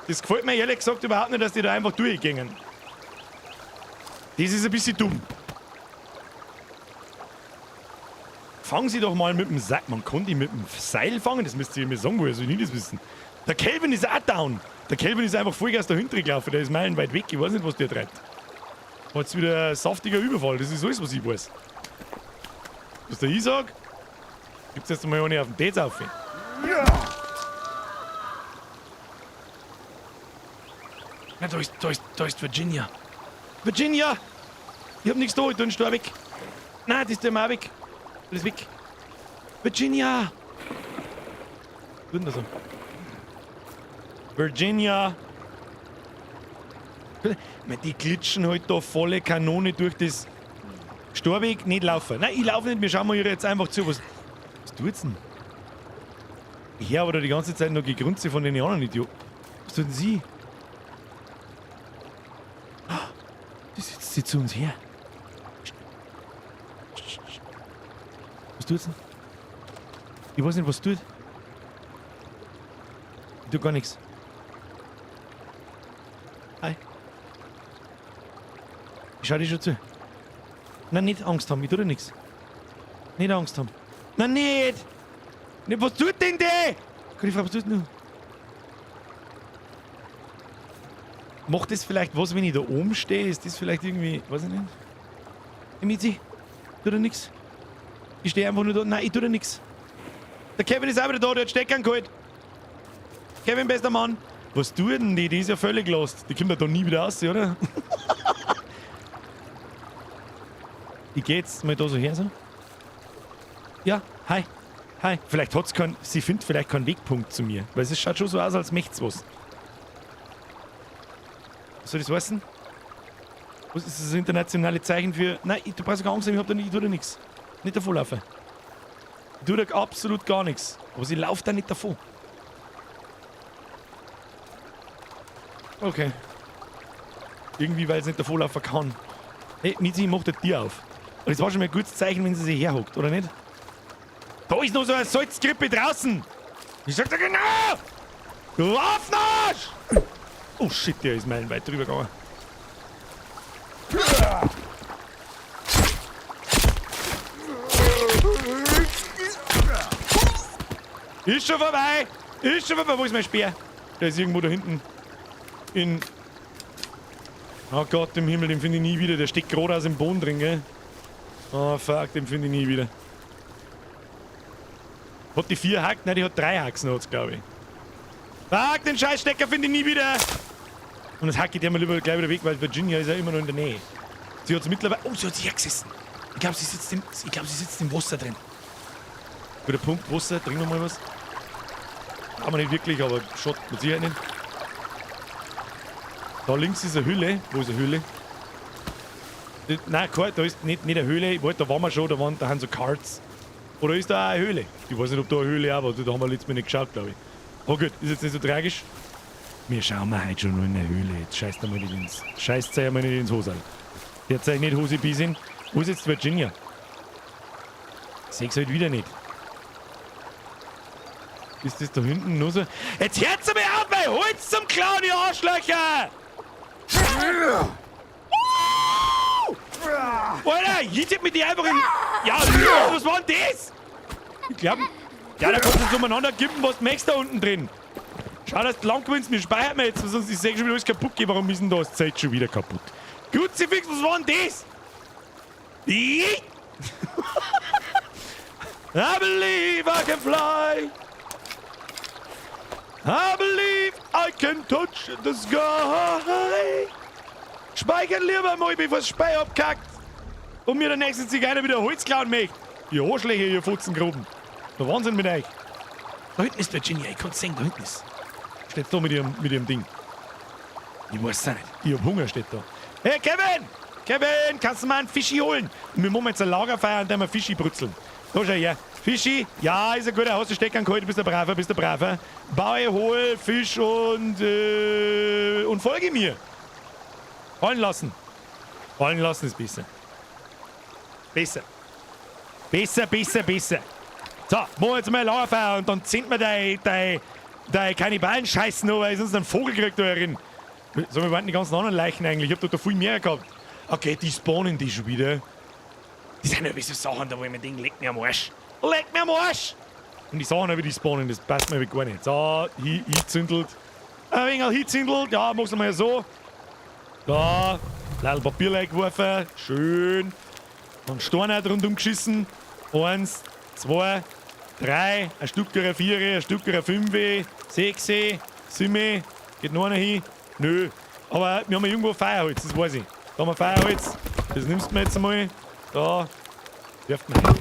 Das gefällt mir ehrlich gesagt überhaupt nicht, dass die da einfach durchgehen. Das ist ein bisschen dumm. Fangen Sie doch mal mit dem Seil. Man kann die mit dem Seil fangen, das müsst ihr mir sagen, woher soll ich das wissen? Der Kelvin ist auch down. Der Kelvin ist einfach Vollgas dahinter gelaufen, der ist meilenweit weg. Ich weiß nicht, was der treibt. War jetzt wieder ein saftiger Überfall, das ist alles, was ich weiß. Was der ich sag? Gibt's jetzt mal eine auf den Dates auf. Ja. Na, da ist Virginia. Virginia! Ich hab nichts da, ich tu den Stor weg. Nein, das ist der mal weg. Alles weg. Virginia! Was tut denn das so? Virginia! Die glitschen halt da volle Kanone durch das Storweg. Nicht laufen. Nein, ich laufe nicht. Wir schauen mal hier jetzt einfach zu. Was tut's denn? Ich höre aber da die ganze Zeit noch Gegrunze von den anderen Idioten. Was tut denn sie? Die sitzt sie zu uns her. Was tut's denn? Ich weiß nicht, was tut. Ich tue gar nichts. Hi. Ich schau dir schon zu. Nein, nicht Angst haben, ich tue dir nichts. Nicht Angst haben. Nein, nicht! Was tut denn der? Kann ich fragen, was tut denn du? Macht das vielleicht was, wenn ich da oben stehe? Ist das vielleicht irgendwie, weiß ich nicht? Hey, Mizi, tu dir nichts. Ich stehe einfach nur da. Nein, ich tu dir nichts. Der Kevin ist auch wieder da, der hat Steckern geholt. Kevin, bester Mann. Was tut denn die? Die ist ja völlig lost. Die kommt ja da nie wieder raus, oder? Ich geh jetzt mal da so her, so. Ja, hi. Hi. Vielleicht hat's keinen, sie findet vielleicht keinen Wegpunkt zu mir. Weil es schaut schon so aus, als möcht's was. Was soll das heißen? Was ist das internationale Zeichen für... Nein, du brauchst gar Angst haben, ich tu da nichts. Nicht davon laufen. Ich tu da absolut gar nichts. Aber sie lauft da nicht davon. Okay. Irgendwie, weil sie nicht davon laufen kann. Hey, Mizi, mach das Tier auf. Und das war schon mal ein gutes Zeichen, wenn sie sich herhockt, oder nicht? Da ist noch so eine Salzgrippe draußen. Ich sag dir genau! Du Affenarsch! Oh shit, der ist meilenweit drüber gegangen. Ist schon vorbei! Ist schon vorbei! Wo ist mein Speer? Der ist irgendwo da hinten. Oh Gott im Himmel, den finde ich nie wieder. Der steckt gerade aus dem Boden drin, gell? Oh fuck, den finde ich nie wieder. Hat die 4 Haken? Nein, die hat 3 Haken, glaube ich. Fuck, den Scheißstecker finde ich nie wieder! Und das hacke ich dir mal lieber gleich wieder weg, weil Virginia ist ja immer noch in der Nähe. Sie hat mittlerweile... Oh, sie hat sich hergesessen. Ich glaube, sie sitzt im Wasser drin. Guter Punkt, Wasser, trink noch mal was. Aber nicht wirklich, aber Schott mit Sicherheit nicht. Da links ist eine Höhle. Wo ist eine Höhle? Nein, da ist nicht eine Höhle. Ich wollte, da waren wir schon, da haben so Carts. Oder ist da auch eine Höhle? Ich weiß nicht, ob da eine Höhle auch war. Da haben wir letztes Mal nicht geschaut, glaube ich. Aber gut, ist jetzt nicht so tragisch. Wir schauen mal heute schon noch in eine Höhle. Jetzt scheißt einmal nicht ins Hosal. Jetzt zeig nicht Hose bisschen. Wo ist jetzt Virginia? Ich seh's halt wieder nicht. Ist das da hinten nur so? Jetzt hört's mir auf, mein Holz zum Klauen, ihr Arschlöcher! Alter, ich mit dir einfach in... Ja, was war denn das? Ich glaub... Ja, da kannst du es umeinander kippen, was du möchtest da unten drin. Schau, dass du lang gewinnst, mir speichert mir jetzt, sonst ich sehe schon wieder alles kaputt geht. Warum ist denn da das Zelt schon wieder kaputt? Kruzifix, was war denn das? I believe I can fly. I believe I can touch the sky. Speichern lieber mal, bevor das Speicher abkackt. Und mir der nächste Zigeuner wieder Holz klauen möchte. Ihr Arschlöcher, ihr Futzengroben. Der Wahnsinn mit euch. Da hinten ist Virginia, ich kann's sehen, da hinten ist. Steht da mit ihrem Ding. Ich weiß es nicht. Ich hab Hunger, steht da. Hey, Kevin! Kevin, kannst du mal einen Fischi holen? Und wir machen jetzt ein Lagerfeuer, an dem wir Fischi brutzeln. Da schau her. Fischi, ja, ist ein guter Haus, du Steckern geholt, bist der Braver. Baue, hol, Fisch und folge mir. Fallen lassen. Fallen lassen ist besser. Besser. So, machen wir jetzt mal ein Lagerfeuer und dann zünden wir deine Kannibalen scheißen noch, weil sonst einen Vogel kriegt da herin. So, wir warten die ganzen anderen Leichen eigentlich. Ich hab da viel mehr gehabt. Okay, die spawnen die schon wieder. Die sind ja wie so Sachen, da wo ich mir denke, leck mir am Arsch. Leck mir am Arsch! Und die Sachen, wie die spawnen, das passt mir gar nicht. So, hinzündelt. Ein wenig hinzündelt. Ja, mach's mal so. Da, ein Papier reingeworfen. Schön. Dann Steine rundum geschissen. 1, 2, 3, ein Stücker 4, ein Stücker 5, 6, 7. Geht noch einer hin? Nö. Aber wir haben irgendwo Feuerholz, das weiß ich. Da haben wir Feuerholz. Das nimmst du mir jetzt einmal. Da. Wirft man rein.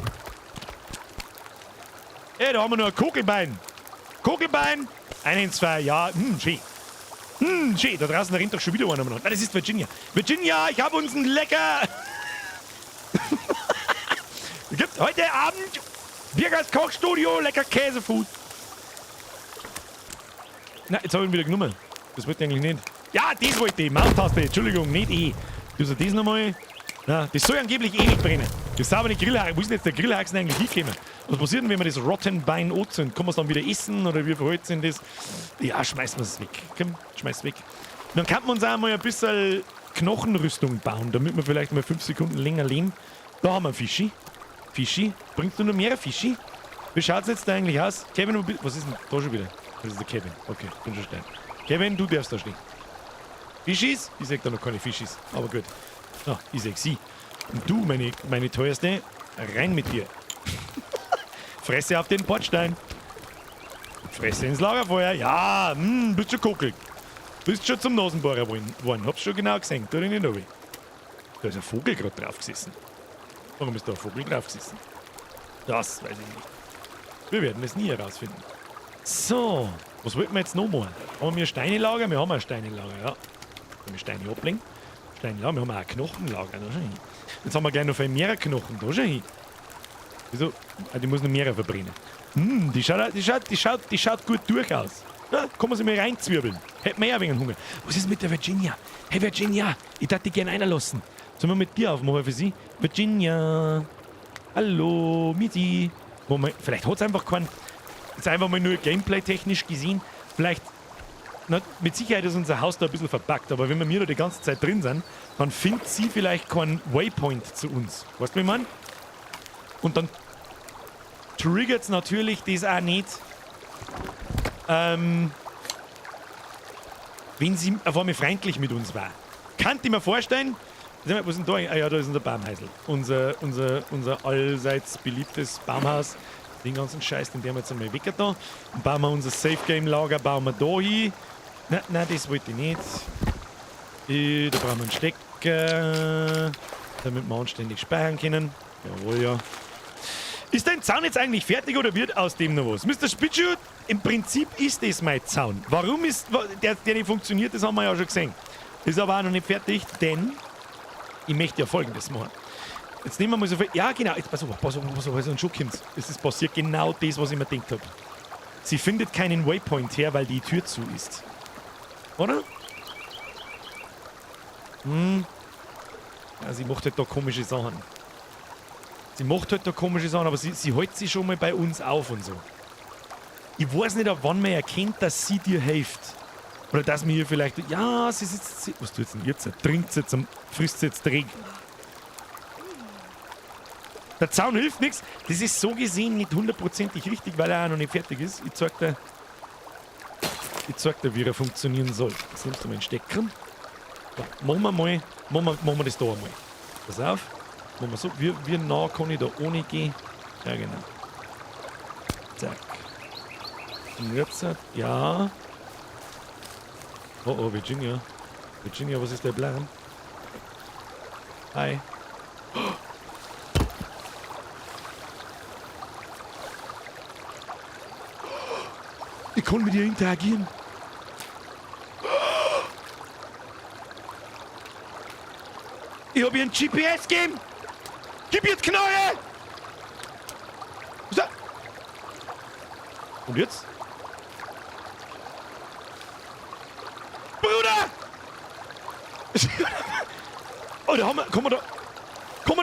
Hey, da haben wir noch ein Kogelbein. 1, 2, ja. Schön. Schön. Da draußen rennt doch schon wieder einer. Nein, das ist Virginia. Virginia, ich habe uns ein lecker... Es gibt heute Abend Birgers Kochstudio, lecker Käsefood. Na, jetzt habe ich ihn wieder genommen. Das wollte ich eigentlich nicht. Ja, das wollte ich. Maustaste, Entschuldigung, nicht ich. Du sagst das nochmal. Na, das soll angeblich eh nicht brennen. Das ist aber eine Grillhaxe. Wo ist denn jetzt der Grillhaxen eigentlich hinkommen? Was passiert denn, wenn wir das Rottenbein anzünden? Kann man es dann wieder essen oder wie verhält sich das? Ja, schmeißen wir es weg. Komm, schmeiß es weg. Dann kann man uns auch mal ein bisschen Knochenrüstung bauen, damit wir vielleicht mal 5 Sekunden länger leben. Da haben wir Fischi. Fischi? Bringst du noch mehr Fischi? Wie schaut es jetzt da eigentlich aus? Kevin, was ist denn da schon wieder? Das ist der Kevin. Okay, bin schon stein. Kevin, du darfst da stehen. Fischis? Ich sag da noch keine Fischis, aber gut. Ah, ich sag sie. Und du, meine teuerste, rein mit dir. Fresse auf den Bordstein. Fresse ins Lagerfeuer. Ja, bist schon kokelig. Bist schon zum Nasenbohrer geworden. Hab's schon genau gesehen. Tu dich nicht runter. Da ist ein Vogel gerade drauf gesessen. Warum ist da ein Vogel drauf gesessen? Das weiß ich nicht. Wir werden es nie herausfinden. So, was wollten wir jetzt noch machen? Haben wir ein Steinelager? Wir haben ein Steinelager, ja. Wenn wir Steine ablegen. Steinelager, wir haben auch ein Knochenlager. Da schon hin. Jetzt haben wir gleich noch viel mehr Knochen. Da schon hin. Wieso? Ah, die muss noch mehr verbrennen. Die schaut gut durch aus. Ja, kann man sie mal reinzwirbeln. Hätten wir ja ein wenig Hunger. Was ist mit der Virginia? Hey Virginia, ich darf dich gerne reinlassen. Sollen wir mit dir aufmachen für sie? Virginia. Hallo, Miti. Vielleicht hat es einfach keinen. Jetzt einfach mal nur gameplay-technisch gesehen. Vielleicht. Na, mit Sicherheit ist unser Haus da ein bisschen verpackt, aber wenn wir da die ganze Zeit drin sind, dann findet sie vielleicht keinen Waypoint zu uns. Weißt du, wie ich meine? Und dann triggert es natürlich das auch nicht, wenn sie auf einmal freundlich mit uns war. Kann ich mir vorstellen, was ist denn da? Ah ja, da ist unser Baumhäusl. Unser allseits beliebtes Baumhaus. Den ganzen Scheiß, den werden wir jetzt einmal weg da. Dann bauen wir unser Safe-Game-Lager, bauen wir da hin. Nein, das wollte ich nicht. Da brauchen wir einen Stecker, damit wir anständig speichern können. Jawohl, ja. Ist dein Zaun jetzt eigentlich fertig oder wird aus dem noch was? Mr. Spitschut, im Prinzip ist das mein Zaun. Warum ist der nicht funktioniert, das haben wir ja schon gesehen. Ist aber auch noch nicht fertig, denn ich möchte ja Folgendes machen. Jetzt nehmen wir mal so viel. Ja, genau. Jetzt pass auf, also ein Schuckkind. Es ist passiert genau das, was ich mir gedacht habe. Sie findet keinen Waypoint her, weil die Tür zu ist. Oder? Ja, sie macht halt da komische Sachen. Aber sie hält sich schon mal bei uns auf und so. Ich weiß nicht, ab wann man erkennt, dass sie dir hilft. Oder dass mir hier vielleicht. Ja, sie sitzt. Was tut sie denn jetzt? Trinkt sie jetzt, frisst sie jetzt Dreck. Der Zaun hilft nichts. Das ist so gesehen nicht hundertprozentig richtig, weil er auch noch nicht fertig ist. Ich zeig dir, wie er funktionieren soll. Jetzt nimmst du mal einen Stecker. Ja, machen wir das da einmal. Pass auf. Machen wir so. Wie nah kann ich da ohne gehen? Ja, genau. Zack. Und jetzt, ja. Oh, Virginia. Virginia, was ist der Plan? Hi. Ich kann mit ihr interagieren. Ich habe ihr ein GPS gegeben. Gib ihr die Knarre! So. Und jetzt? Bruder! Oh, kann man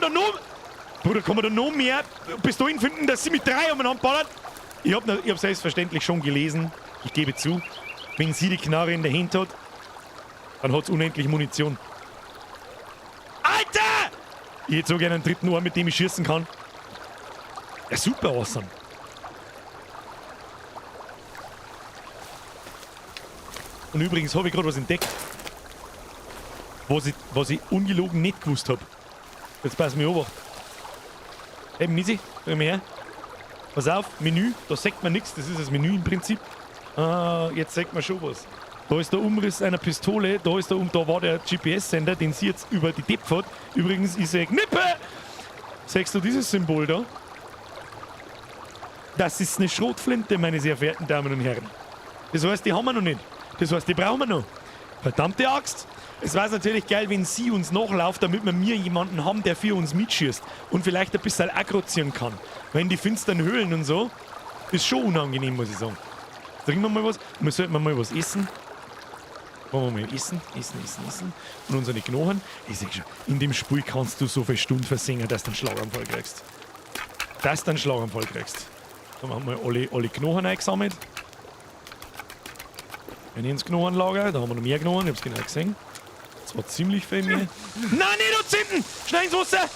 da noch... Bruder, kann man da noch mehr Pistolen finden, dass sie mit 3 umeinander ballert? Ich hab selbstverständlich schon gelesen, ich gebe zu, wenn sie die Knarre in der Hand hat, dann hat es unendlich Munition. Alter! Ich hätte so gerne einen dritten Ohr, mit dem ich schießen kann. Ja, super awesome. Und übrigens habe ich gerade was entdeckt, was ich ungelogen nicht gewusst habe. Jetzt pass mir an. Eben, Nisi, komm mal her. Pass auf, Menü, da sagt man nichts, das ist das Menü im Prinzip. Jetzt sagt man schon was. Da ist der Umriss einer Pistole, da war der GPS-Sender, den sie jetzt über die Depp hat. Übrigens, ich sage Nippe! Sagst du dieses Symbol da? Das ist eine Schrotflinte, meine sehr verehrten Damen und Herren. Das heißt, die haben wir noch nicht. Das heißt, die brauchen wir noch. Verdammte Axt! Es wäre natürlich geil, wenn sie uns nachläuft, damit wir jemanden haben, der für uns mitschießt und vielleicht ein bisschen aggro ziehen kann. Weil in die finsteren Höhlen und so, ist schon unangenehm, muss ich sagen. Trinken wir mal was? Wir sollten mal was essen. Wollen wir mal essen. Und unsere Knochen. Ich sag schon, in dem Spiel kannst du so viele Stunden versenken, dass du einen Schlaganfall kriegst. Dann haben wir alle Knochen eingesammelt. Wenn ich ins Knochenlager, da haben wir noch mehr Knochen, ich hab's genau gesehen. Das war ziemlich viel mehr. Nein, nicht dort hinten! Schnell ins Wasser!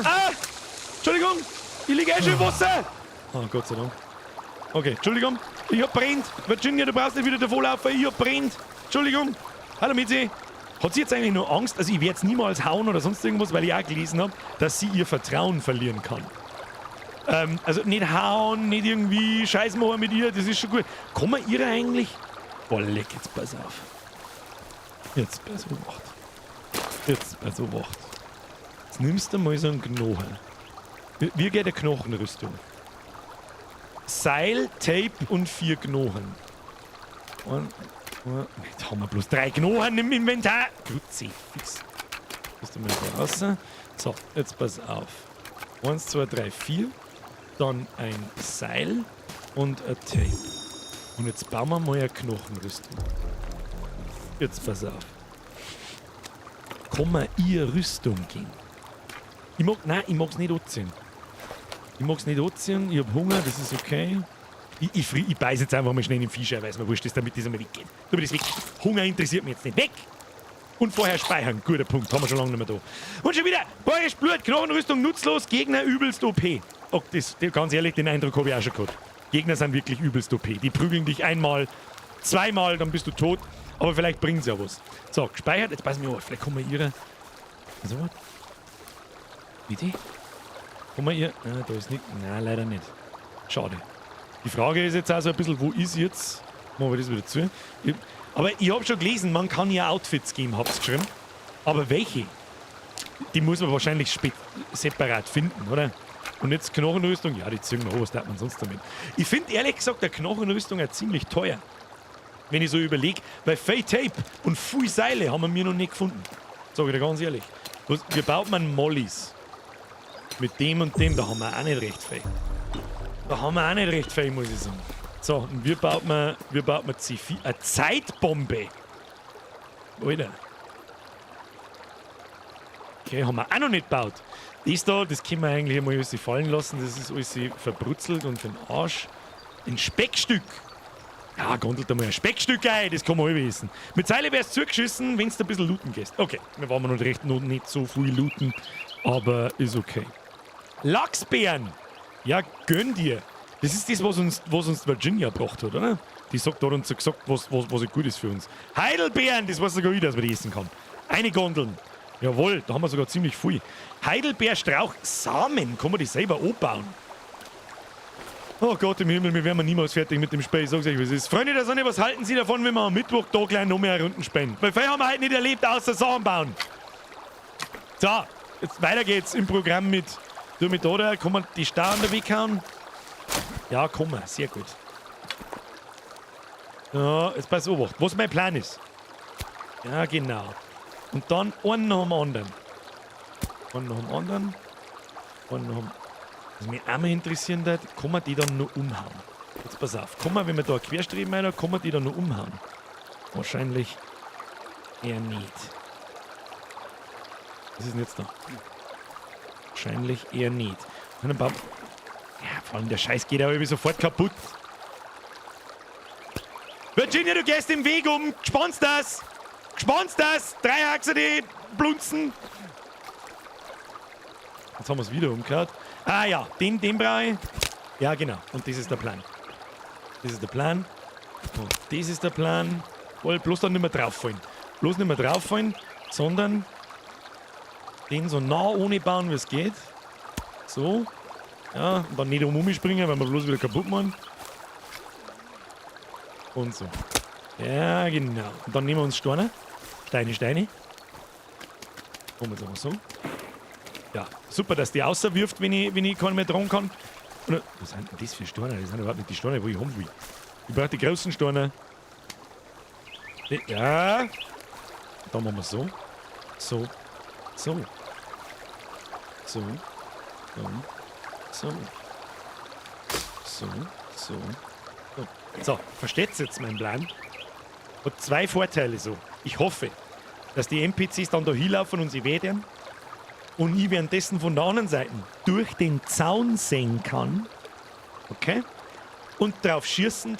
Ah! Entschuldigung! Ich liege schon im Wasser! Ah, Gott sei Dank. Okay, Entschuldigung. Ich hab brennt. Virginia, du brauchst nicht wieder davonlaufen. Ich hab brennt. Entschuldigung. Hallo Mitzi. Hat sie jetzt eigentlich nur Angst? Also ich werde jetzt niemals hauen oder sonst irgendwas, weil ich auch gelesen habe, dass sie ihr Vertrauen verlieren kann. Also nicht hauen, nicht irgendwie Scheiß machen mit ihr, das ist schon gut. Kann man ihr eigentlich... Boah, leck, jetzt pass auf. Jetzt nimmst du mal so einen Knochen. Wie geht eine Knochenrüstung? Seil, Tape und 4 Knochen. Jetzt haben wir bloß 3 Knochen im Inventar. Kruzifix. Lass mal da raus. So, jetzt pass auf. 1, 2, 3, 4. Dann ein Seil und ein Tape. Und jetzt bauen wir mal eine Knochenrüstung. Jetzt pass auf. Kann man ihr Rüstung gehen? Ich mag's nicht anziehen. Ich hab Hunger, das ist okay. Ich beiß jetzt einfach mal schnell in den Fisch, weil es mir wurscht ist, damit das einmal weggeht. Damit das weg. Hunger interessiert mich jetzt nicht. Weg! Und vorher speichern. Guter Punkt, haben wir schon lange nicht mehr da. Und schon wieder, bäuerisch Blut, Knochenrüstung nutzlos, Gegner übelst OP. Oh, ganz ehrlich, den Eindruck habe ich auch schon gehabt. Gegner sind wirklich übelst OP. Die prügeln dich einmal, zweimal, dann bist du tot. Aber vielleicht bringen sie ja was. So, gespeichert, jetzt pass mir auf, vielleicht kommen wir ihre... Also was? Bitte? Kommen wir ihr... Nein, da ist nicht... Nein, leider nicht. Schade. Die Frage ist jetzt also ein bisschen, wo ist jetzt... Machen wir das wieder zu. Aber ich habe schon gelesen, man kann ja Outfits geben, hab's geschrieben. Aber welche? Die muss man wahrscheinlich separat finden, oder? Und jetzt Knochenrüstung, ja, die ziehen wir, was darf man sonst damit? Ich finde ehrlich gesagt, der Knochenrüstung ja ziemlich teuer. Wenn ich so überlege, weil viel Tape und viel Seile haben wir mir noch nicht gefunden. Sag ich dir ganz ehrlich. Wir bauen man Mollys. Mit dem und dem, da haben wir auch nicht recht viel. Da haben wir auch nicht recht viel, muss ich sagen. So, und wir bauen C4, eine Zeitbombe. Alter. Okay, haben wir auch noch nicht gebaut. Das da, das können wir eigentlich einmal alles fallen lassen. Das ist alles verbrutzelt und für den Arsch. Ein Speckstück. Ja, gondelt einmal ein Speckstück ein, das kann man alle wissen. Mit Seile wär's zugeschissen, wenn du ein bisschen looten gehst. Okay, wir waren noch nicht so viel looten, aber ist okay. Lachsbeeren. Ja, gönn dir. Das ist das, was uns Virginia gebracht hat, oder? Die hat uns gesagt, was gut ist für uns. Heidelbeeren, das weiß sogar ich, dass man die essen kann. Eine Gondeln. Jawohl, da haben wir sogar ziemlich viel. Heidelbeerstrauch, Samen, kann man die selber anbauen? Oh Gott im Himmel, wir werden niemals fertig mit dem Spiel. Ich sag's euch, was ist. Freunde der Sonne, was halten Sie davon, wenn wir am Mittwoch da gleich noch mehr Runden spenden? Weil viel haben wir heute nicht erlebt, außer Samen bauen. So, jetzt weiter geht's im Programm mit da. Kann man die Star an der Weg hauen? Ja, kann man. Sehr gut. Ja, jetzt pass auf, was mein Plan ist. Ja, genau. Und dann einen nach dem anderen. Einen nach dem anderen. Einen nach dem... Was mich auch mal interessieren würde, kann man die dann noch umhauen? Jetzt pass auf. Kann man, wenn man da einen Querstreben rein hat, kann man die dann noch umhauen? Wahrscheinlich eher nicht. Was ist denn jetzt da? Wahrscheinlich eher nicht. Ja, vor allem der Scheiß geht ja irgendwie sofort kaputt. Virginia, du gehst im Weg um. Gespannst das. 3 Haxen, die blunzen. Jetzt haben wir es wieder umgehört. Ah ja, den brauche ich. Ja, genau. Und das ist der Plan. Das ist der Plan. Und das ist der Plan. Bloß dann nicht mehr drauffallen. Sondern den so nah ohne bauen, wie es geht. So. Ja, und dann nicht umspringen, weil wir bloß wieder kaputt machen. Und so. Ja, genau. Und dann nehmen wir uns Steine. Steine. Machen wir jetzt aber so. Ja, super, dass die außerwirft, wenn ich keinen mehr tragen kann. Oder, was sind denn das für Steine? Das sind überhaupt nicht die Steine, wo ich haben will. Ich brauche die großen Steine. Ja. Dann machen wir so. So. So, versteht's jetzt meinen Plan? Hat 2 Vorteile so. Ich hoffe, dass die NPCs dann da hinlaufen und sie wehtern und ich währenddessen von der anderen Seite durch den Zaun sehen kann. Okay? Und drauf schießen,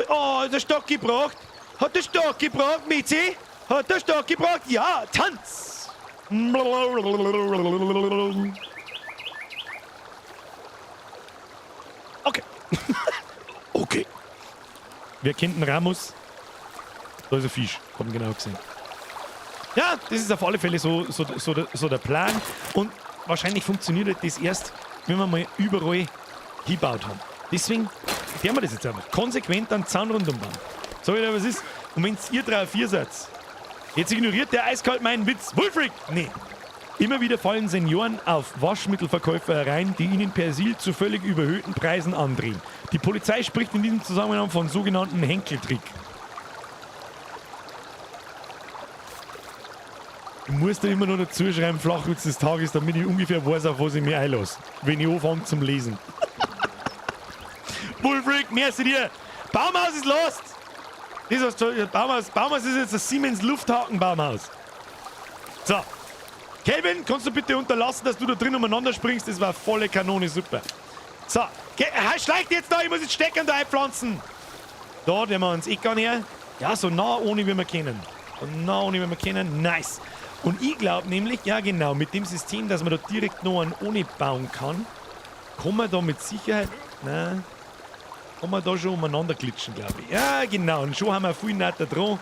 Oh, hat der Stock gebracht? Mizi? Hat der Stock gebracht? Ja, Tanz! Okay. Okay. Wer kennt den Ramus? Da ist ein Fisch, haben wir genau gesehen. Ja, das ist auf alle Fälle so der Plan. Und wahrscheinlich funktioniert das erst, wenn wir mal überall hingebaut haben. Deswegen werden wir das jetzt einfach konsequent an den Zaun rundum bauen. Sag ich dir, was ist? Und wenn ihr 3 auf 4 seid, jetzt ignoriert der eiskalt meinen Witz. Wulfric! Nee. Immer wieder fallen Senioren auf Waschmittelverkäufer herein, die ihnen Persil zu völlig überhöhten Preisen andrehen. Die Polizei spricht in diesem Zusammenhang von sogenannten Henkeltrick. Ich muss da immer noch dazu schreiben, Flachwitz des Tages, damit ich ungefähr weiß, auf was ich mich einlasse, wenn ich anfange zum Lesen. Wulfric, merci dir! Baumhaus ist lost! Baumhaus ist jetzt das Siemens Lufthaken-Baumhaus. So. Kelvin, kannst du bitte unterlassen, dass du da drin umeinander springst? Das war volle Kanone, super. So, schleicht jetzt da, ich muss jetzt Stecker da einpflanzen. Da, der wir uns Eckern her. Ja, so nah ohne wie wir kennen. Nice. Und ich glaube nämlich, ja genau, mit dem System, dass man da direkt noch einen ohne bauen kann man da mit Sicherheit, kann man da schon umeinander glitschen, glaube ich. Ja, genau, und schon haben wir viel netter dran.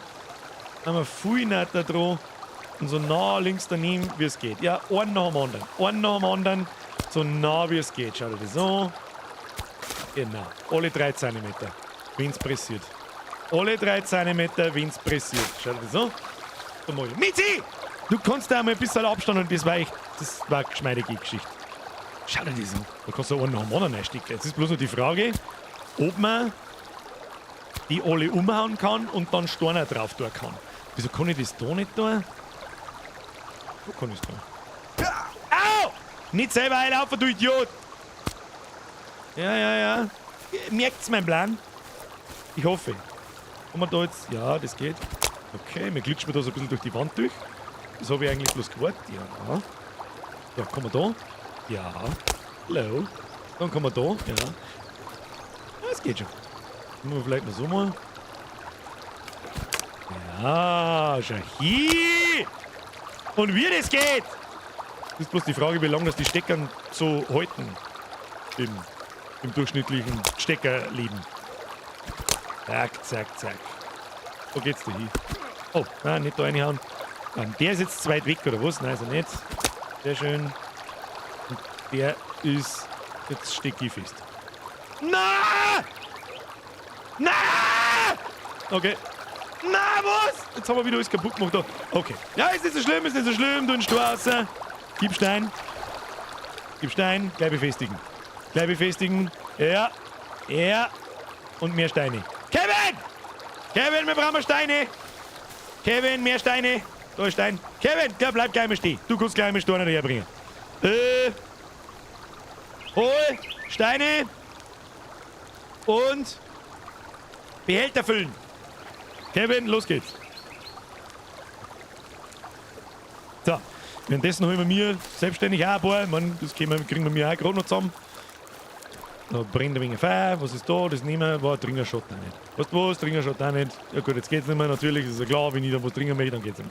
Und so nah links daneben, wie es geht. Ja, einen nach dem anderen. So nah wie es geht. Schau dir das an. Genau. Alle 3 cm, wenn es pressiert. Schau dir das an. Mizi! Du kannst da mal ein bisschen Abstand und das war eine geschmeidige Geschichte. Schau dir das an. Da kannst du einen nach dem anderen reinstecken. Jetzt ist bloß noch die Frage, ob man die alle umhauen kann und dann Steine drauf tun kann. Wieso kann ich das da nicht tun? Wo kann ich es tun? Au! Nicht selber einlaufen, du Idiot! Ja. Merkt's meinen Plan? Ich hoffe. Kann man da jetzt... Ja, das geht. Okay, wir glitschen da so ein bisschen durch die Wand durch. Das habe ich eigentlich bloß gewartet. Ja. Ja, kann man da? Ja. Hallo. Dann kann man da. Ja. Das geht schon. Machen wir vielleicht noch so mal. Ja, schau hier. Und wie das geht. Das ist bloß die Frage, wie lange das die Stecker so halten. Im durchschnittlichen Steckerleben. Zack, zack, zack. Wo geht's da hin? Oh, nein, nicht da reinhauen. Der ist jetzt zu weit weg, oder was? Nein, ist er nicht. Sehr schön. Und der ist... Jetzt stecke ich fest. Nein! Nein! Okay. Nein, was? Jetzt haben wir wieder alles kaputt gemacht. Da. Okay. Ja, ist nicht so schlimm, Du in Straße. Gib Stein. Gleich befestigen. Ja. Und mehr Steine. Kevin, wir brauchen Steine. Kevin, mehr Steine. Da ist Stein. Kevin, bleib gleich mal stehen. Du kannst gleich mal Steine herbringen. Hol Steine. Und Behälter füllen. Kevin, los geht's. So, währenddessen holen wir mir selbstständig auch ein paar. Ich meine, das kriegen wir mir auch gerade noch zusammen. Da brennt ein wenig Feuer. Was ist da? Das nehmen wir. Trinken Schott auch nicht. Weißt du was? Trinken Schott auch nicht. Ja gut, jetzt geht's nicht mehr. Natürlich ist ja klar, wenn ich da was trinken möchte, dann geht's nicht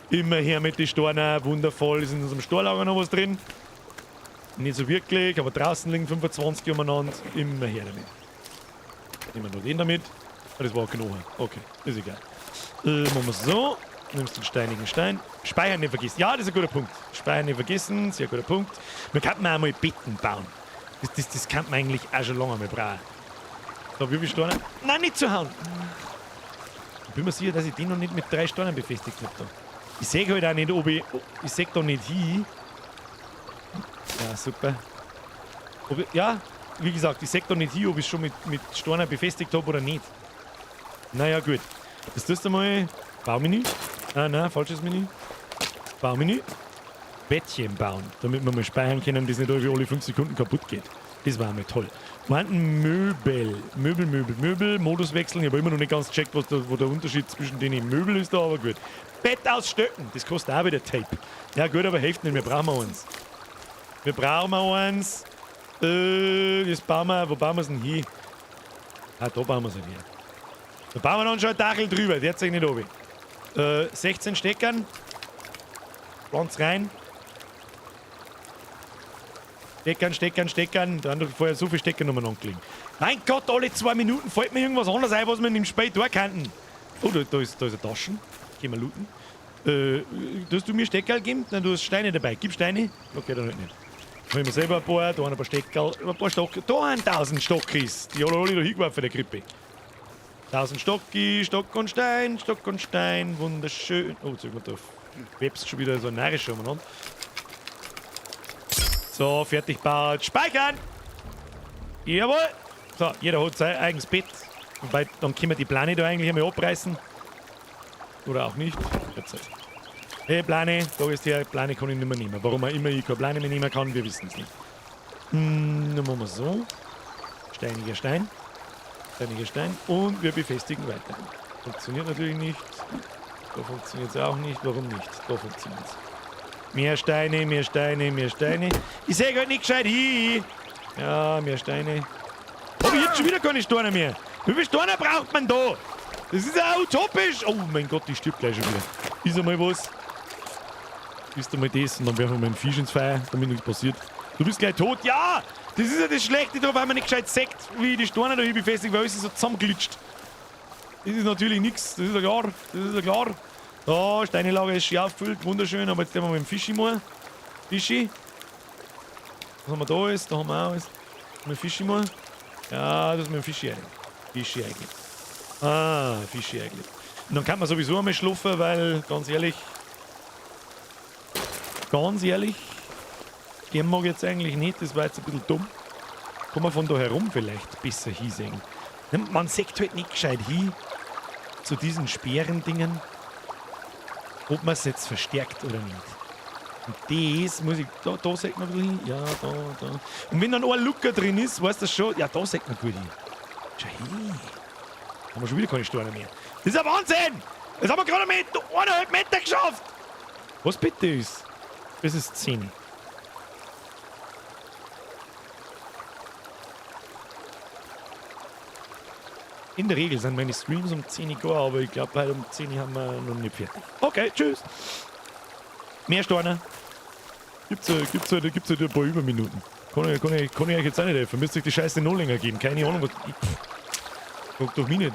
mehr. Immer her mit den Steinen. Wundervoll. Ist in unserem Storlager noch was drin. Nicht so wirklich, aber draußen liegen 25 umeinander. Immer her damit. Nehmen wir noch den damit. Ah, das war ein Knochen. Okay, ist egal. Machen wir es so. Nimmst den steinigen Stein. Speichern nicht vergessen. Ja, das ist ein guter Punkt. Speichern nicht vergessen. Sehr guter Punkt. Wir könnten auch mal Betten bauen. Das kann man eigentlich auch schon lange mal brauchen. So, wie viele Steine? Nein, nicht zu hauen. Ich bin mir sicher, dass ich den noch nicht mit 3 Steinen befestigt habe. Ich sehe halt auch nicht, ob ich sehe da nicht hin. Ja, super. Ja, wie gesagt, ich sehe da nicht hin, ob ich es schon mit Steinen befestigt habe oder nicht. Naja, gut. Jetzt tust du mal Baumenü. Nein, falsches Menü. Baumenü. Bettchen bauen, damit wir mal speichern können, dass nicht alle 5 Sekunden kaputt geht. Das war einmal toll. Meinten Möbel, Modus wechseln. Ich habe immer noch nicht ganz gecheckt, wo der Unterschied zwischen den Möbel ist da, aber gut. Bett ausstöcken, das kostet auch wieder Tape. Ja gut, aber hilft nicht, wir brauchen eins. Das bauen wir, wo bauen wir es denn hin? Ah, da bauen wir es nicht her. Da bauen wir dann schon ein Dachel drüber, der zeigt nicht oben. 16 Steckern. Pflanz rein. Steckern. Da haben doch vorher so viele Stecker nochmal angelegt. Mein Gott, alle 2 Minuten fällt mir irgendwas anderes ein, was wir im Spiel tun könnten. Oh, da ist eine Tasche. Gehen wir looten. Hast du mir Steckerl gegeben? Nein, du hast Steine dabei. Gib Steine? Okay, dann halt nicht. Da haben wir selber ein paar, da ein paar Steckerl, ein paar Stock. Da 1000 Stockis. Die haben alle da hingeworfen für die Krippe. 1000 Stocki, Stock und Stein, wunderschön. Oh, jetzt sind wir da. Webst schon wieder so narrisch umeinander. So, fertig gebaut. Speichern! Jawohl! So, jeder hat sein eigenes Bett. Wobei, dann können wir die Plane da eigentlich einmal abreißen. Oder auch nicht. Hey, Plane, da ist der Plane kann ich nicht mehr nehmen. Warum auch immer ich keine Plane mehr nehmen kann, wir wissen es nicht. Dann machen wir so. Steiniger Stein. Und wir befestigen weiter. Funktioniert natürlich nicht. Da funktioniert es auch nicht. Warum nicht? Da funktioniert es. Mehr Steine. Ich sehe halt nicht gescheit hin. Ja, mehr Steine. Aber jetzt schon wieder keine Steine mehr. Wie viele Steine braucht man da? Das ist ja utopisch. Oh mein Gott, die stirbt gleich schon wieder. Ist einmal was. Ist einmal das und dann werfen wir mal einen Fisch ins Feuer, damit nichts passiert. Du bist gleich tot. Ja! Das ist ja das Schlechte da, weil man nicht gescheit sagt, wie die Steine da hier befestigt, weil alles so zusammenglitscht. Das ist natürlich nichts. Das ist ja klar. Da, Steinelager ist schön aufgefüllt, wunderschön, aber jetzt nehmen wir mit dem Fischi mal. Fischi. Was haben wir da alles? Da haben wir auch alles. Mit dem Fischi mal. Ja, das ist mit dem Fischi eigentlich. Fischi eigentlich. Und dann kann man sowieso einmal schlafen, weil, ganz ehrlich, Den mag ich jetzt eigentlich nicht, das war jetzt ein bisschen dumm. Kann man von da herum vielleicht besser hinsehen. Man sieht halt nicht gescheit hin zu diesen schweren Dingen, ob man es jetzt verstärkt oder nicht. Und das muss ich, da sieht man ein bisschen hin, ja, da. Und wenn dann ein Lucker drin ist, weißt du schon, ja, da sieht man gut hin. Schau hin. Haben wir schon wieder keine Steine mehr. Das ist ein Wahnsinn! Das haben wir gerade mit 1,5 Meter geschafft! Was bitte ist? Das ist 10. In der Regel sind meine Streams um 10 Uhr, aber ich glaube, heute um 10 Uhr haben wir noch nicht fertig. Okay, tschüss. Mehr Steine. Gibt's halt ein paar Überminuten. Kann ich euch jetzt auch nicht helfen. Müsst ihr euch die Scheiße noch länger geben. Keine Ahnung, was... Guck doch mich nicht.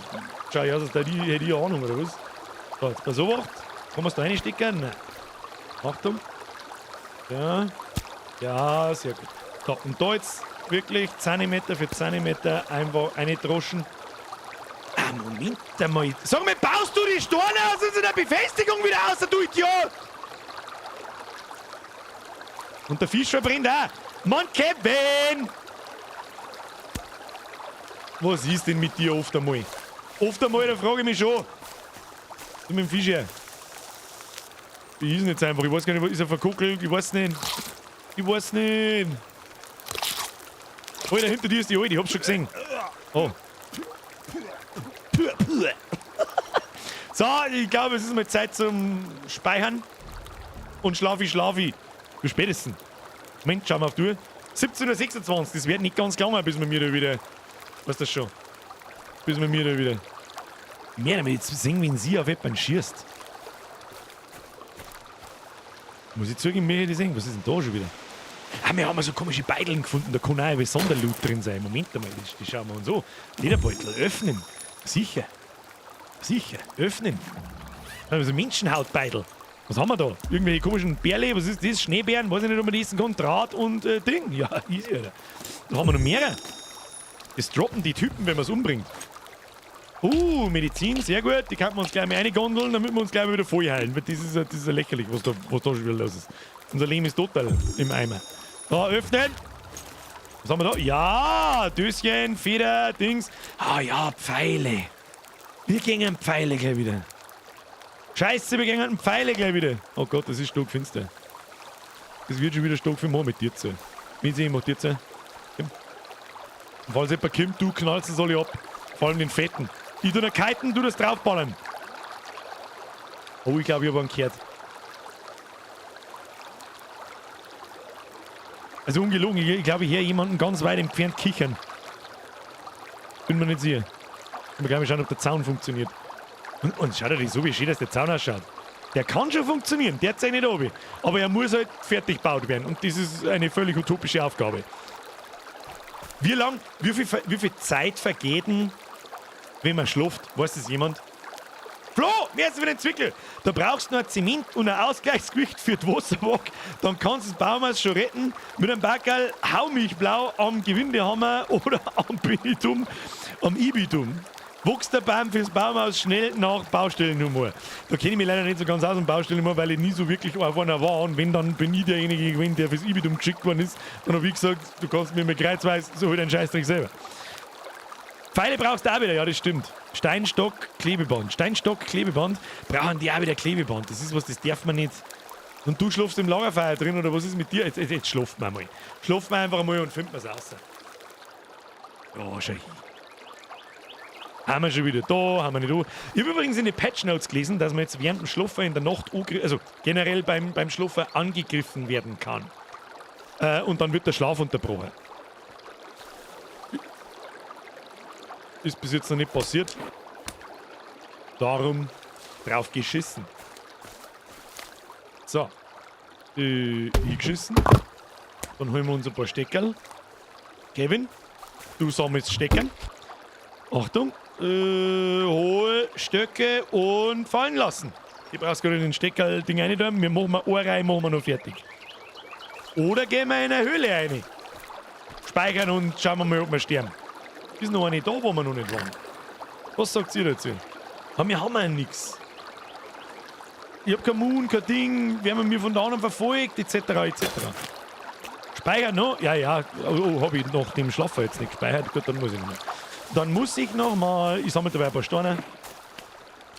Schau aus, als hätte ich eine Ahnung, oder was? So, jetzt mal so wacht. Kann man es da reinstecken? Nein. Achtung. Ja. Ja, sehr gut. So, und da jetzt wirklich Zentimeter für Zentimeter einfach reindroschen. Ah, Moment einmal. Sag mal, baust du die Steine aus unserer Befestigung wieder aus, du Idiot? Und der Fisch verbrennt auch. Mann, Kevin! Was ist denn mit dir oft einmal? Oft einmal, da frage ich mich schon. Du mit dem Fisch her. Wie ist denn jetzt einfach? Ich weiß gar nicht, ist er verkuckelt? Ich weiß nicht. Ich weiß nicht. Alter, hinter dir ist die Alte, ich hab's schon gesehen. Oh. So, ich glaube, es ist mal Zeit zum Speichern. Und Schlafi. Wie spätestens. Moment, schau mal auf die Uhr. 17:26 Uhr, das wird nicht ganz lang, bis wir mir da wieder... Weißt du das schon? Bis wir mir da wieder... Mehr damit jetzt sehen, wenn sie auf jemanden schießt. Muss ich zugeben, mir das sehen. Was ist denn da schon wieder? Ah, wir haben so komische Beideln gefunden, da kann auch ein Sonderloot drin sein. Moment einmal, die schauen wir uns an. Lederbeutel, öffnen. Sicher, öffnen. Also Menschenhautbeitel. Was haben wir da? Irgendwelche komischen Bärle, was ist das? Schneebären, weiß ich nicht, ob man die essen kann. Draht und Ding. Ja, easy, Alter. Da haben wir noch mehrere. Das droppen die Typen, wenn man es umbringt. Medizin, sehr gut. Die kann man uns gleich mal reingondeln, damit wir uns gleich mal wieder voll heilen. Weil das ist ja lächerlich, was da schon wieder los ist. Unser Leben ist total im Eimer. Da, öffnen. Was haben wir da? Ja, Döschen, Feder, Dings. Ah ja, Pfeile. Wir gehen Pfeile gleich wieder. Scheiße, wir gehen Pfeile gleich wieder. Oh Gott, das ist stockfinster. Das wird schon wieder stockfinster mit dir zu. Wie sie macht dir zu. Falls jemand kommt, du knallst es alle ab. Vor allem den Fetten. Ich tu noch kiten, du das draufballern. Oh, ich glaube, ich habe einen gehört. Also ungelogen, ich glaube, ich höre jemanden ganz weit entfernt kichern. Bin mir nicht sicher. Ich glaube, schauen, ob der Zaun funktioniert. Und schaut euch so, wie schön, dass der Zaun ausschaut. Der kann schon funktionieren, der zeigt nicht oben. Aber er muss halt fertig gebaut werden. Und das ist eine völlig utopische Aufgabe. Wie viel Zeit vergeht denn, wenn man schläft? Weiß das jemand? Flo, wer ist wieder entwickelt? Da brauchst du noch Zement und ein Ausgleichsgewicht für die Wasserwaage. Dann kannst du das Baumhaus schon retten. Mit einem Backerl Haumilchblau am Gewindehammer oder am Binitum, am Ibitum. Wächst der Baum fürs Baumhaus schnell nach Baustellennummer. Da kenne ich mich leider nicht so ganz aus dem Baustellennummer, weil ich nie so wirklich auf einer war. Und wenn, dann bin ich derjenige gewesen, der fürs Ibitum geschickt worden ist. Dann habe ich gesagt, du kannst mir mit Kreuzweis, so halt einen Scheißdreck selber. Pfeile brauchst du auch wieder, ja, das stimmt. Steinstock, Klebeband. Steinstock, Klebeband. Brauchen die auch wieder Klebeband. Das ist was, das darf man nicht. Und du schlafst im Lagerfeuer drin, oder was ist mit dir? Jetzt schlaft man mal. Schlaft man einfach mal und findet man es raus. Ja, schau hin. Haben wir schon wieder da, haben wir nicht da. Ich habe übrigens in den Patch Notes gelesen, dass man jetzt während dem Schlafen in der Nacht, also generell beim Schlafen angegriffen werden kann. Und dann wird der Schlaf unterbrochen. Ist bis jetzt noch nicht passiert. Darum drauf geschissen. So. Geschissen. Dann holen wir uns ein paar Steckerl. Kevin, du sammelst Stecken. Achtung. Hohe Stöcke und fallen lassen. Ich brauchst gerade den Steckerl-Ding rein. Wir machen eine Reihe noch fertig. Oder gehen wir in eine Höhle rein. Speichern und schauen wir mal, ob wir sterben. Ist noch eine da, wo wir noch nicht waren. Was sagt ihr dazu? Aber wir haben ja nichts. Ich hab kein Moon, kein Ding, werden wir von da anderen verfolgt, etc. etc. Speichern noch? Ja, ja. Oh, habe ich nach dem Schlafen jetzt nicht gespeichert. Gut, dann muss ich nicht mehr. Dann muss ich nochmal. Ich sammle dabei ein paar Steine.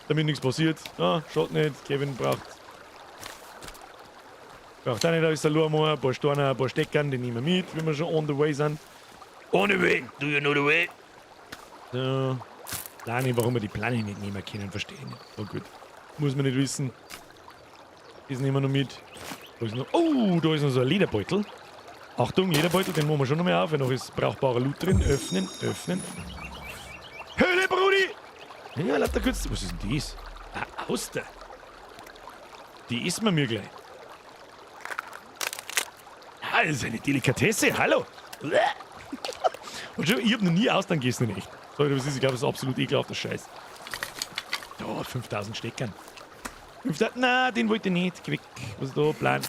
Damit nichts passiert. Ja, schaut nicht. Kevin braucht auch nicht alles verloren. Ein paar Steine, ein paar Steckern, die nehmen wir mit, wenn wir schon on the way sind. On the way, do you know the way? So. Plane, warum wir die Plane nicht nehmen können, verstehe ich nicht. Aber gut. Muss man nicht wissen. Das nehmen wir noch mit. Da ist noch, oh, da ist noch so ein Lederbeutel. Achtung, Lederbeutel, den machen wir schon noch mal auf, weil noch ist brauchbarer Loot drin. Öffnen, öffnen. Höhle, Brudi! Ja, lauter kurz. Was ist denn das? Ah, Auster. Die isst man mir gleich. Ah, das ist eine Delikatesse, hallo. Und schon, ich hab noch nie Austern gegessen, in echt. Sorry, was ist, ich glaube, das ist absolut ekelhafter Scheiß. Ja, 5000 Steckern. 5000, nein, den wollte ich nicht. Geh weg. Was ist da? Plan.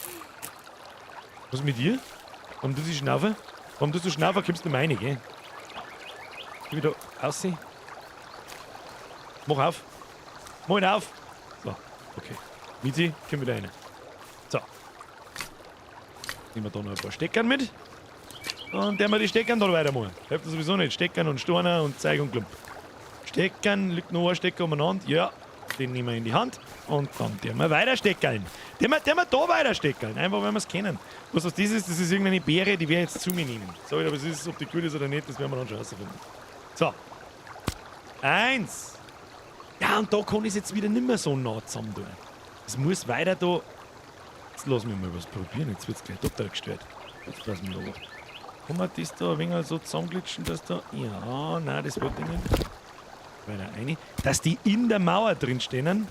Was ist mit dir? Warum tust du schnaufen? Warum tust du schnaufen? Kommst du meine, gell? Geh wieder aussehen. Mach auf. Mach ihn auf. So, okay. Mizi, komm wieder rein. So. Nehmen wir da noch ein paar Steckern mit. Und der wir die Steckern da weitermachen. Hilft sowieso nicht. Steckern und Storner und Zeug und Klump. Steckern, liegt noch ein Stecker umeinander. Ja, den nehmen wir in die Hand. Und dann den wir weiter steckern. Den wir da weiter steckern. Einfach, weil wir es kennen. Was das ist, das ist irgendeine Beere, die wir jetzt zu mir nehmen. Sorry, aber es ist, ob die gut ist oder nicht, das werden wir dann schon herausfinden. So. 1. Ja, und da kann ich es jetzt wieder nicht mehr so nah zusammen tun. Es muss weiter da. Jetzt lassen wir mal was probieren. Jetzt wird es gleich total gestört. Jetzt lassen wir da was. Kann man das da ein wenig so zusammenglitschen, dass da. Ja, nein, das wollte ich nicht. Weiter rein. Dass die in der Mauer drin stehen.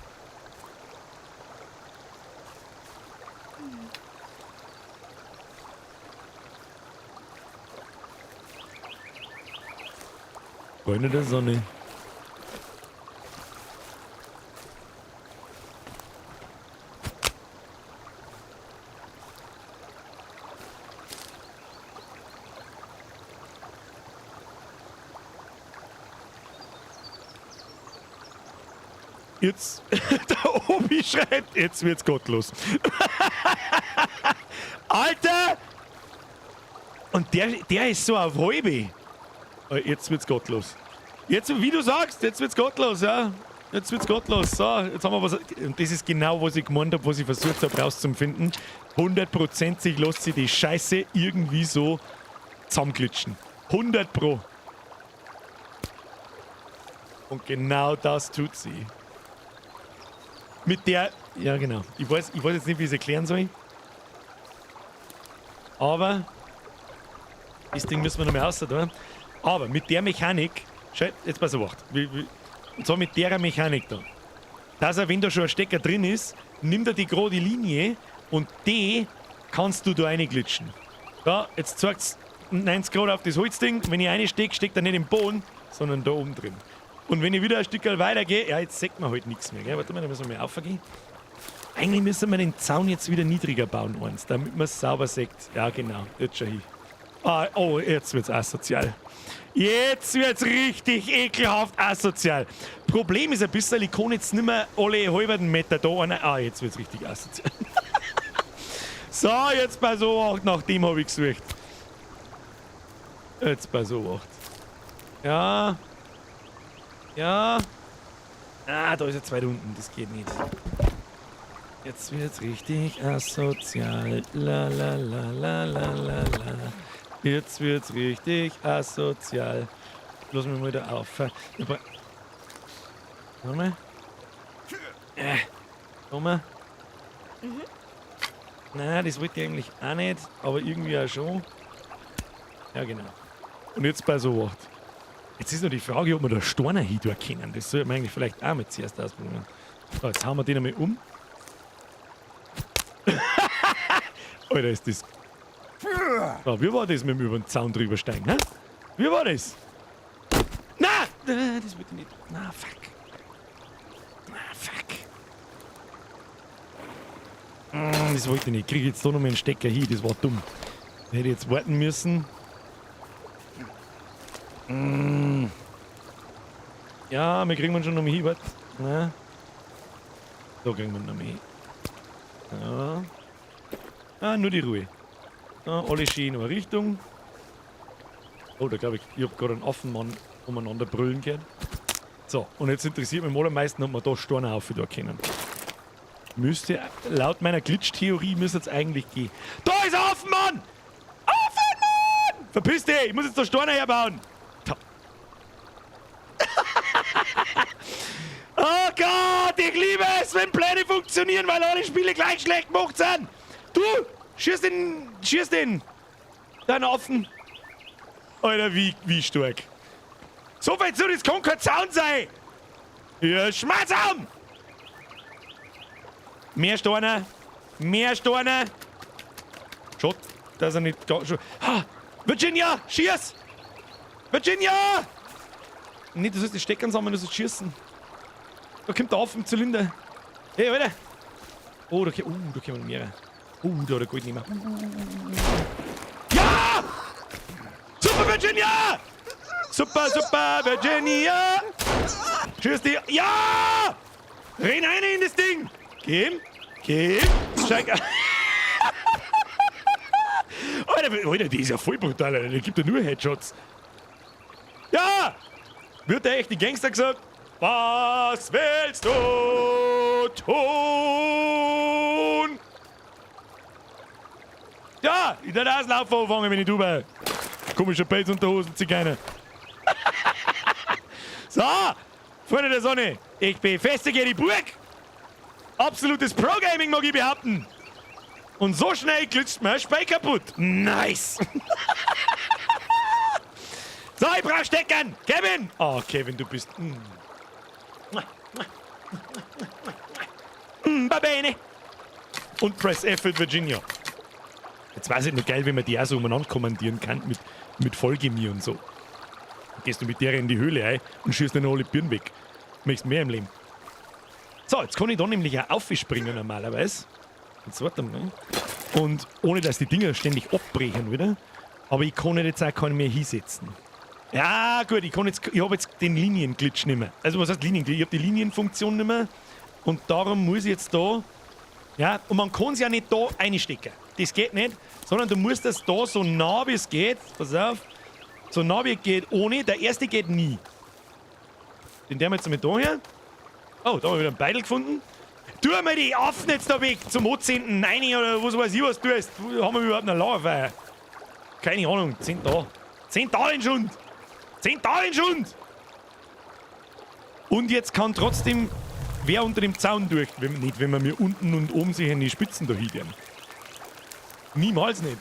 Freunde der Sonne. Jetzt, der Obi schreibt, jetzt wird's gottlos. Alter! Und der ist so auf halbe. Jetzt wird's gottlos. Jetzt, wie du sagst, jetzt wird's gottlos, ja. Jetzt wird's gottlos. So, jetzt haben wir was. Und das ist genau, was ich gemeint habe, was ich versucht habe rauszufinden. 100%ig lässt sich die Scheiße irgendwie so zusammenglitschen. 100 Pro. Und genau das tut sie. Mit der. Ja, genau. Ich weiß jetzt nicht, wie ich es erklären soll. Aber. Das Ding müssen wir noch mal raus, oder? Aber mit der Mechanik. Schau, jetzt pass auf, und zwar mit der Mechanik da. Dass er, wenn da schon ein Stecker drin ist, nimmt er die gerade Linie und die kannst du da reinglitschen. Ja, jetzt zeigt es 90 Grad auf das Holzding. Wenn ich reinstecke, steckt er nicht im Boden, sondern da oben drin. Und wenn ich wieder ein Stück weitergehe, ja, jetzt sieht man halt nichts mehr. Gell? Warte mal, da müssen wir mal aufgehen. Eigentlich müssen wir den Zaun jetzt wieder niedriger bauen, eins, damit man es sauber sieht. Ja, genau, jetzt schon hin. Ah, oh, jetzt wird's asozial. Jetzt wird's richtig ekelhaft asozial. Problem ist ein bisschen, ich kann jetzt nicht mehr alle halben Meter da rein. Ah, jetzt wird's richtig asozial. So, jetzt bei so 8, nach dem habe ich gesucht. Jetzt bei so 8. Ja. Ja. Ah, da ist er zu weit unten, das geht nicht. Jetzt wird's richtig asozial. La la la la la la la. Jetzt wird's richtig asozial. Lass mich mal da auf. Warte mal. Komm mal. Nein, das wollte ich eigentlich auch nicht, aber irgendwie auch schon. Ja, genau. Und jetzt bei so 8. Jetzt ist noch die Frage, ob wir da Steine hin können. Das sollte man eigentlich vielleicht auch mal zuerst ausprobieren. So, jetzt hauen wir den einmal um. Alter, ist das. So, wie war das mit dem über den Zaun drüber steigen? Hä? Wie war das? Na! Das wird nicht. Na, fuck. Na, fuck. Das wollte ich nicht. Ich kriege jetzt da noch mal einen Stecker hin. Das war dumm. Da hätte ich jetzt warten müssen. Ja, wir kriegen ihn schon noch mal hin. Warte. Na. Da kriegen wir ihn noch mal hin. Ja. Ah, nur die Ruhe. Ja, alle schön in eine Richtung. Oh, da glaube ich habe gerade einen Affenmann umeinander brüllen gehört. So, und jetzt interessiert mich am meisten, ob wir da Steine auf da können. Müsste, laut meiner Glitch-Theorie, müsste es eigentlich gehen. Da ist ein Affenmann! Affenmann! Verpiss dich, ich muss jetzt da Steine herbauen. Oh Gott, ich liebe es, wenn Pläne funktionieren, weil alle Spiele gleich schlecht gemacht sind. Du, schieß den. Dein Affen. Alter, wie stark. So viel zu, das kann kein Zaun sein. Ja, Schmatzam! Mehr Steine. Schaut, dass er nicht gar schon. Ha! Virginia, schieß! Virginia! Nicht, du sollst nicht stecken sammeln, du sollst schießen. Da kommt der Affen im Zylinder. Hey, Alter! Oh, da kommen mehrere. Da hat er Gold nicht mehr. Ja! Super, Virginia! Super, Virginia! Tschüss, die. Ja! Renn rein in das Ding! Geh! Steig! Alter, die ist ja voll brutal, Alter. Die gibt ja nur Headshots. Ja! Wird der echt die Gangster gesagt? Was willst du tun? Ja, in der Auslaufen anfangen, wenn ich drüber. Komischer Pelz unter Hosen, Zigeuner. So, Freunde der Sonne, ich befestige die Burg. Absolutes Pro-Gaming, mag ich behaupten. Und so schnell glitscht mir ein Spei kaputt. Nice. So, ich brauch Steckern. Kevin. Oh, Kevin, du bist... Babene. Und Press F für Virginia. Jetzt weiß ich nicht geil, wenn man die auch so umeinander kommandieren kann mit Folge-Mir und so. Dann gehst du mit der in die Höhle ein und schießt dann alle Birnen weg. Möchtest mehr im Leben. So, jetzt kann ich da nämlich auch aufspringen normalerweise. Jetzt warte mal. Und ohne, dass die Dinger ständig abbrechen wieder. Aber ich kann jetzt auch keinen mehr hinsetzen. Ja, gut, ich habe jetzt den Linienglitch nicht mehr. Also, was heißt Linienglitch? Ich habe die Linienfunktion nicht mehr. Und darum muss ich jetzt da. Ja, und man kann es ja nicht da reinstecken. Das geht nicht. Sondern du musst das da so nah wie es geht. Pass auf. So nah wie es geht ohne. Der erste geht nie. Den der jetzt mit da her. Oh, da haben wir wieder einen Beidel gefunden. Tu mal die Affen jetzt da weg zum 18. Nein, oder was weiß ich, was du tust. Haben wir überhaupt eine Lauerfeier? Keine Ahnung, 10 da. 10 da in Schund! 10 da in Schund! Und jetzt kann trotzdem wer unter dem Zaun durch, wenn wir mir unten und oben sich in die Spitzen da hingehen. Niemals nicht.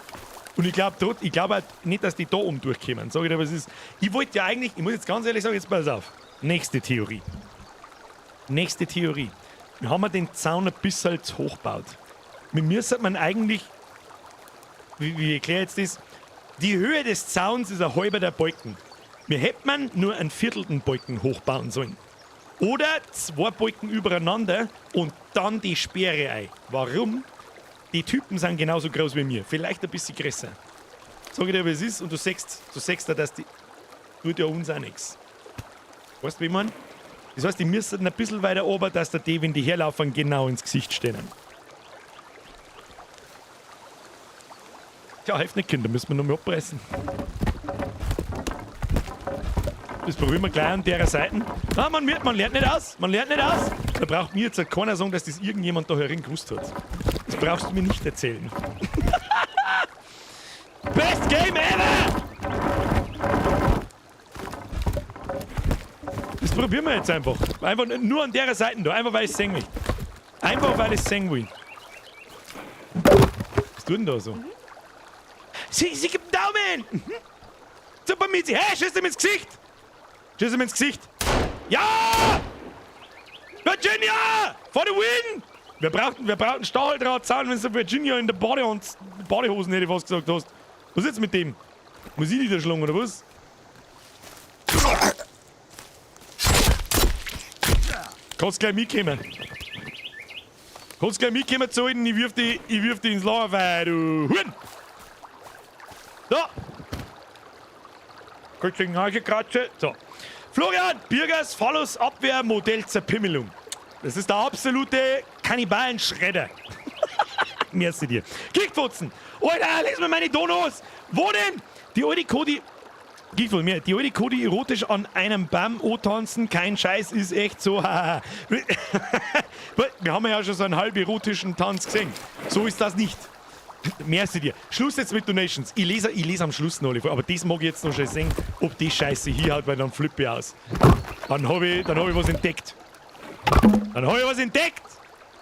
Und ich glaube halt nicht, dass die da oben durchkommen. Sag ich dir, was ist. Ich wollte ja eigentlich, ich muss jetzt ganz ehrlich sagen, jetzt pass auf. Nächste Theorie. Wir haben den Zaun ein bisschen zu hoch gebaut. Wir müssen eigentlich, wie erkläre ich jetzt das? Die Höhe des Zauns ist ein halber der Balken. Wir hätten nur einen viertelten Balken hochbauen sollen. Oder 2 Balken übereinander und dann die Speere ein. Warum? Die Typen sind genauso groß wie mir. Vielleicht ein bisschen größer. Sag ich dir, wie es ist, und du siehst ja, dass die. Tut ja uns auch nichts. Weißt du, wie ich meine? Das heißt, die müssen ein bisschen weiter oben, dass die, wenn die herlaufen, genau ins Gesicht stehen. Tja, hilft nicht, Kinder, müssen wir noch mal abreißen. Das probieren wir gleich an der Seite. Ah, man lernt nicht aus. Da braucht mir jetzt keiner sagen, dass das irgendjemand da herin gewusst hat. Das brauchst du mir nicht erzählen. Best Game ever! Das probieren wir jetzt einfach. Einfach nur an der Seite da. Einfach weil ich es sehen will. Was tut denn da so? Sie gibt Daumen! Super, Mizi. Hey, schieß ihm ins Gesicht! Ja! Virginia! For the win! Wir brauchen Stahldrahtzaun, wenn du Virginia in der Badehosen, hätte ich fast gesagt hast. Was ist jetzt mit dem? Muss ich niederschlagen, oder was? Kannst gleich mitkommen. Zu halten, ich wirf die ins Lagerfeuer, du Huren! So! Kurz gegen Hakekratsche. So. Florian, Birgers, Phallus, Abwehr, Modell Zerpimmelung. Das ist der absolute Kannibalenschredder. Merci dir. Kickfutzen! Alter, lass mir meine Donos! Wo denn? Die alte Cody... Die alte Cody erotisch an einem Baum tanzen, kein Scheiß, ist echt so. Wir haben ja schon so einen halb erotischen Tanz gesehen. So ist das nicht. Merci dir. Schluss jetzt mit Donations. Ich lese am Schluss noch alle vor, aber das mag ich jetzt noch schon sehen, ob die Scheiße hier hat, weil dann flippe ich aus. Dann hab ich was entdeckt.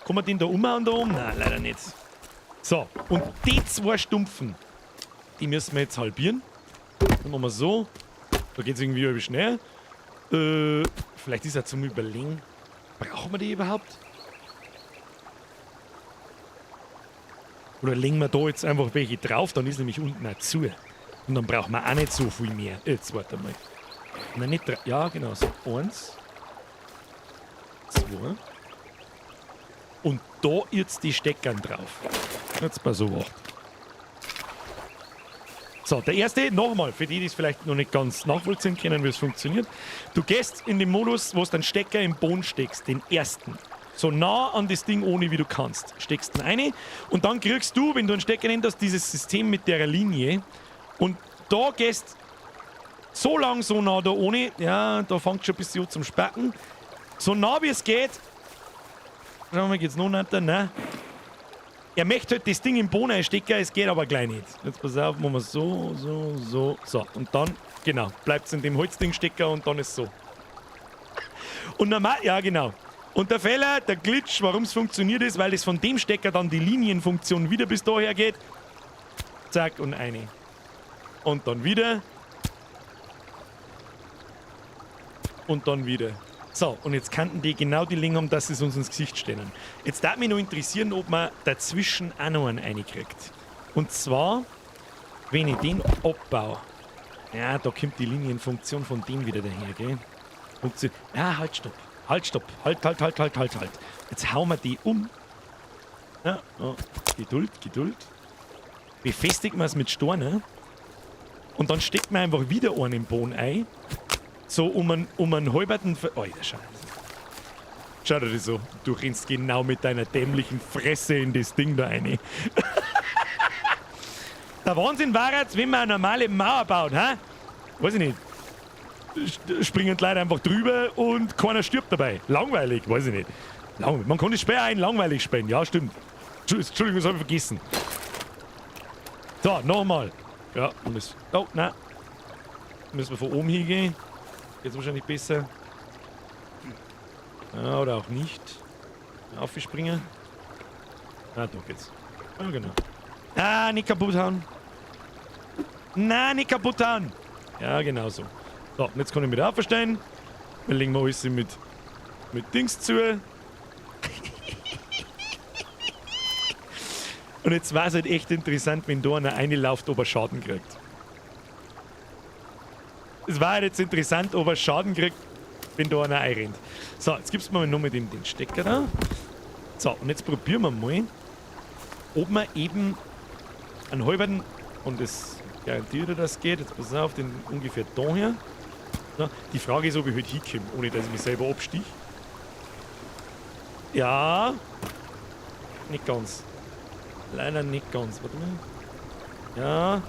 Kann man den da umhauen da oben? Nein, leider nicht. So, und die 2 Stumpfen, die müssen wir jetzt halbieren. Dann machen wir so. Da geht es irgendwie über schnell. Vielleicht ist er zum Überlegen. Brauchen wir die überhaupt? Oder legen wir da jetzt einfach welche drauf, dann ist nämlich unten auch zu. Und dann brauchen wir auch nicht so viel mehr. Jetzt warte mal. Nein, nicht drei. Ja, genau so. 1, 2. Und da jetzt die Steckern drauf. Jetzt mal so acht. So, der erste, nochmal, für die, die es vielleicht noch nicht ganz nachvollziehen können, wie es funktioniert. Du gehst in den Modus, wo du den Stecker im Boden steckst, den ersten. So nah an das Ding ohne wie du kannst. Steckst ihn rein und dann kriegst du, wenn du einen Stecker nimmst, dieses System mit der Linie. Und da gehst so lang, so nah da ohne, ja, da fängt schon ein bisschen zum Spacken. So nah wie es geht. Schauen wir mal, geht's noch nicht? Nein. Er möchte halt das Ding im Boden einstecken, es geht aber gleich nicht. Jetzt pass auf, machen wir so. So, und dann, genau, bleibt es in dem Holzding stecken und dann ist so. Und normal, ja genau. Und der Fehler, der Glitch, warum es funktioniert ist, weil es von dem Stecker dann die Linienfunktion wieder bis daher geht. Zack, und eine. Und dann wieder. Und dann wieder. So, und jetzt könnten die genau die Linge haben, dass sie es uns ins Gesicht stellen. Jetzt darf mich noch interessieren, ob man dazwischen auch noch einen reinkriegt. Und zwar, wenn ich den abbaue. Ja, da kommt die Linienfunktion von dem wieder daher, gell? Ja, halt, stopp. Halt. Jetzt hauen wir die um. Ja, oh. Geduld. Befestigen wir es mit Steinen. Und dann steckt man einfach wieder einen im Boden ein. So um einen halberten... Alter, Scheiße. Schau dir das so. Du rennst genau mit deiner dämlichen Fresse in das Ding da rein. Der Wahnsinn war jetzt, wenn man eine normale Mauer baut, hä? Weiß ich nicht. Springen die Leute einfach drüber und keiner stirbt dabei. Langweilig, weiß ich nicht. Man kann das Spiel auch langweilig spielen. Ja, stimmt. Entschuldigung, das habe ich vergessen. So, nochmal. Ja, und das... Oh, nein. Müssen wir von oben hingehen. Jetzt wahrscheinlich besser. Ja, oder auch nicht. Aufspringen. Ah, da geht's. Ja, genau. Ah, nicht kaputt hauen. Nein, nicht kaputt hauen. Ja, genau so. So, und jetzt kann ich mich aufstellen. Dann legen wir alles mit Dings zu. Und jetzt war es halt echt interessant, wenn da einer reinläuft, ob er Schaden kriegt. Es war halt jetzt interessant, ob er Schaden kriegt, wenn da einer reinrennt. So, jetzt gibst du mir noch mit den Stecker da. So, und jetzt probieren wir mal, ob wir eben einen halben, und das garantiert, dass das geht. Jetzt pass auf, den ungefähr da her. So, die Frage ist, ob ich halt hinkomme, ohne dass ich mich selber abstich. Ja. Nicht ganz. Leider nicht ganz. Warte mal. Ja.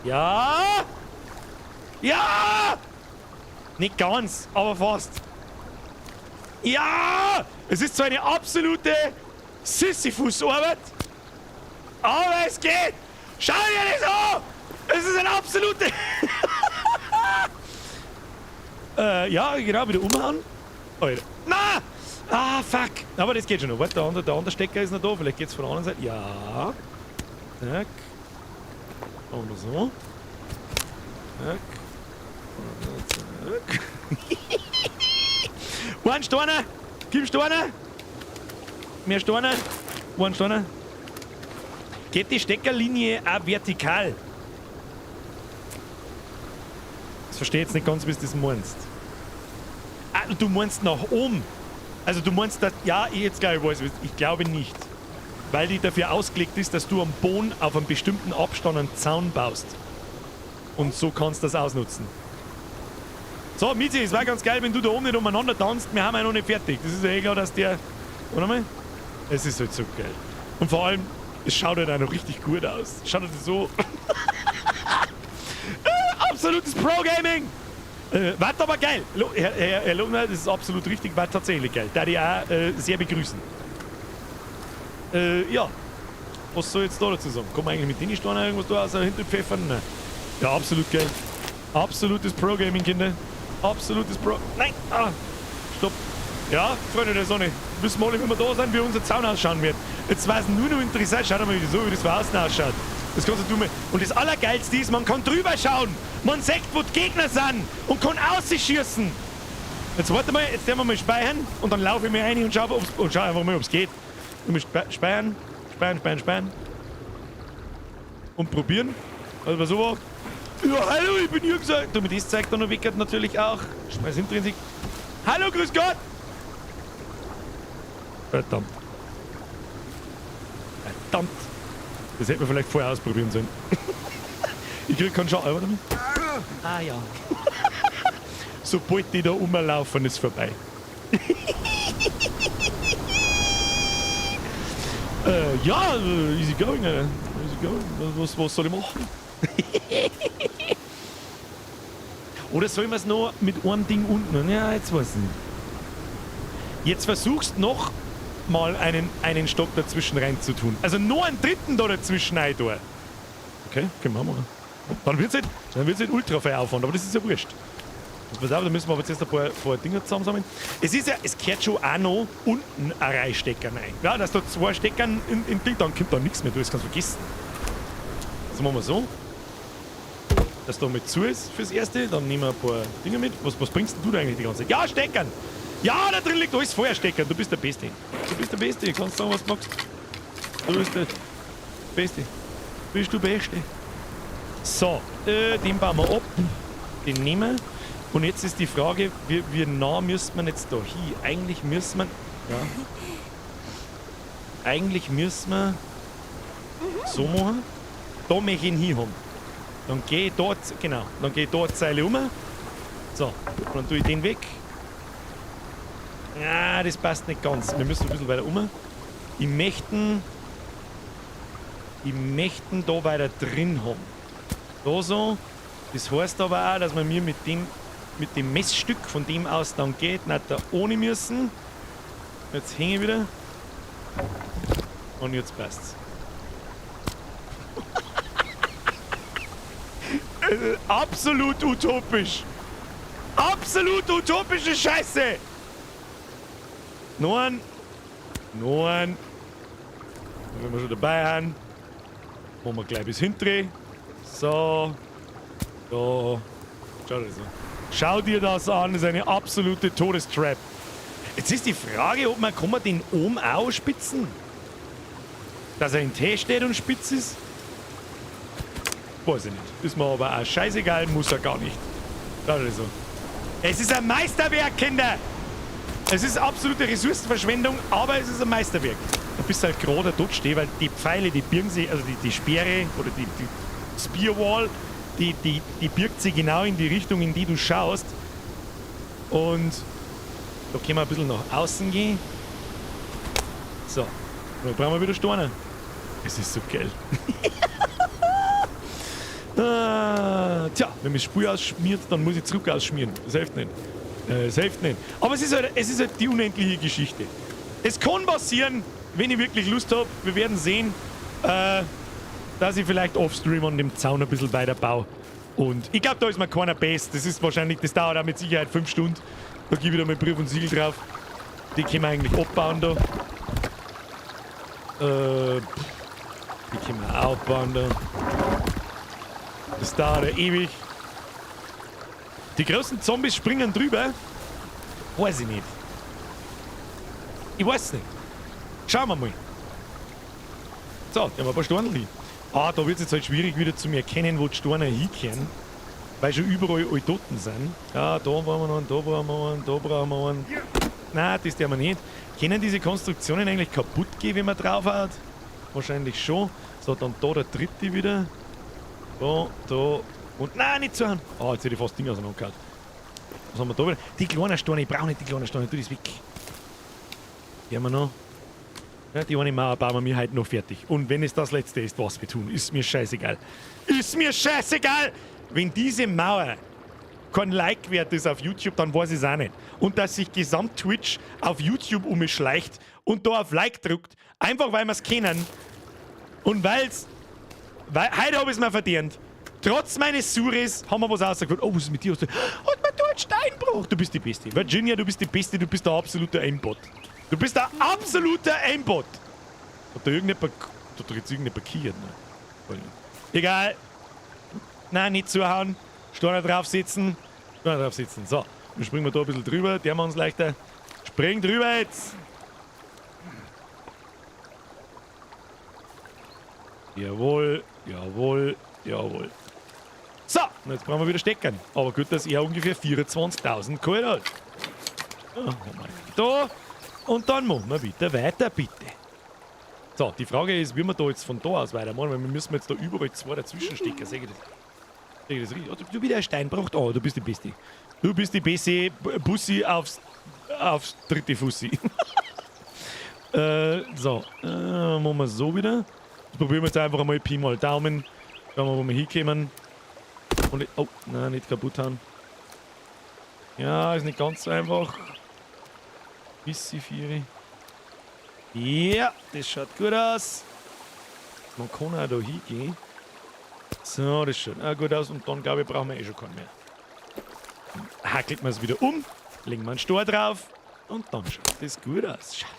Ja! Ja! Nicht ganz, aber fast. Ja! Es ist zwar eine absolute Sisyphus-Arbeit, aber es geht! Schau dir das an! Es ist eine absolute... ja, genau, wieder umhauen. Alter. Na! Ah, fuck! Aber das geht schon noch. Warte, der andere Stecker ist noch da. Vielleicht geht's von der anderen Seite. Ja. Zack. Machen wir so. Zack. Zack. Ein Steiner! Gib Steiner! Mehr Steiner! Ein Steiner! Geht die Steckerlinie auch vertikal? Das verstehe ich jetzt nicht ganz, wie du das meinst. Ah, du meinst nach oben. Also du meinst, dass... Ja, jetzt glaube ich weiß, ich glaube nicht. Weil die dafür ausgelegt ist, dass du am Boden auf einem bestimmten Abstand einen Zaun baust. Und so kannst du das ausnutzen. So, Mizi, es war ganz geil, wenn du da oben nicht umeinander tanzt. Wir haben ja noch nicht fertig. Das ist ja eh klar, dass der... Warte mal. Es ist halt so geil. Und vor allem, Es schaut halt auch noch richtig gut aus. Schaut halt so... Absolutes Pro-Gaming! War aber geil. Herr Lohner, das ist absolut richtig, war tatsächlich geil. Da die auch sehr begrüßen. Ja. Was soll ich jetzt da dazu sagen? Kann man eigentlich mit denen Steinen irgendwas da aus der Hinterpfeffern? Nein. Ja, absolut geil. Absolutes Pro-Gaming, Kinder. Absolutes Pro... Nein! Ah. Stopp. Ja, Freunde der Sonne. Wissen wir alle, wenn wir da sind, wie unser Zaun ausschauen wird. Jetzt war es nur noch interessant. Schaut mal, wie das von außen ausschaut. Das kannst du tun. Und das Allergeilste ist, man kann drüber schauen. Man sieht, wo die Gegner sind und kann ausschießen. Jetzt warte mal, jetzt werden wir mal speichern und dann laufe ich mir rein und schau einfach mal, ob es geht. Du musst speichern. Und probieren. Also was so war. Ja, hallo, ich bin hier gesagt. Damit das zeigt dann noch weg natürlich auch. Schmeiß Intrinsic. Hallo, grüß Gott! Verdammt. Verdammt. Das hätte man vielleicht vorher ausprobieren sollen. Ich krieg keinen Schaden, oder? Ah ja. Sobald die da rumlaufen, ist vorbei. Ja, easy going, Easy going. Was soll ich machen? Oder soll man es noch mit einem Ding unten? Ja, jetzt weiß ich nicht. Jetzt versuchst noch mal einen Stock dazwischen rein zu tun. Also noch einen dritten da dazwischen rein tun. Okay, können wir machen. Dann wird es halt ultra viel Aufwand, aber das ist ja wurscht. Pass auf, da müssen wir aber jetzt ein paar Dinger zusammensammeln. Es gehört schon auch noch unten ein Reihstecker rein. Ja, dass da 2 Steckern in Ding, dann kommt da nichts mehr, du, das kannst du vergessen. Das machen wir so. Dass da mit zu ist fürs Erste, dann nehmen wir ein paar Dinge mit. Was bringst du da eigentlich die ganze Zeit? Ja, Steckern! Ja, da drin liegt alles Feuersteckern, du bist der Beste. Du bist der Beste, du kannst sagen, was du magst. Du bist der Beste. Bist du Beste. So, den bauen wir ab. Den nehmen wir. Und jetzt ist die Frage, wie nah müsste man jetzt da hin? Eigentlich müssen wir... Ja. Eigentlich müssen wir so machen. Da möchte ich ihn hin haben. Dann gehe ich dort, genau, dann gehe ich dort eine Zeile um. So, dann tue ich den weg. Ja, das passt nicht ganz. Wir müssen ein bisschen weiter um. Ich möchte da weiter drin haben. Da so. Das heißt aber auch, dass wir mir mit dem Messstück von dem aus dann geht, nicht da ohne müssen. Jetzt hänge ich wieder. Und jetzt passt's. Absolut utopisch. Absolut utopische Scheiße. Noch ein. Wenn wir schon dabei haben, machen wir gleich bis hinten. So. Da. Schau dir das an, das ist eine absolute Todestrap. Jetzt ist die Frage, ob kann man den oben auch spitzen? Dass er in Tee steht und spitz ist? Weiß ich nicht. Ist mir aber auch scheißegal, muss er gar nicht. Also. Es ist ein Meisterwerk, Kinder! Es ist absolute Ressourcenverschwendung, aber es ist ein Meisterwerk. Du bist halt gerade dort stehen, weil die Pfeile, die birgen sich, also die Speere oder die Spearwall, die birgt sich genau in die Richtung, in die du schaust. Und da können wir ein bisschen nach außen gehen. So, dann brauchen wir wieder Steine. Es ist so geil. Tja, wenn man das Spiel ausschmiert, dann muss ich zurück ausschmieren. Das hilft nicht. Das hilft nicht. Aber es ist halt die unendliche Geschichte. Es kann passieren, wenn ich wirklich Lust habe, wir werden sehen, dass ich vielleicht offstream an dem Zaun ein bisschen weiter baue. Und ich glaube, da ist mir keiner best. Das ist wahrscheinlich, das dauert auch mit Sicherheit 5 Stunden. Da gebe ich wieder mein Brief und Siegel drauf. Die können wir eigentlich abbauen da. Die können wir auch abbauen da. Das dauert ja ewig. Die großen Zombies springen drüber. Weiß ich nicht. Ich weiß nicht. Schauen wir mal. So, da haben wir ein paar Steine liegen. Ah, da wird es jetzt halt schwierig wieder zu erkennen, wo die Steine hinkehren. Weil schon überall alle Toten sind. Ja, da brauchen wir noch einen, da brauchen wir einen, da brauchen wir einen. Nein, das tun wir nicht. Können diese Konstruktionen eigentlich kaputt gehen, wenn man draufhaut? Wahrscheinlich schon. So, dann da der dritte wieder. Da und nein, nicht so an. Ah, jetzt hätte ich fast Dinge auseinandergehauen. Was haben wir da wieder? Die kleinen Steine, ich brauche nicht die kleinen Steine, tu das weg. Hier haben wir noch. Ja, die eine Mauer bauen wir mir heute noch fertig. Und wenn es das letzte ist, was wir tun, ist mir scheißegal. Ist mir scheißegal! Wenn diese Mauer kein Like wert ist auf YouTube, dann weiß ich es auch nicht. Und dass sich Gesamt-Twitch auf YouTube umschleicht und da auf Like drückt, einfach weil wir es kennen. Und weil heute habe ich es mir verdient. Trotz meines Sures haben wir was rausgefunden. Oh, was ist mit dir? Hat man da einen Steinbruch? Du bist die Beste. Virginia, du bist die Beste, du bist der absolute Aimbot. Du bist der absolute Aimbot. Hat da irgendjemand parkiert? Ne? Egal. Nein, nicht zuhauen. Steine draufsitzen. Steine draufsitzen. So, dann springen wir da ein bisschen drüber. Der macht uns leichter. Spring drüber jetzt. Jawohl, jawohl, jawohl. So, und jetzt brauchen wir wieder stecken. Aber gut, dass er ungefähr 24.000 geholt hat. Da. Und dann machen wir wieder weiter, bitte. So, die Frage ist, wie wir da jetzt von da aus weitermachen, weil wir müssen jetzt da überall zwei dazwischen stecken. Sehe ich das? Sehe ich das richtig? Oh, du wieder ein Steinbruch? Oh, du bist die Beste. Du bist die Beste Bussi aufs dritte Fussi. So, machen wir so wieder. Jetzt probieren wir jetzt einfach einmal Pi mal Daumen. Schauen wir, wo wir hinkommen. Und oh, nein, nicht kaputt haben. Ja, ist nicht ganz so einfach. Bissi 4. Ja, das schaut gut aus. Man kann auch da hingehen. So, das schaut auch gut aus. Und dann, glaube ich, brauchen wir eh schon keinen mehr. Hackelt man es wieder um. Legen wir einen Stor drauf. Und dann schaut das gut aus. Scheiße.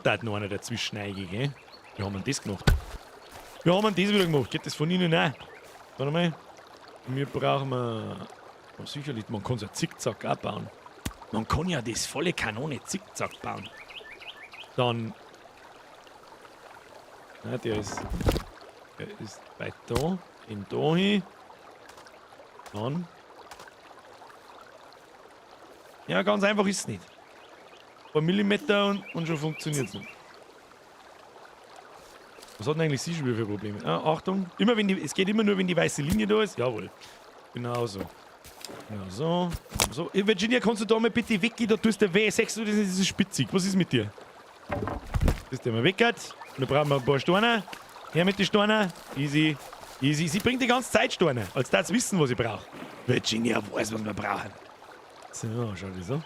Da hat noch einer dazwischen eingehen. Wie haben wir das gemacht? Wie haben wir das wieder gemacht? Geht das von Ihnen auch? Warte mal. Wir brauchen oh, sicherlich, man kann so einen Zickzack auch bauen. Man kann ja das volle Kanone Zickzack bauen. Dann. Ja, der ist weit da. In da hin. Dann. Ja, ganz einfach ist es nicht. Ein paar Millimeter und schon funktioniert es nicht. Was hat denn eigentlich sie schon wieder für Probleme? Ah, Achtung. Es geht immer nur, wenn die weiße Linie da ist. Jawohl. Genau so. Genau so. So. Virginia, kannst du da mal bitte weggehen? Da tust du weh. Sagst du, das ist spitzig. Was ist mit dir? Das ist der mal weggehört. Und dann brauchen wir ein paar Steine. Her mit den Steinen. Easy. Easy. Sie bringt die ganze Zeit Steine. Als das wissen, was ich brauche. Virginia weiß, was wir brauchen. So, schau dir so.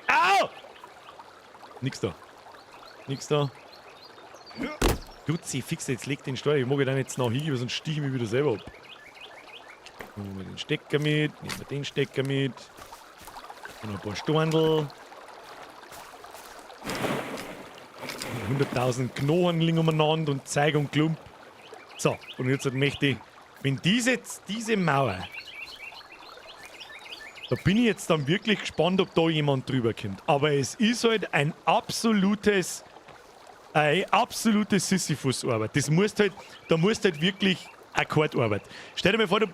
Au! Nix da. Nix da. Dutzi, fix, jetzt leg den Stein. Ich mag da nicht nach hin, sonst stich ich mich wieder selber ab. Nehmen wir den Stecker mit, nehmen wir den Stecker mit. Und ein paar Storndl. 100.000 Knochen liegen umeinander und Zeug und Klump. So, und jetzt möchte ich, wenn diese Mauer, da bin ich jetzt dann wirklich gespannt, ob da jemand drüber kommt. Aber es ist halt eine absolute Sisyphus-Arbeit. Da musst halt wirklich Akkordarbeit. Stell dir mal vor, du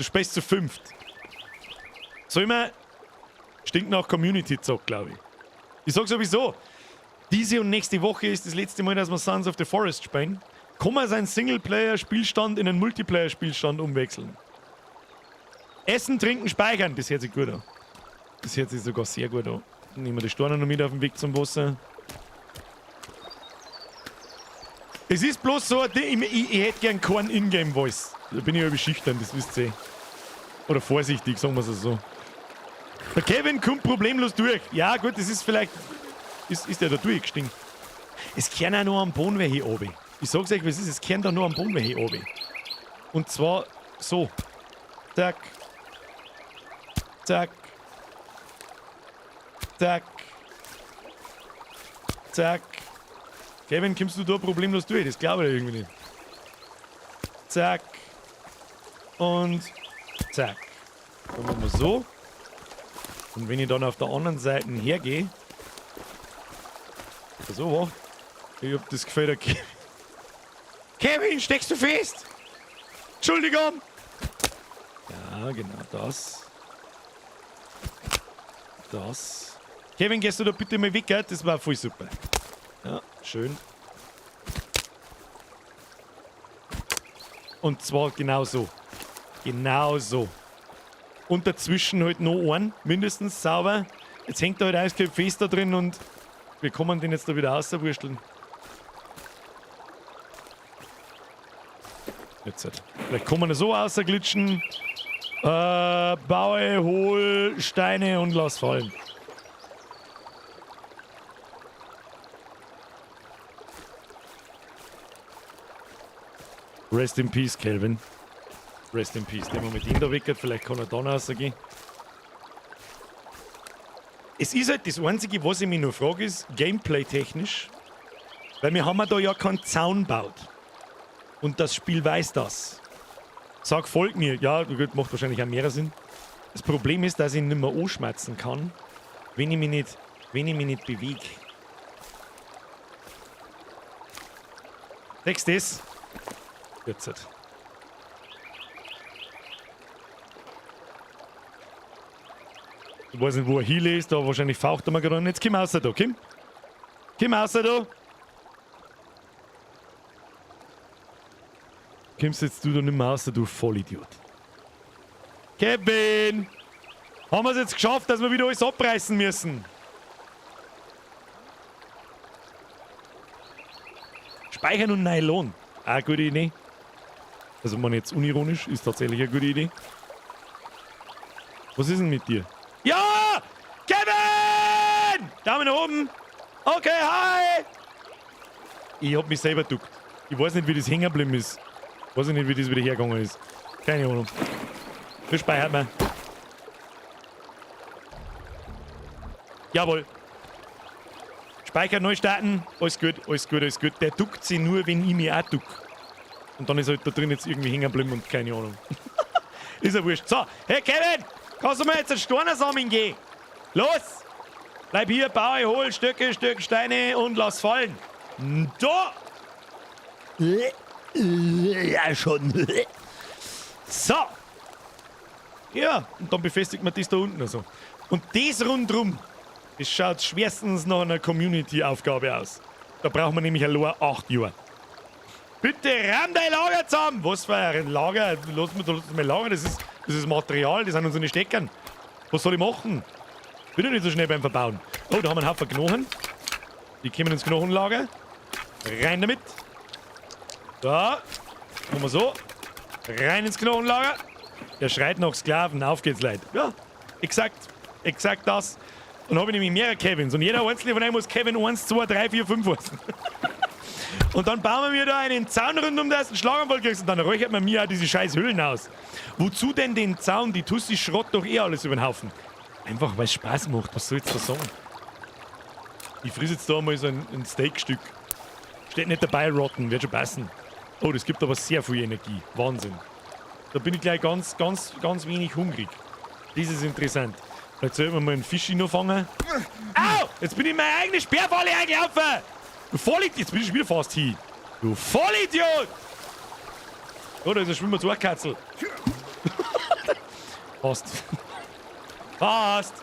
spielst zu fünft. Soll man stinkt nach Community-Zock, glaube ich. Ich sag sowieso, diese und nächste Woche ist das letzte Mal, dass wir Sons of the Forest spielen. Kann man seinen Singleplayer-Spielstand in einen Multiplayer-Spielstand umwechseln. Essen, trinken, speichern. Das hört sich gut an. Das hört sich sogar sehr gut an. Nehmen wir die Steine noch mit auf dem Weg zum Wasser. Es ist bloß so, ich hätte gern keinen Ingame-Voice. Da bin ich ja beschüchtern, das wisst ihr. Oder vorsichtig, sagen wir es so. Der Kevin kommt problemlos durch. Ja, gut, das ist vielleicht. Ist der da durchgestiegen? Es kehren auch noch am Boden welche runter. Ich sag's euch, was ist, es kehren da noch am Boden welche runter. Und zwar so. Zack. Zack. Zack. Zack. Kevin, kommst du da problemlos durch? Das glaube ich irgendwie nicht. Zack. Und zack. Dann machen wir so. Und wenn ich dann auf der anderen Seite hergehe. So war. Ich hab das Gefühl, der Kevin. Kevin, steckst du fest? Entschuldigung! Ja, genau das. Das. Kevin, gehst du da bitte mal weg, gell? Das war voll super. Ja, schön. Und zwar genau so. Genau so. Und dazwischen halt noch einen, mindestens sauber. Jetzt hängt da halt eiskalt fest da drin und wir kommen den jetzt da wieder rauswursteln. Jetzt halt. Vielleicht kommen wir so rausglitschen. Baue, hol Steine und lass fallen. Rest in Peace, Kelvin. Rest in Peace. Den wir mit ihm da weggehen, vielleicht kann er dann rausgehen. Es ist halt das Einzige, was ich mich noch frage, ist Gameplay-technisch. Weil wir haben da ja keinen Zaun gebaut. Und das Spiel weiß das. Sag, folg mir. Ja, gut, macht wahrscheinlich auch mehr Sinn. Das Problem ist, dass ich ihn nicht mehr anschmerzen kann, wenn ich mich nicht bewege. Siehst du das? Jetzt halt. Ich weiß nicht, wo er Heal ist, da wahrscheinlich faucht er mal gerade. Jetzt komm raus da, Kim. Komm raus da. Kommst jetzt du da nicht mehr raus, du Vollidiot. Kevin! Haben wir es jetzt geschafft, dass wir wieder alles abreißen müssen? Speichern und Nylon. Auch eine gute Idee. Also, man jetzt unironisch, ist tatsächlich eine gute Idee. Was ist denn mit dir? Ja! Kevin! Daumen nach oben! Okay, hi! Ich hab mich selber geduckt. Ich weiß nicht, wie das hängen geblieben ist. Ich weiß nicht, wie das wieder hergegangen ist. Keine Ahnung. Wir speichern mal. Jawohl. Speichern, neu starten. Alles gut, alles gut, alles gut. Der duckt sich nur, wenn ich mich auch duck. Und dann ist halt da drin jetzt irgendwie hängen geblieben und keine Ahnung. Ist ja wurscht. So, hey Kevin! Kannst du mir jetzt einen Steiner sammeln gehen? Los! Bleib hier, baue, hol Stöcke, Steine und lass fallen. Da! Ja, schon. So. Ja, und dann befestigt man das da unten also. Und das rundrum, das schaut schwerstens nach einer Community-Aufgabe aus. Da braucht man nämlich allein 8 Jahre. Bitte ramm dein Lager zusammen! Was für ein Lager? Lass mir Lager, das ist Material, das sind unsere Steckern. Was soll ich machen? Bin doch nicht so schnell beim Verbauen. Oh, da haben wir einen Haufen Knochen. Die kommen ins Knochenlager. Rein damit. Da. Machen wir so. Rein ins Knochenlager. Der schreit nach Sklaven. Auf geht's, Leute. Ja, exakt. Exakt das. Dann habe ich nämlich mehrere Kevins. Und jeder einzelne von euch muss Kevin 1, 2, 3, 4, 5 heißen. Und dann bauen wir da einen Zaun rund um das Schlaganfall kriegst und dann räuchert man mir auch diese scheiß Höhlen aus. Wozu denn den Zaun? Die Tussi schrott doch eh alles über den Haufen. Einfach, weil es Spaß macht. Was soll ich jetzt da sagen? Ich friss jetzt da mal so ein Steakstück. Steht nicht dabei, rotten. Wird schon passen. Oh, das gibt aber sehr viel Energie. Wahnsinn. Da bin ich gleich ganz wenig hungrig. Das ist interessant. Jetzt sollten wir mal einen Fisch noch fangen. Au! Jetzt bin ich in meine eigene Sperrfalle eingelaufen! Du Vollidiot! Jetzt bin ich wieder fast hier. Du Vollidiot! Oh, da ist ein Schwimmer zur Katzel. Fast. Fast!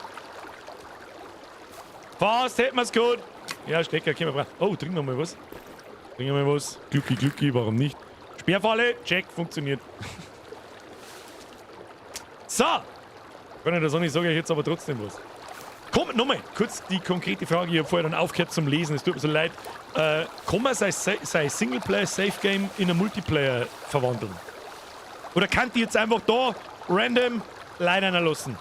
Fast hätten wir es gut. Ja, Stecker, können wir brauchen. Oh, trinken wir mal was. Trinken wir mal was. Glucki, Glucki, warum nicht? Sperrfalle, check, funktioniert. So! Kann ich das auch nicht, sage ich jetzt aber trotzdem was. Komm, nochmal, kurz die konkrete Frage. Ich habe vorher dann aufgehört zum Lesen, es tut mir so leid. Kann man sein Singleplayer-Safe-Game in ein Multiplayer verwandeln? Oder kann die jetzt einfach da random Leute lassen?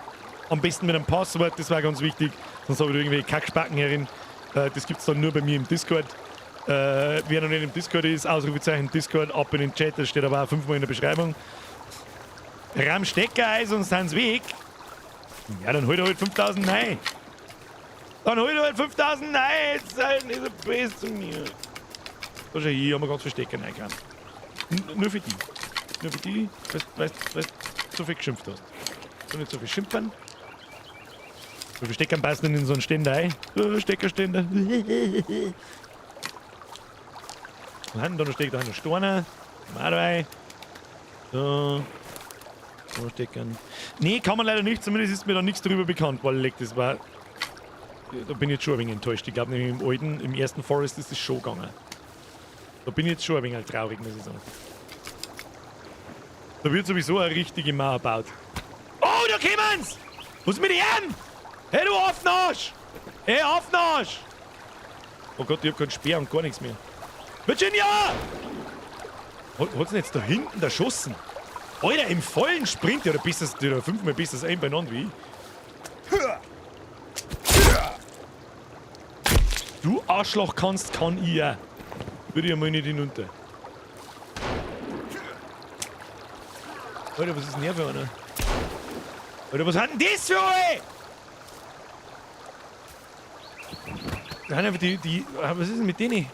Am besten mit einem Passwort, das war ganz wichtig. Sonst habe ich irgendwelche Kackspacken herin. Das gibt es dann nur bei mir im Discord. Wer noch nicht im Discord ist, Ausrufezeichen Discord, ab in den Chat, das steht aber auch 5-mal in der Beschreibung. Ramm Stecker ein, sonst sind sie weg. Ja, dann holt er halt 5000 nein. Dann holt er halt 5000 nein. Jetzt seid nicht so böse zu mir. Da schau hier, haben wir ganz viele Stecker reingegangen. Nur für die. Nur für die, weil du so viel geschimpft hast. Du nicht so viel schimpfen. So viele Stecker passen in so einen Ständer ein. Steckerständer. Dann steckt da eine Storne. Mal dabei. So. So stecken. Nee, kann man leider nicht. Zumindest ist mir da nichts darüber bekannt, weil das war. Da bin ich jetzt schon ein wenig enttäuscht. Ich glaube, im ersten Forest ist das schon gegangen. Da bin ich jetzt schon ein wenig traurig, muss ich sagen. Da wird sowieso eine richtige Mauer gebaut. Oh, da kommen's! Was ist mit dem? Hey, du Affenarsch! Hey, Affenarsch! Oh Gott, ich hab keinen Speer und gar nichts mehr. Virginia! Hat's jetzt da hinten erschossen? Alter, im vollen Sprint, ja, da bist du 5-mal bist du ein beieinander wie ich. Du Arschloch kannst, kann ich ja. Würde ich einmal nicht hinunter. Alter, was ist denn der für einer? Alter, was hat denn das für euch? Da haben einfach die. Was ist denn mit denen?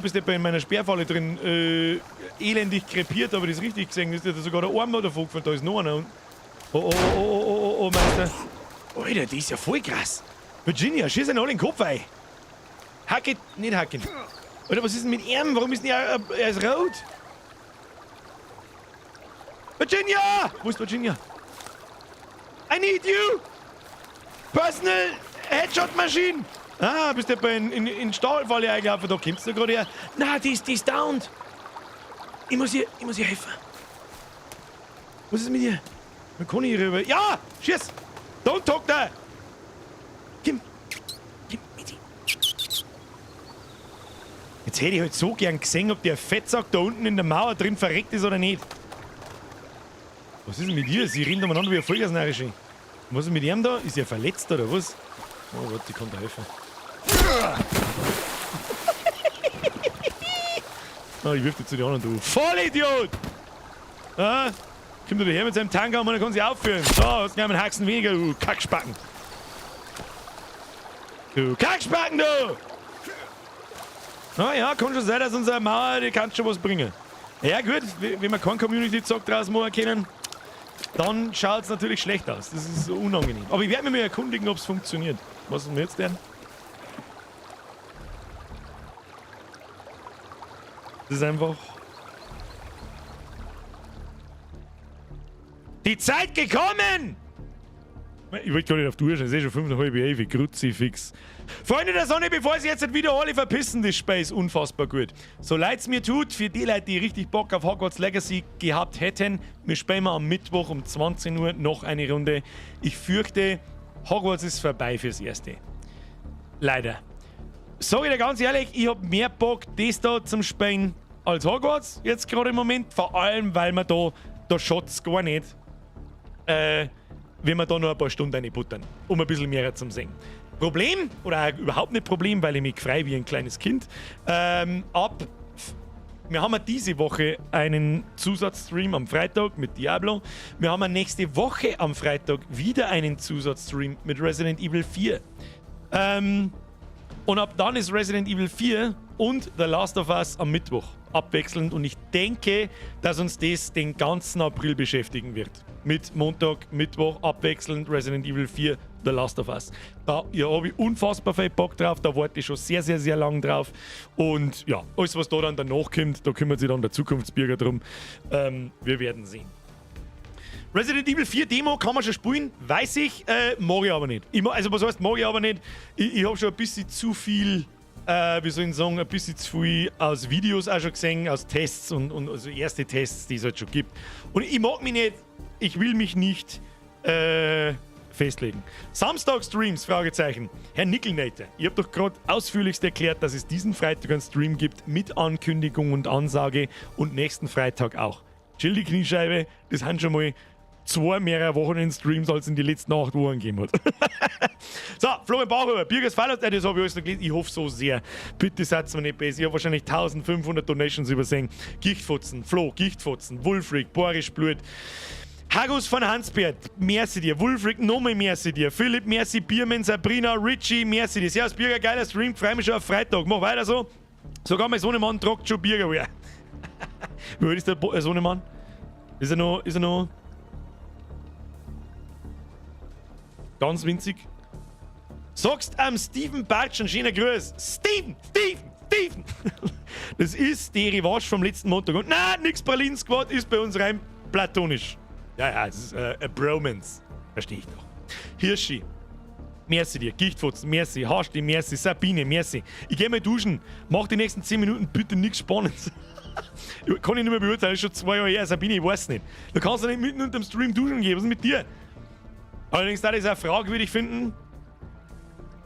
Bist du in meiner Sperrfalle drin, elendig krepiert, aber das ist richtig gesehen. Ist ja sogar der Arm davon gefallen, da ist noch einer. Oh, Meister. Alter, die ist ja voll krass. Virginia, schieß ihn alle in den Kopf ein. Hacken, nicht hacken. Alter, was ist denn mit ihm? Warum ist denn er ist rot? Virginia! Wo ist Virginia? I need you! Personal Headshot Machine! Ah, bist du in den Stahlfalle eingelaufen, da kommst du gerade her. Na, die ist down. Ich muss ihr helfen. Was ist mit ihr? Man kann ich rüber. Ja! Schieß! Don't talk da! Komm mit. Jetzt hätte ich halt so gern gesehen, ob der Fettsack da unten in der Mauer drin verreckt ist oder nicht. Was ist denn mit ihr? Sie rennen umeinander wie ein Vollgasnarrische. Was ist mit ihm da? Ist er verletzt oder was? Oh Gott, die kann da helfen. Ah, ich wirf dir zu den anderen, du Vollidiot! Ah, kommt der her mit seinem Tanker und man kann sich aufführen. So, hast du einen Haxen weniger, du Kackspacken. Du Kackspacken, du! Ah ja, kann schon sein, dass unsere Mauer, die kann schon was bringen. Ja gut, wenn wir keinen Community-Zock draus machen können, dann schaut es natürlich schlecht aus. Das ist so unangenehm. Aber ich werde mich mal erkundigen, ob es funktioniert. Was ist denn jetzt denn? Das ist einfach... Die Zeit gekommen! Ich wollte gar nicht auf die Uhr schauen, es ist schon 5:30, Kruzifix. Freunde der Sonne, bevor sie jetzt wieder alle verpissen, das Space unfassbar gut. So leid's mir tut, für die Leute, die richtig Bock auf Hogwarts Legacy gehabt hätten, wir spielen am Mittwoch um 20 Uhr noch eine Runde. Ich fürchte, Hogwarts ist vorbei fürs Erste. Leider. Sag ich dir ganz ehrlich, ich hab mehr Bock, das da zum Spielen als Hogwarts, jetzt gerade im Moment. Vor allem, weil man da schaut's gar nicht. Wenn wir da noch ein paar Stunden reinbuttern, um ein bisschen mehr zu sehen. Problem, oder auch überhaupt nicht Problem, weil ich mich frei wie ein kleines Kind, wir haben diese Woche einen Zusatzstream am Freitag mit Diablo. Wir haben nächste Woche am Freitag wieder einen Zusatzstream mit Resident Evil 4. Und ab dann ist Resident Evil 4 und The Last of Us am Mittwoch abwechselnd. Und ich denke, dass uns das den ganzen April beschäftigen wird. Mit Montag, Mittwoch abwechselnd Resident Evil 4, The Last of Us. Da habe ich unfassbar viel Bock drauf, da warte ich schon sehr, sehr, sehr lang drauf. Und ja, alles was da dann danach kommt, da kümmert sich dann der Zukunftsbürger drum. Wir werden sehen. Resident Evil 4 Demo kann man schon spielen, weiß ich, mag ich aber nicht. Also was heißt, mag ich aber nicht? Ich habe schon ein bisschen zu viel, wie soll ich sagen, ein bisschen zu viel aus Videos auch schon gesehen, aus Tests und also erste Tests, die es halt schon gibt. Und ich mag mich nicht, ich will mich nicht festlegen. Samstag-Streams, Fragezeichen. Herr Nickelnator, ich habe doch gerade ausführlichst erklärt, dass es diesen Freitag einen Stream gibt mit Ankündigung und Ansage und nächsten Freitag auch. Chill die Kniescheibe, das sind schon mal 2 mehr Wochenend-Streams, als in die letzten 8 Wochen gegeben hat. So, Florian Bauer, Birgers Feiertag, das habe ich alles noch gelesen. Ich hoffe so sehr. Bitte seid mir nicht besser. Ich habe wahrscheinlich 1500 Donations übersehen. Gichtfotzen, Flo, Gichtfotzen, Wulfric, Boris Blut, Hagus von Hansbert, merci dir. Wulfric, nochmal merci dir. Philipp, merci. Biermann, Sabrina, Richie, merci dir. Servus, Birger, geiler Stream. Freue mich schon auf Freitag. Mach weiter so. Sogar mein Sohnemann tragt schon Birger. Wie alt ist der Sohnemann? Ist er noch ganz winzig? Sagst am Steven Batsch einen schönen Gruß. Steven! Das ist die Revanche vom letzten Montag. Und nein, nix Berlin Squad ist bei uns rein platonisch. Ja, es ist a Bromance. Verstehe ich doch. Hirschi, merci dir. Gichtfotzen, merci. Harsti, merci. Sabine, merci. Ich gehe mal duschen. Mach die nächsten 10 Minuten bitte nichts Spannendes. Kann ich nicht mehr beurteilen, das ist schon 2 Jahre her. Sabine, ich weiß nicht. Du kannst ja nicht mitten unter dem Stream duschen gehen. Was ist mit dir? Allerdings, da ist eine fragwürdig finden,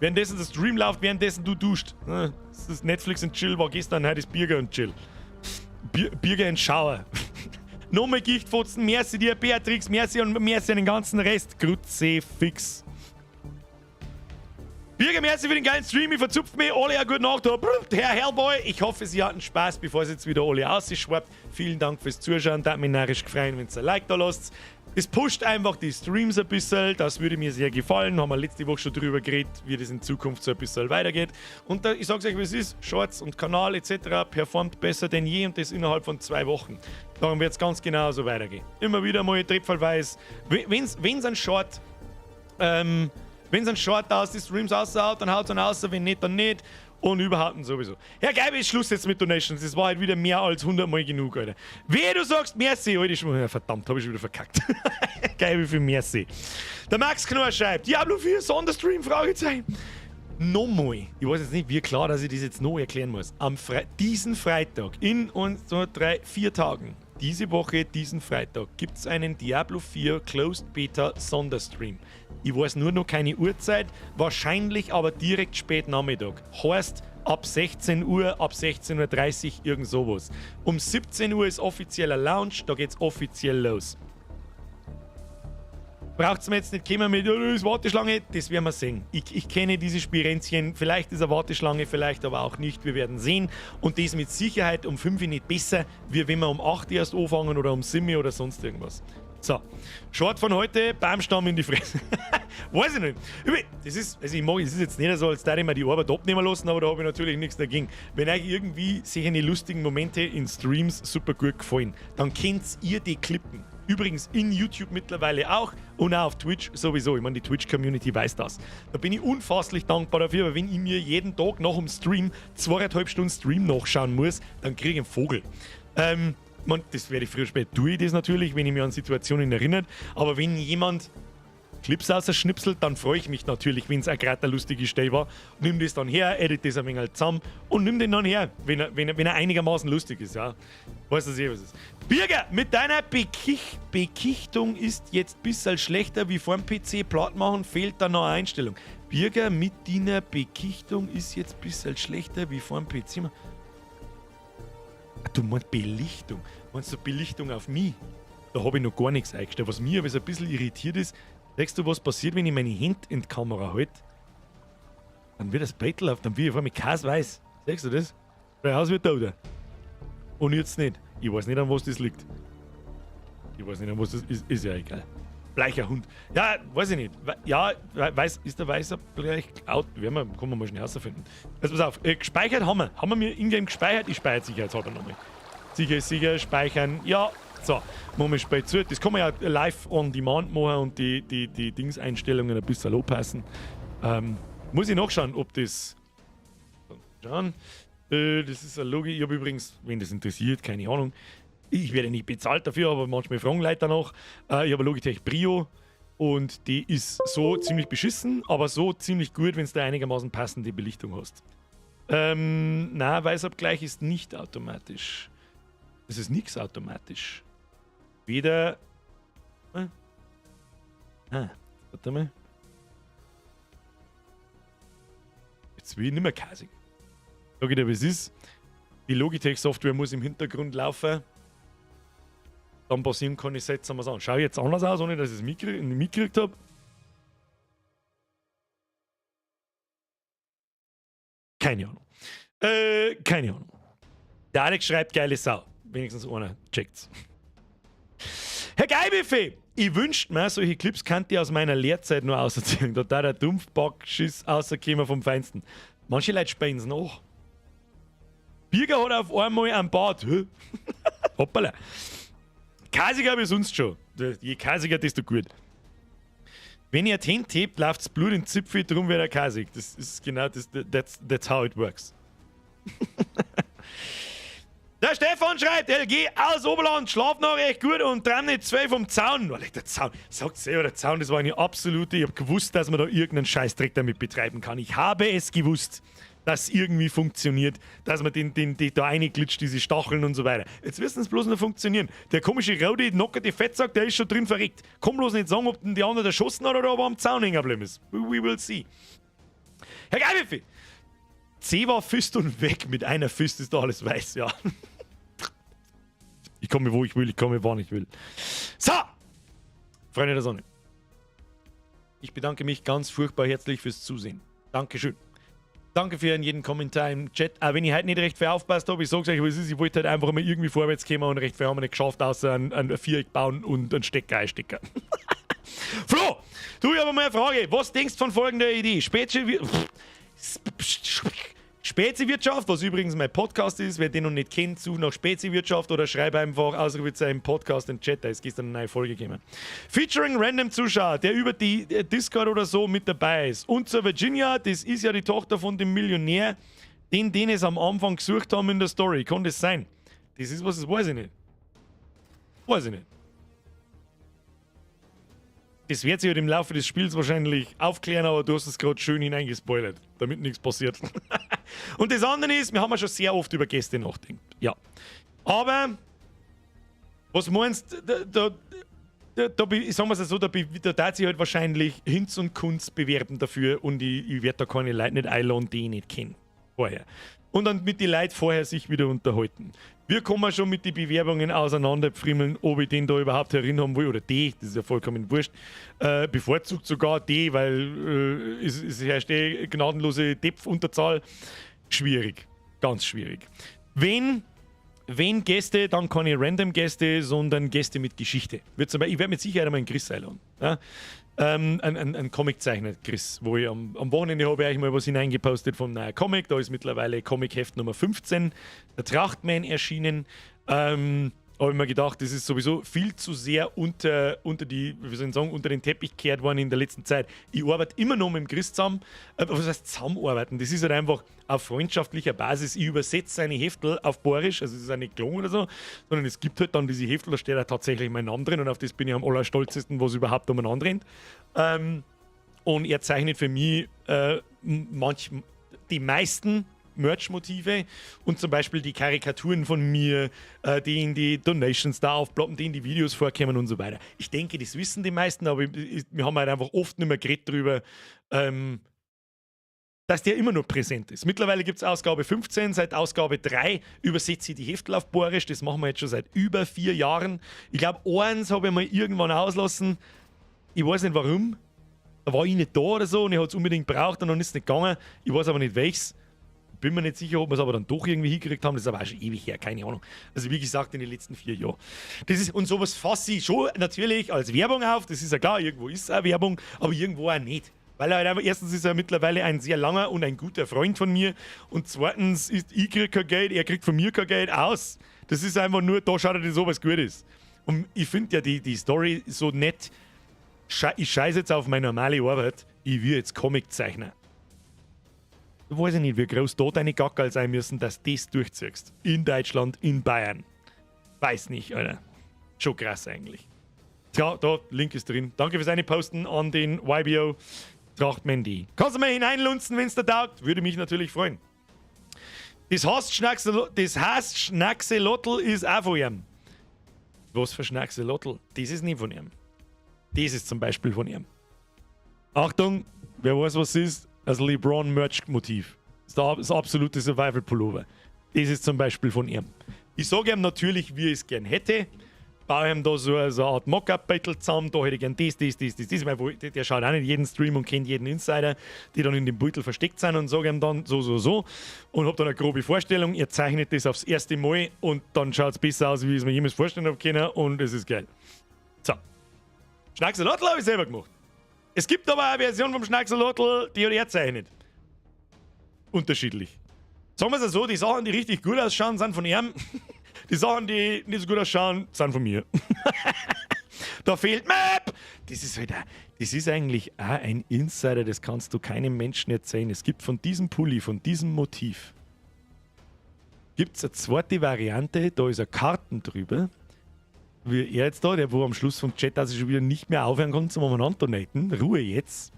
währenddessen der Stream läuft, währenddessen du duscht. Das ist Netflix und Chill, war gestern, heute ist Birger und Chill. Birger und Schauer. Nochmal Gichtfotzen, merci dir, Beatrix, merci und merci an den ganzen Rest. Grütze fix. Birger, merci für den geilen Stream, ich verzupft mich, alle eine gute Nacht. Herr Hellboy, ich hoffe, Sie hatten Spaß, bevor es jetzt wieder alle ausschwappt. Vielen Dank fürs Zuschauen, da hat mich narrisch gefreut, wenn ihr ein Like da lasst. Es pusht einfach die Streams ein bisschen, das würde mir sehr gefallen. Haben wir letzte Woche schon drüber geredet, wie das in Zukunft so ein bisschen weitergeht. Und da, ich sag's euch, wie es ist, Shorts und Kanal etc. performt besser denn je und das innerhalb von 2 Wochen. Darum wird es ganz genau so weitergehen. Immer wieder mal trepfallweise, wenn's ein Short, wenn es ein Short aus die Streams raushaut, dann haut es dann raus, wenn nicht, dann nicht. Und überhaupt sowieso. Herr Geibe, ist Schluss jetzt mit Donations. Das war halt wieder mehr als 100 Mal genug, Alter. Wehe, du sagst merci, Alter. Verdammt, habe ich schon wieder verkackt. Geibe für merci. Der Max Knorr schreibt, Diablo 4 Sonderstream, Fragezeichen. Nochmal, ich weiß jetzt nicht, wie klar, dass ich das jetzt noch erklären muss. Diesen Freitag, in 1, 2, 3, 4 Tagen, diese Woche, diesen Freitag, gibt es einen Diablo 4 Closed Beta Sonderstream. Ich weiß nur noch keine Uhrzeit, wahrscheinlich aber direkt spät Nachmittag. Heißt ab 16 Uhr, ab 16:30 Uhr, irgend sowas. Um 17 Uhr ist offizieller Launch, da geht's offiziell los. Braucht's mir jetzt nicht kommen mit, das ist Warteschlange, das werden wir sehen. Ich kenne diese Spirenzchen, vielleicht ist eine Warteschlange, vielleicht aber auch nicht, wir werden sehen. Und das mit Sicherheit um 5 Uhr nicht besser, wie wenn wir um 8 Uhr erst anfangen oder um 7 Uhr oder sonst irgendwas. So, Short von heute, Baumstamm in die Fresse. Weiß ich nicht. Das ist, also es ist jetzt nicht so, als würde ich mir die Arbeit abnehmen lassen, aber da habe ich natürlich nichts dagegen. Wenn euch irgendwie sich eine lustigen Momente in Streams super gut gefallen, dann könnt ihr die klippen. Übrigens in YouTube mittlerweile auch und auch auf Twitch sowieso. Ich meine, die Twitch-Community weiß das. Da bin ich unfasslich dankbar dafür, weil wenn ich mir jeden Tag nach dem Stream 2,5 Stunden Stream nachschauen muss, dann kriege ich einen Vogel. Das werde ich früher oder später tue ich das natürlich, wenn ich mich an Situationen erinnert. Aber wenn jemand Clips ausschnipselt, dann freue ich mich natürlich, wenn es auch gerade eine lustige Stelle war. Nimm das dann her, edit das ein wenig zusammen und nimm den dann her, wenn er einigermaßen lustig ist. Ja. Weißt du, was es ist. Birger, mit deiner Bekichtung ist jetzt ein bisschen schlechter wie vor dem PC. Platt machen, fehlt da noch eine Einstellung. Birger, mit deiner Bekichtung ist jetzt ein bisschen schlechter wie vor dem PC. Du meinst Belichtung. Meinst du Belichtung auf mich? Da habe ich noch gar nichts eingestellt. Was mir aber so ein bisschen irritiert ist, siehst du, was passiert, wenn ich meine Hände in die Kamera halte? Dann wird das Brettel auf, dann wird auf einmal weiß. Siehst du das? Bei Haus wird da, oder? Und jetzt nicht. Ich weiß nicht, an was das liegt. Ich weiß nicht, an was das ist. Ist ja egal. Bleicher Hund. Ja, weiß ich nicht. Ja, ist der Weißer vielleicht out? Kann man mal schnell herausfinden. Also pass auf, gespeichert haben wir. Haben wir mir in-game gespeichert? Ich speichere sicherheitshalber nochmal. Sicher, speichern. Ja, so. Machen wir spät zu. Das kann man ja live on demand machen und die Dings-Einstellungen ein bisschen anpassen. Muss ich nachschauen, ob das. Schauen. Das ist eine Logik. Ich habe übrigens, wenn das interessiert, keine Ahnung. Ich werde nicht bezahlt dafür, aber manchmal fragen Leute danach. Ich habe eine Logitech Brio und die ist so ziemlich beschissen, aber so ziemlich gut, wenn du da einigermaßen passende Belichtung hast. Na, Weißabgleich ist nicht automatisch. Es ist nichts automatisch. Weder. Warte mal. Jetzt will ich nicht mehr kasig. Sag ich dir, wie es ist. Die Logitech-Software muss im Hintergrund laufen. Dann passieren kann ich setzen wir es an. Schau jetzt anders aus, ohne dass ich es mitgekriegt habe. Keine Ahnung. Keine Ahnung. Der Alex schreibt geile Sau. Wenigstens einer checkt's. Herr Geibefee, ich wünschte mir, solche Clips könnte ich aus meiner Lehrzeit nur auserzählen. Da der Dumpfbackschiss rausgekommen vom Feinsten. Manche Leute spielen es nach. Birger hat auf einmal einen Bart. Hoppala. Kasiger habe ich sonst schon. Je kasiger, desto gut. Wenn ihr die Hände hebt, läuft das Blut in den Zipfel, drum wird er kasig. Das ist genau das. That's how it works. Der Stefan schreibt, LG aus Oberland, schlaft noch recht gut und dran nicht 2 vom Zaun. Der Zaun, sagt selber, der Zaun, das war eine absolute, ich habe gewusst, dass man da irgendeinen Scheißdreck damit betreiben kann. Ich habe es gewusst. dass es irgendwie funktioniert, dass man den da reinglitscht, diese Stacheln und so weiter. Jetzt wissen es bloß noch funktionieren. Der komische rote, knockerte Fettsack, der ist schon drin verreckt. Komm bloß nicht sagen, ob den die andere erschossen hat oder ob er am Zaun hängen geblieben ist. We will see. Herr Geibiffi! C war Füst und weg. Mit einer Füst ist da alles weiß, ja. Ich komme, wo ich will, ich komme, wann ich will. So! Freunde der Sonne. Ich bedanke mich ganz furchtbar herzlich fürs Zusehen. Dankeschön. Danke für jeden Kommentar im Chat. Auch wenn ich heute nicht recht viel aufpasst habe, ich sage euch, was ist, ich wollte halt einfach mal irgendwie vorwärts kommen und recht viel haben wir nicht geschafft, außer ein Viereck bauen und einen Stecker einstecken. Flo, du, ich habe mal eine Frage. Was denkst du von folgender Idee? Speziwirtschaft, was übrigens mein Podcast ist, wer den noch nicht kennt, such nach Speziwirtschaft oder schreibe einfach Ausrufezeichen Podcast im Chat, da ist gestern eine neue Folge gekommen. Featuring random Zuschauer, der über die Discord oder so mit dabei ist. Und zur Virginia, das ist ja die Tochter von dem Millionär, den es am Anfang gesucht haben in der Story. Kann das sein? Das ist was, das weiß ich nicht. Weiß ich nicht. Das wird sich halt im Laufe des Spiels wahrscheinlich aufklären, aber du hast es gerade schön hineingespoilert, damit nichts passiert. Und das andere ist, wir haben ja schon sehr oft über Gäste nachgedacht. Ja. Aber, was meinst du, sagen wir es so, da darf sich halt wahrscheinlich Hinz und Kunz bewerben dafür und ich werde da keine Leute nicht einladen, die ich nicht kenne. Vorher. Und dann mit den Leuten vorher sich wieder unterhalten. Wir kommen schon mit den Bewerbungen auseinanderpfriemeln, ob ich den da überhaupt haben will, oder die, das ist ja vollkommen wurscht. Bevorzugt sogar die, weil es herrscht gnadenlose Depf-Unterzahl. Schwierig, ganz schwierig. Wenn Gäste, dann keine Random-Gäste, sondern Gäste mit Geschichte. Ich werde mit Sicherheit einmal einen Chris einladen. Ja? Ein Comiczeichner, Chris, wo ich am Wochenende habe ich mal was hineingepostet vom neuen Comic. Da ist mittlerweile Comic-Heft Nummer 15, der Trachtman erschienen. Habe ich mir gedacht, das ist sowieso viel zu sehr unter den Teppich gekehrt worden in der letzten Zeit. Ich arbeite immer noch mit dem Chris zusammen. Was heißt zusammenarbeiten? Das ist halt einfach auf freundschaftlicher Basis. Ich übersetze seine Heftel auf Bayerisch, also es ist auch nicht gelungen oder so, sondern es gibt halt dann diese Heftel, da steht halt tatsächlich mein Name drin und auf das bin ich am allerstolzesten, was überhaupt umeinander rennt. Und er zeichnet für mich die meisten Merch-Motive und zum Beispiel die Karikaturen von mir, die in die Donations da aufploppen, die in die Videos vorkommen und so weiter. Ich denke, das wissen die meisten, aber wir haben halt einfach oft nicht mehr geredet darüber, dass der immer noch präsent ist. Mittlerweile gibt es Ausgabe 15, seit Ausgabe 3 übersetze ich die Heftel auf Bayerisch, das machen wir jetzt schon seit über 4 Jahren. Ich glaube, eins habe ich mal irgendwann auslassen, ich weiß nicht warum, da war ich nicht da oder so und ich habe es unbedingt gebraucht und dann ist es nicht gegangen, ich weiß aber nicht welches. Bin mir nicht sicher, ob wir es aber dann doch irgendwie hingekriegt haben. Das ist aber auch schon ewig her, keine Ahnung. Also wie gesagt, in den letzten 4 Jahren. Und sowas fasse ich schon natürlich als Werbung auf. Das ist ja klar, irgendwo ist es auch Werbung, aber irgendwo auch nicht. Weil er halt einfach, erstens ist er mittlerweile ein sehr langer und ein guter Freund von mir. Und zweitens ist ich kriege kein Geld, er kriegt von mir kein Geld aus. Das ist einfach nur, da schaut er, dass sowas gut ist. Und ich finde ja die Story so nett. Ich scheiße jetzt auf meine normale Arbeit. Ich will jetzt Comiczeichner. Ich weiß nicht, wie groß da deine Gackerl sein müssen, dass du das durchziehst. In Deutschland, in Bayern. Weiß nicht, Alter. Schon krass eigentlich. Tja, da, Link ist drin. Danke für seine Posten an den YBO Trachtmandy. Kannst du mal hineinlunzen, wenn es dir taugt? Würde mich natürlich freuen. Das heißt Schnackselottel ist auch von ihm. Was für Schnackselottel? Das ist nicht von ihm. Das ist zum Beispiel von ihm. Achtung, wer weiß, was es ist? Das LeBron-Merch-Motiv. Das absolute Survival-Pullover. Das ist zum Beispiel von ihm. Ich sage ihm natürlich, wie ich es gern hätte. Baue ihm da so eine Art Mock-Up-Battle zusammen. Da hätte ich gern das. Weil der schaut auch nicht jeden Stream und kennt jeden Insider, die dann in dem Beutel versteckt sind und sage ihm dann so. Und habe dann eine grobe Vorstellung. Er zeichnet das aufs erste Mal und dann schaut es besser aus, wie ich es mir jemals vorstellen habe können. Und es ist geil. So. Schnackselottel habe ich selber gemacht. Es gibt aber eine Version vom Schnackselottel, die hat er zeichnet. Unterschiedlich. Sagen wir es so, die Sachen, die richtig gut ausschauen, sind von ihm. Die Sachen, die nicht so gut ausschauen, sind von mir. Da fehlt Map! Das ist eigentlich auch ein Insider, das kannst du keinem Menschen erzählen. Es gibt von diesem Pulli, von diesem Motiv, gibt es eine zweite Variante, da ist eine Karten drüber. Wie er jetzt da, der wo am Schluss vom Chat, dass ich schon wieder nicht mehr aufhören kann zum Umeinander donaten. Ruhe jetzt,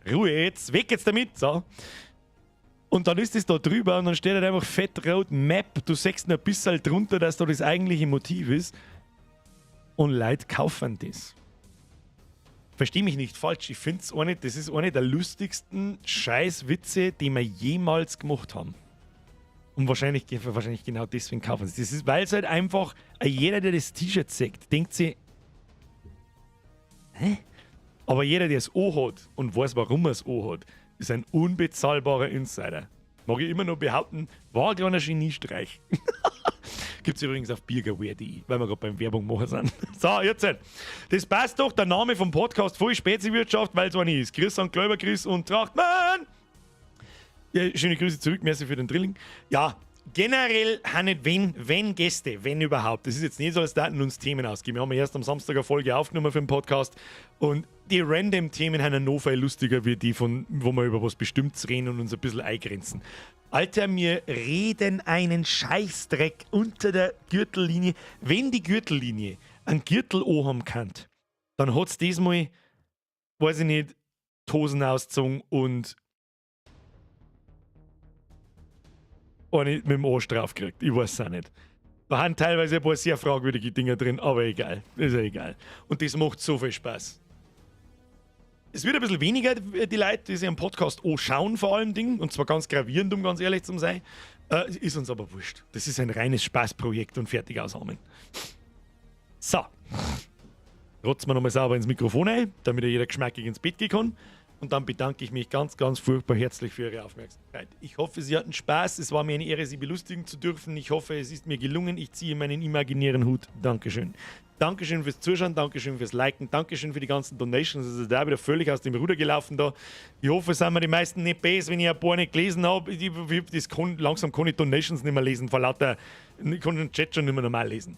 weg jetzt damit. So. Und dann ist es da drüber und dann steht halt einfach fettrot Map. Du siehst noch ein bisschen drunter, dass da das eigentliche Motiv ist. Und Leute kaufen das. Versteh mich nicht falsch, ich finde es das ist eine der lustigsten Scheißwitze, die wir jemals gemacht haben. Und wahrscheinlich genau deswegen kaufen sie. Das ist, weil es halt einfach, jeder, der das T-Shirt sieht, denkt sich, hä? Aber jeder, der es hat und weiß, warum er es hat, ist ein unbezahlbarer Insider. Mag ich immer noch behaupten, war ein kleiner Geniestreich. Gibt es übrigens auf biergerwehr.de, weil wir gerade beim Werbung machen sind. So, jetzt. Das passt doch, der Name vom Podcast voll Speziwirtschaft, weil es eine ist. Chris und Gläuber, Chris und Trachtmann. Ja, schöne Grüße zurück, merci für den Drilling. Ja, generell haben nicht wenn Gäste, wenn überhaupt. Das ist jetzt nicht so, als Daten uns Themen ausgeben. Wir haben erst am Samstag eine Folge aufgenommen für den Podcast und die random Themen haben noch viel lustiger wie die, wo wir über was Bestimmtes reden und uns ein bisschen eingrenzen. Alter, wir reden einen Scheißdreck unter der Gürtellinie. Wenn die Gürtellinie einen Gürtel haben kann, dann hat es diesmal, weiß ich nicht, die Hosen ausgezogen und eine mit dem Arsch draufgekriegt. Ich weiß es auch nicht. Da haben teilweise ein paar sehr fragwürdige Dinge drin, aber egal. Ist ja egal. Und das macht so viel Spaß. Es wird ein bisschen weniger, die Leute, die sich am Podcast anschauen, vor allem Dingen, und zwar ganz gravierend, um ganz ehrlich zu sein. Ist uns aber wurscht. Das ist ein reines Spaßprojekt und fertig aus Amen. So. Rotzen wir nochmal sauber ins Mikrofon ein, damit jeder geschmackig ins Bett gehen kann. Und dann bedanke ich mich ganz, ganz furchtbar herzlich für Ihre Aufmerksamkeit. Ich hoffe, Sie hatten Spaß. Es war mir eine Ehre, Sie belustigen zu dürfen. Ich hoffe, es ist mir gelungen. Ich ziehe meinen imaginären Hut. Dankeschön. Dankeschön fürs Zuschauen, Dankeschön fürs Liken, Dankeschön für die ganzen Donations. Es ist da wieder völlig aus dem Ruder gelaufen da. Ich hoffe, es sind mir die meisten nicht böse, wenn ich ein paar nicht gelesen habe. Langsam kann ich Donations nicht mehr lesen, vor lauter, ich kann den Chat schon nicht mehr normal lesen.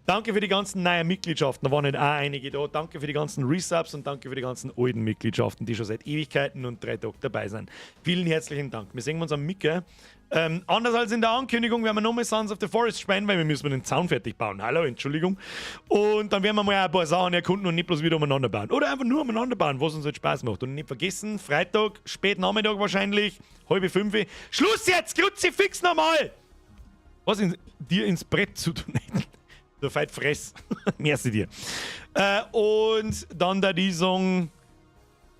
Danke für die ganzen neuen Mitgliedschaften, da waren nicht auch einige da. Danke für die ganzen Resubs und danke für die ganzen alten Mitgliedschaften, die schon seit Ewigkeiten und 3 Tagen dabei sind. Vielen herzlichen Dank. Wir sehen uns am Mittwoch. Anders als in der Ankündigung werden wir nochmal Sons of the Forest spielen, weil wir müssen den Zaun fertig bauen. Hallo, Entschuldigung. Und dann werden wir mal ein paar Sachen erkunden und nicht bloß wieder umeinander bauen. Oder einfach nur umeinander bauen, was uns halt Spaß macht. Und nicht vergessen, Freitag, spät Nachmittag wahrscheinlich, 4:30. Schluss jetzt, Kruzifix nochmal! Was dir ins Brett zu tun? Du feit fress. Merci dir. Und dann da die Song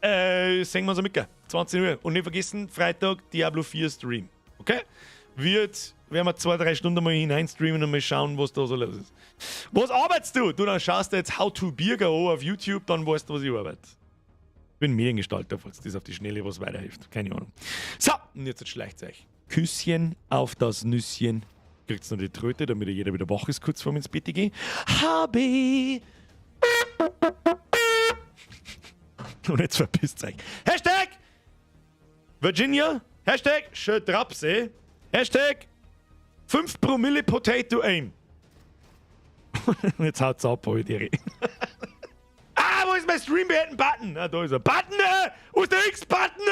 singen wir uns am Mittwoch, 20 Uhr. Und nicht vergessen, Freitag Diablo 4 Stream. Okay? Werden wir 2-3 Stunden mal hineinstreamen und mal schauen, was da so los ist. Was arbeitest du? Du, dann schaust du jetzt How to Birger an auf YouTube, dann weißt du, was ich arbeite. Ich bin Mediengestalter, falls das auf die Schnelle was weiterhilft. Keine Ahnung. So, und jetzt schleicht es euch. Küsschen auf das Nüsschen. Kriegt's noch die Tröte, damit jeder wieder wach ist, kurz vor mir ins Bett gehen. Habe. Und jetzt verpisst euch. Hashtag Virginia. Hashtag Schödrapse. Hashtag 5 Promille Potato Aim. Und jetzt haut's ab, heute. Wo ist mein Stream beenden Button? Ah, da ist er. Button! Wo ist der X-Button?